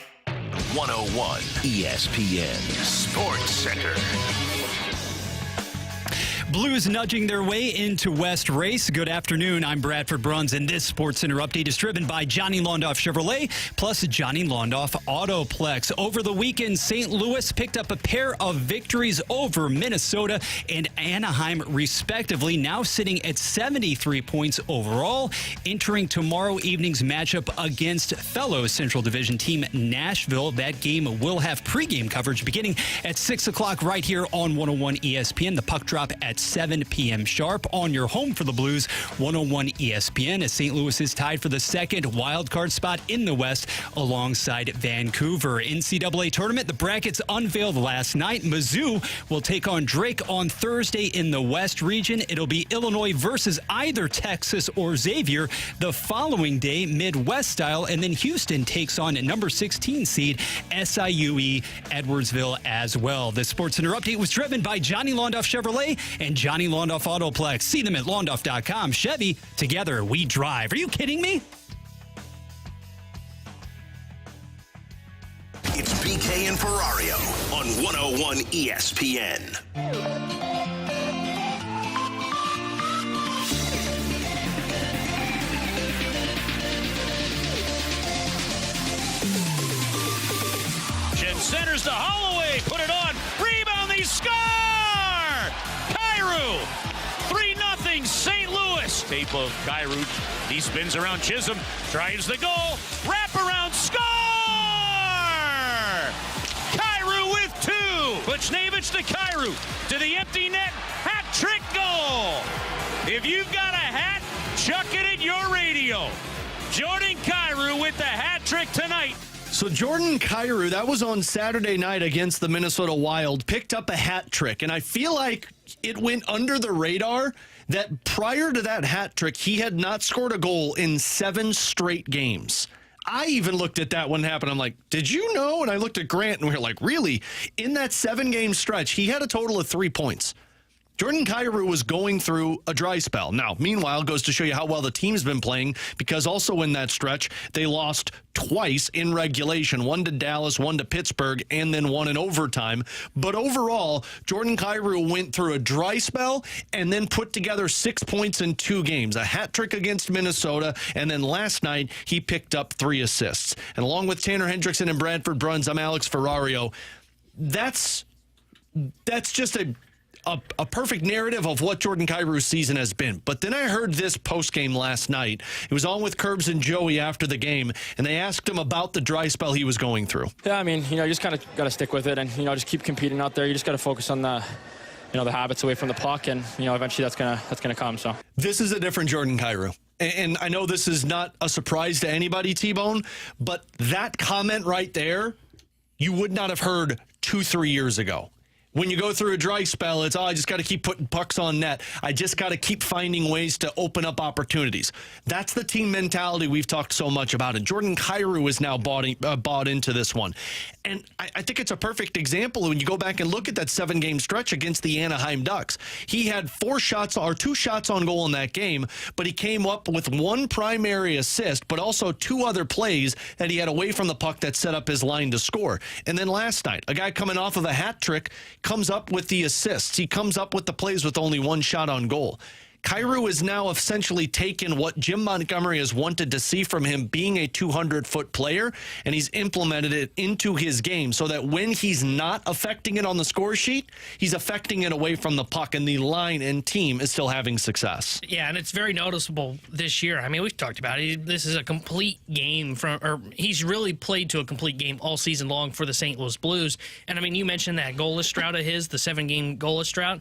101 ESPN Sports Center. Blues nudging their way into West Race. Good afternoon. I'm Bradford Bruns, and this Sports Center update is driven by Johnny Londoff Chevrolet plus Johnny Londoff Autoplex. Over the weekend, St. Louis picked up a pair of victories over Minnesota and Anaheim, respectively, now sitting at 73 points overall, entering tomorrow evening's matchup against fellow Central Division team Nashville. That game will have pregame coverage beginning at 6 o'clock right here on 101 ESPN. The puck drop at 7 p.m. sharp on your home for the Blues, 101 ESPN, as St. Louis is tied for the second wild card spot in the West alongside Vancouver. NCAA tournament, the brackets unveiled last night. Mizzou will take on Drake on Thursday in the West region. It'll be Illinois versus either Texas or Xavier the following day, Midwest style, and then Houston takes on number 16 seed SIUE Edwardsville as well. The Sports Center update was driven by Johnny Londoff Chevrolet and Johnny Londoff Autoplex. See them at londoff.com. Chevy, together we drive. Are you kidding me? It's BK and Ferrario on 101 ESPN. Jen centers to Holloway. Put it on. Rebound. They score! Kyrou. 3-0 St. Louis. Tape of Kyrou. He spins around Chisholm. Tries the goal. Wrap around. Score! Kyrou with 2. Buchnevich to Kyrou. To the empty net. Hat trick goal. If you've got a hat, chuck it at your radio. Jordan Kyrou with the hat trick tonight. So Jordan Kyrou, that was on Saturday night against the Minnesota Wild, picked up a hat trick. And I feel like it went under the radar that prior to that hat trick, he had not scored a goal in 7 straight games. I even looked at that when it happened. I'm like, did you know? And I looked at Grant and we were like, really? In that 7-game stretch, he had a total of 3 points. Jordan Kyrou was going through a dry spell. Now, meanwhile, goes to show you how well the team's been playing, because also in that stretch, they lost twice in regulation, one to Dallas, one to Pittsburgh, and then one in overtime. But overall, Jordan Kyrou went through a dry spell and then put together 6 points in 2 games, a hat trick against Minnesota, and then last night he picked up 3 assists. And along with Tanner Hendrickson and Bradford Bruns, I'm Alex Ferrario. That's just a perfect narrative of what Jordan Kyrou's season has been. But then I heard this postgame last night. It was on with Curbs and Joey after the game, and they asked him about the dry spell he was going through. Yeah, I mean, you just kind of got to stick with it and, just keep competing out there. You just got to focus on the habits away from the puck, and, eventually that's gonna come. So this is a different Jordan Kyrou. And I know this is not a surprise to anybody, T-Bone, but that comment right there, you would not have heard 2-3 years ago. When you go through a dry spell, it's, I just got to keep putting pucks on net. I just got to keep finding ways to open up opportunities. That's the team mentality we've talked so much about. And Jordan Kyrou is now bought into this one. And I think it's a perfect example when you go back and look at that 7-game stretch against the Anaheim Ducks. He had 2 shots on goal in that game, but he came up with 1 primary assist, but also 2 other plays that he had away from the puck that set up his line to score. And then last night, a guy coming off of a hat trick comes up with the assists. He comes up with the plays with only 1 shot on goal. Kyrou has now essentially taken what Jim Montgomery has wanted to see from him, being a 200-foot player, and he's implemented it into his game so that when he's not affecting it on the score sheet, he's affecting it away from the puck, and the line and team is still having success. Yeah, and it's very noticeable this year. I mean, we've talked about it. This is a complete game he's really played to a complete game all season long for the St. Louis Blues. And I mean, you mentioned that goalless drought of his, the 7-game goalless drought.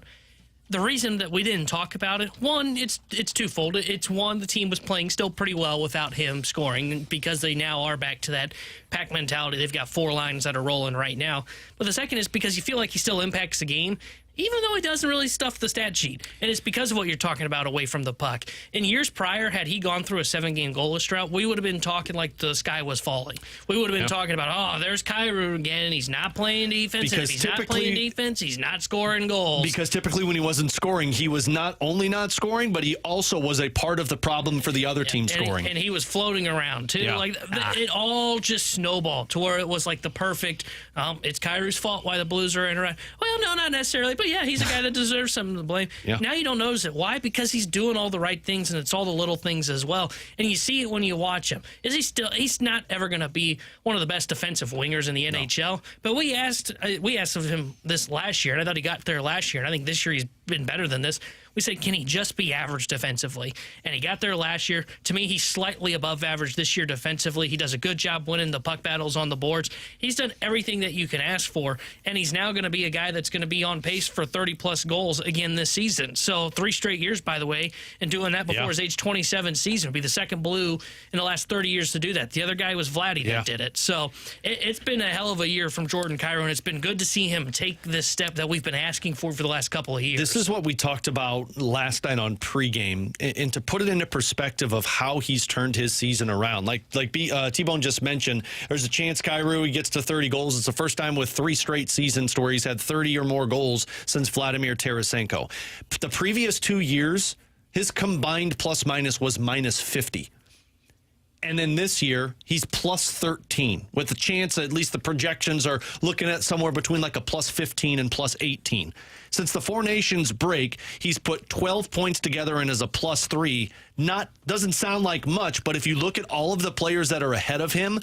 The reason that we didn't talk about it, one, it's twofold. It's one, the team was playing still pretty well without him scoring because they now are back to that pack mentality. They've got 4 lines that are rolling right now. But the second is because you feel like he still impacts the game, even though he doesn't really stuff the stat sheet. And it's because of what you're talking about away from the puck. In years prior, had he gone through a 7-game goalless drought, we would have been talking like the sky was falling. We would have been talking about, there's Kyrou again. He's not playing defense. Because and if he's not playing defense, he's not scoring goals. Because typically when he wasn't scoring, he was not only not scoring, but he also was a part of the problem for the other team scoring. And he was floating around, too. Yeah. It all just snowballed to where it was like the perfect, it's Kyrou's fault why the Blues are in around. Well, no, not necessarily, but yeah, he's a guy that deserves some of the blame. Yeah. Now you don't notice it. Why? Because he's doing all the right things, and it's all the little things as well. And you see it when you watch him. He's not ever going to be one of the best defensive wingers in the NHL, but we asked of him this last year, and I thought he got there last year, and I think this year he's been better than this. We said, can he just be average defensively? And he got there last year. To me, he's slightly above average this year defensively. He does a good job winning the puck battles on the boards. He's done everything that you can ask for, and he's now going to be a guy that's going to be on pace for 30-plus goals again this season. So 3 straight years, by the way, and doing that before his age 27 season. Would be the second Blue in the last 30 years to do that. The other guy was Vladdy that did it. So it's been a hell of a year from Jordan Kyrou, and it's been good to see him take this step that we've been asking for the last couple of years. This is what we talked about last night on pregame, and to put it into perspective of how he's turned his season around. Like T-Bone just mentioned, there's a chance Kyrou, he gets to 30 goals. It's the first time with 3 straight seasons where he's had 30 or more goals since Vladimir Tarasenko. The previous 2 years, his combined plus-minus was -50. And then this year, he's +13, with a chance, at least the projections are looking at somewhere between like a +15 and +18. Since the Four Nations break, he's put 12 points together and is a +3. Doesn't sound like much, but if you look at all of the players that are ahead of him,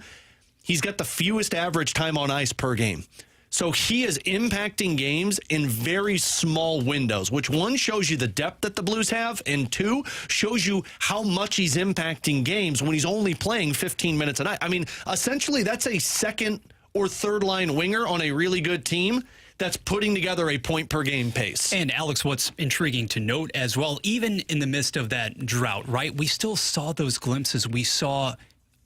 he's got the fewest average time on ice per game. So he is impacting games in very small windows, which, one, shows you the depth that the Blues have, and 2, shows you how much he's impacting games when he's only playing 15 minutes a night. I mean, essentially, that's a second or third line winger on a really good team that's putting together a point-per-game pace. And, Alex, what's intriguing to note as well, even in the midst of that drought, right, we still saw those glimpses. We saw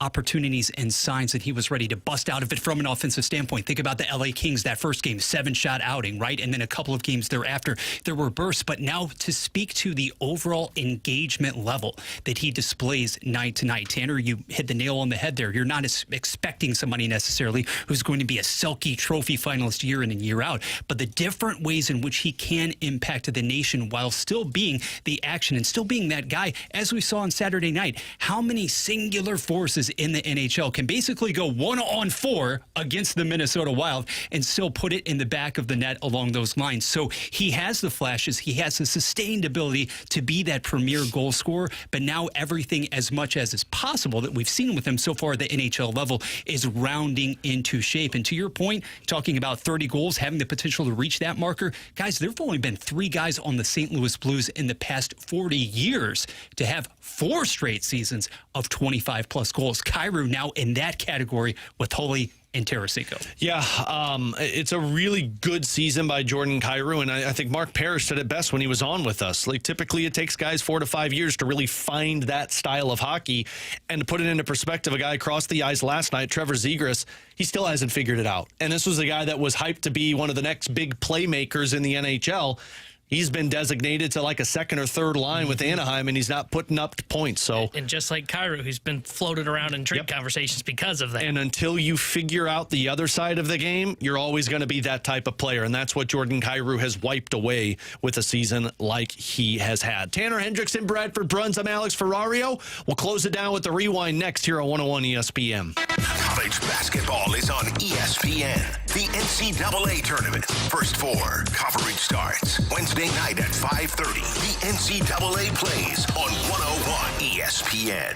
opportunities and signs that he was ready to bust out of it from an offensive standpoint. Think about the LA Kings, that first game, 7-shot outing, right? And then a couple of games thereafter, there were bursts. But now to speak to the overall engagement level that he displays night to night, Tanner, you hit the nail on the head there. You're not expecting somebody necessarily who's going to be a Selke Trophy finalist year in and year out, but the different ways in which he can impact the nation while still being the action and still being that guy, as we saw on Saturday night. How many singular forces in the NHL can basically go 1-on-4 against the Minnesota Wild and still put it in the back of the net along those lines? So he has the flashes. He has the sustained ability to be that premier goal scorer, but now everything as much as is possible that we've seen with him so far at the NHL level is rounding into shape. And to your point, talking about 30 goals, having the potential to reach that marker, guys, there have only been 3 guys on the St. Louis Blues in the past 40 years to have 4 straight seasons of 25-plus goals. Kyrou now in that category with Holy and Tarasenko. Yeah, it's a really good season by Jordan Kyrou, and I think Mark Parrish said it best when he was on with us. Like, typically it takes guys 4 to 5 years to really find that style of hockey, and to put it into perspective, a guy across the ice last night, Trevor Zegras, he still hasn't figured it out. And this was a guy that was hyped to be one of the next big playmakers in the NHL. He's been designated to like a second or third line with Anaheim, and he's not putting up points. So, and just like Kyrou, who's been floated around in trade conversations because of that. And until you figure out the other side of the game, you're always going to be that type of player. And that's what Jordan Kyrou has wiped away with a season like he has had. Tanner Hendrickson, Bradford Bruns, I'm Alex Ferrario. We'll close it down with the Rewind next here on 101 ESPN. College basketball is on ESPN. The NCAA tournament. First four. Coverage starts Wednesday night at 5:30. The NCAA plays on 101 ESPN.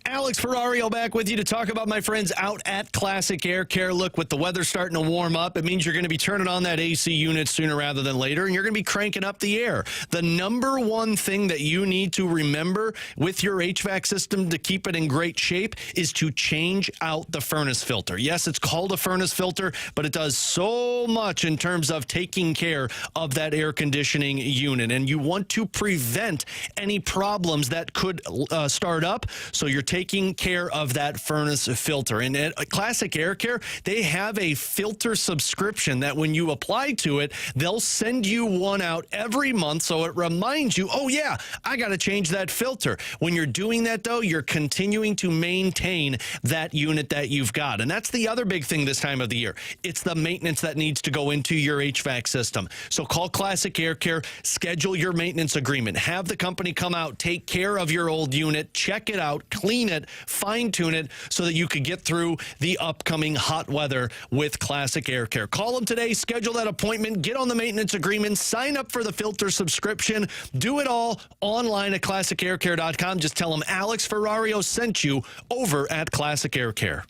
Alex Ferrario back with you to talk about my friends out at Classic Air Care. Look, with the weather starting to warm up, it means you're going to be turning on that AC unit sooner rather than later, and you're going to be cranking up the air. The number one thing that you need to remember with your HVAC system to keep it in great shape is to change out the furnace filter. Yes, it's called a furnace filter, but it does so much in terms of taking care of that air conditioning unit, and you want to prevent any problems that could start up, so you're taking care of that furnace filter. And at Classic Air Care, they have a filter subscription that when you apply to it, they'll send you one out every month, so it reminds you, oh yeah, I got to change that filter. When you're doing that, though, you're continuing to maintain that unit that you've got. And that's the other big thing this time of the year. It's the maintenance that needs to go into your HVAC system. So call Classic Air Care, schedule your maintenance agreement, have the company come out, take care of your old unit, check it out, clean it, fine-tune it so that you could get through the upcoming hot weather with Classic Air Care. Call them today, schedule that appointment, get on the maintenance agreement, sign up for the filter subscription, do it all online at classicaircare.com. Just tell them Alex Ferrario sent you over at Classic Air Care.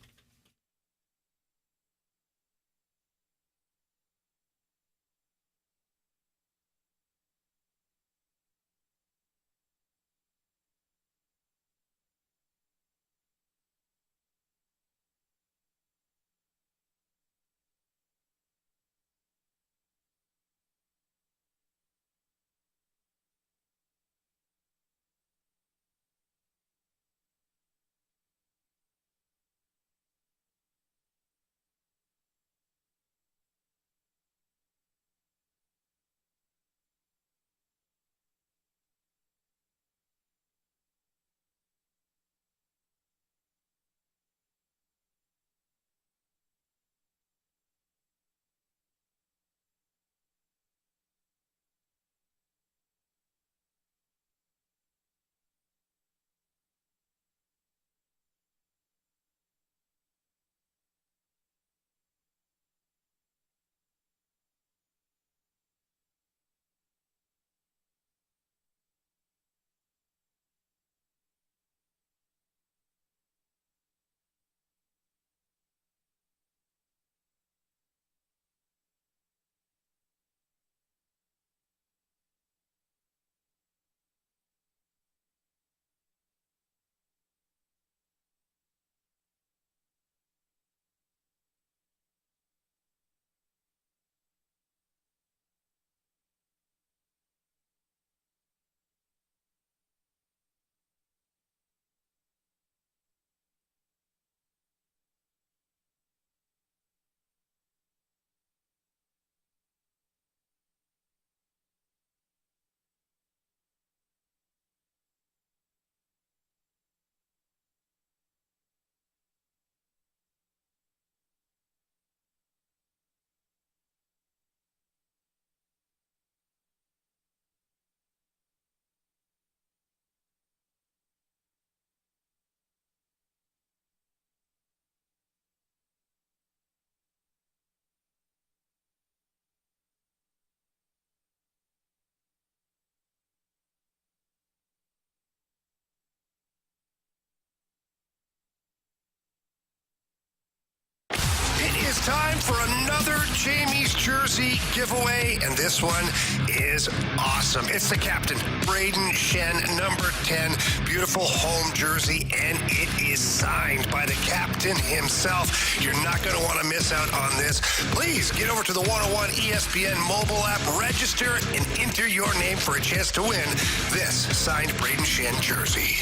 is time for another Jamie's jersey giveaway, and this one is awesome. It's the captain, Braden Shen, number 10. Beautiful home jersey, and it is signed by the captain himself. You're not going to want to miss out on this. Please get over to the 101 ESPN mobile app, register, and enter your name for a chance to win this signed Braden Shen jersey.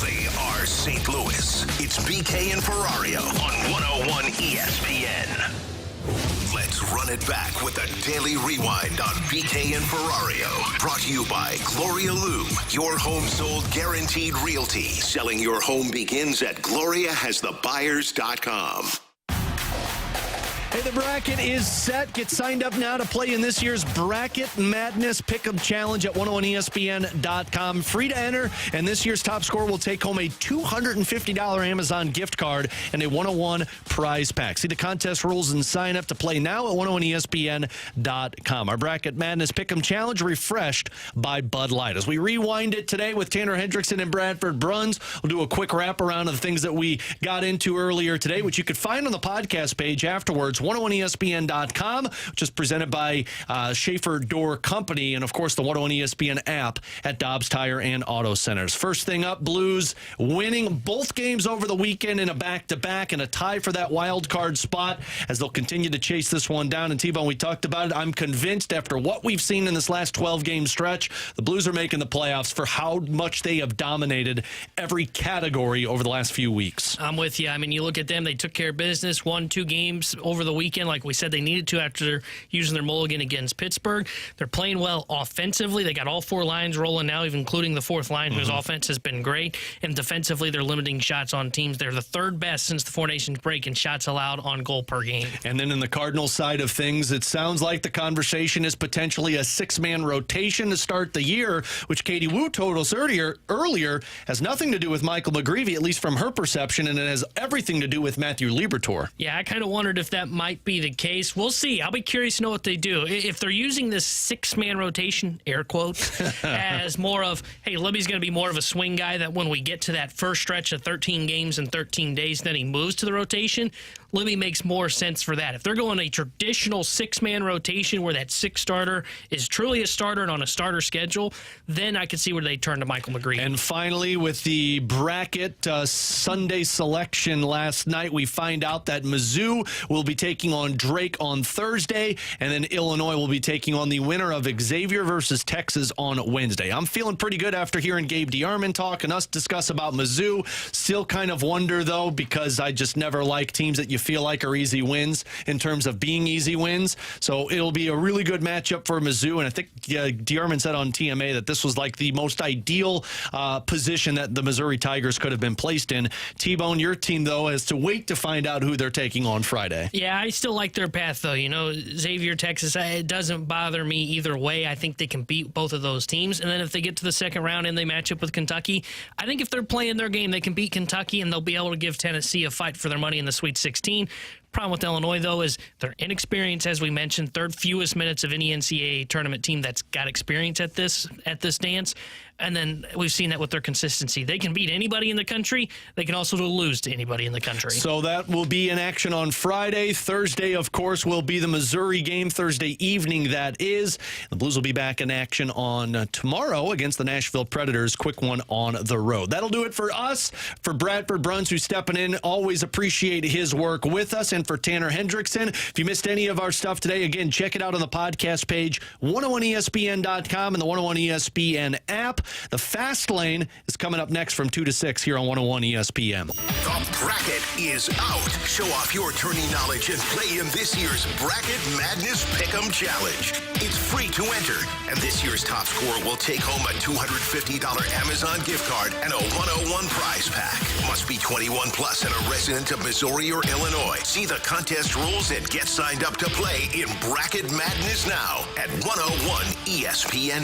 They are St. Louis. It's BK and Ferrario on 101 ESPN. Let's run it back with a daily rewind on BK and Ferrario. Brought to you by Gloria Loom, your home sold guaranteed realty. Selling your home begins at GloriaHasTheBuyers.com. Hey, the bracket is set. Get signed up now to play in this year's Bracket Madness Pick'em Challenge at 101ESPN.com. Free to enter, and this year's top scorer will take home a $250 Amazon gift card and a 101 prize pack. See the contest rules and sign up to play now at 101ESPN.com. Our Bracket Madness Pick'em Challenge refreshed by Bud Light. As we rewind it today with Tanner Hendrickson and Bradford Bruns, we'll do a quick wraparound of the things that we got into earlier today, which you could find on the podcast page afterwards. 101ESPN.com, which is presented by Schaefer Door Company, and of course the 101 ESPN app at Dobbs Tire and Auto Centers. First thing up, Blues winning both games over the weekend in a back-to-back and a tie for that wild card spot as they'll continue to chase this one down. And T-Bone, we talked about it. I'm convinced after what we've seen in this last 12-game stretch, the Blues are making the playoffs for how much they have dominated every category over the last few weeks. I'm with you. I mean, you look at them, they took care of business, won 2 games over the weekend, like we said they needed to after using their mulligan against Pittsburgh. They're playing well offensively. They got all 4 lines rolling now, even including the 4th line, whose offense has been great. And defensively, they're limiting shots on teams. They're the 3rd best since the 4 Nations break in shots allowed on goal per game. And then in the Cardinals side of things, it sounds like the conversation is potentially a 6-man rotation to start the year, which Katie Wu told us earlier has nothing to do with Michael McGreevy, at least from her perception, and it has everything to do with Matthew Liberatore. Yeah, I kind of wondered if that might be the case. We'll see. I'll be curious to know what they do. If they're using this 6-man rotation, air quotes, as more of, hey, Libby's going to be more of a swing guy, that when we get to that first stretch of 13 games in 13 days, then he moves to the rotation. Libby makes more sense for that. If they're going a traditional 6-man rotation where that 6th starter is truly a starter and on a starter schedule, then I could see where they turn to Michael McGreevy. And finally, with the bracket Sunday selection last night, we find out that Mizzou will be taking on Drake on Thursday, and then Illinois will be taking on the winner of Xavier versus Texas on Wednesday. I'm feeling pretty good after hearing Gabe DeArmond talk and us discuss about Mizzou. Still kind of wonder, though, because I just never like teams that you feel like are easy wins in terms of being easy wins. So it'll be a really good matchup for Mizzou, and I think DeArmond said on TMA that this was like the most ideal position that the Missouri Tigers could have been placed in. T-Bone, your team, though, has to wait to find out who they're taking on Friday. Yeah, I still like their path, though. You know, Xavier, Texas, it doesn't bother me either way. I think they can beat both of those teams. And then if they get to the second round and they match up with Kentucky, I think if they're playing their game, they can beat Kentucky, and they'll be able to give Tennessee a fight for their money in the Sweet 16. Problem with Illinois, though, is their inexperience, as we mentioned, 3rd fewest minutes of any NCAA tournament team that's got experience at this dance. And then we've seen that with their consistency. They can beat anybody in the country. They can also lose to anybody in the country. So that will be in action on Friday. Thursday, of course, will be the Missouri game. Thursday evening, that is. The Blues will be back in action on tomorrow against the Nashville Predators. Quick one on the road. That'll do it for us. For Bradford Bruns, who's stepping in, always appreciate his work with us. And for Tanner Hendrickson, if you missed any of our stuff today, again, check it out on the podcast page, 101ESPN.com and the 101 ESPN app. The Fast Lane is coming up next from 2 to 6 here on 101 ESPN. The bracket is out. Show off your tourney knowledge and play in this year's Bracket Madness Pick'em Challenge. It's free to enter, and this year's top scorer will take home a $250 Amazon gift card and a 101 prize pack. Must be 21 plus and a resident of Missouri or Illinois. See the contest rules and get signed up to play in Bracket Madness now at 101 ESPN.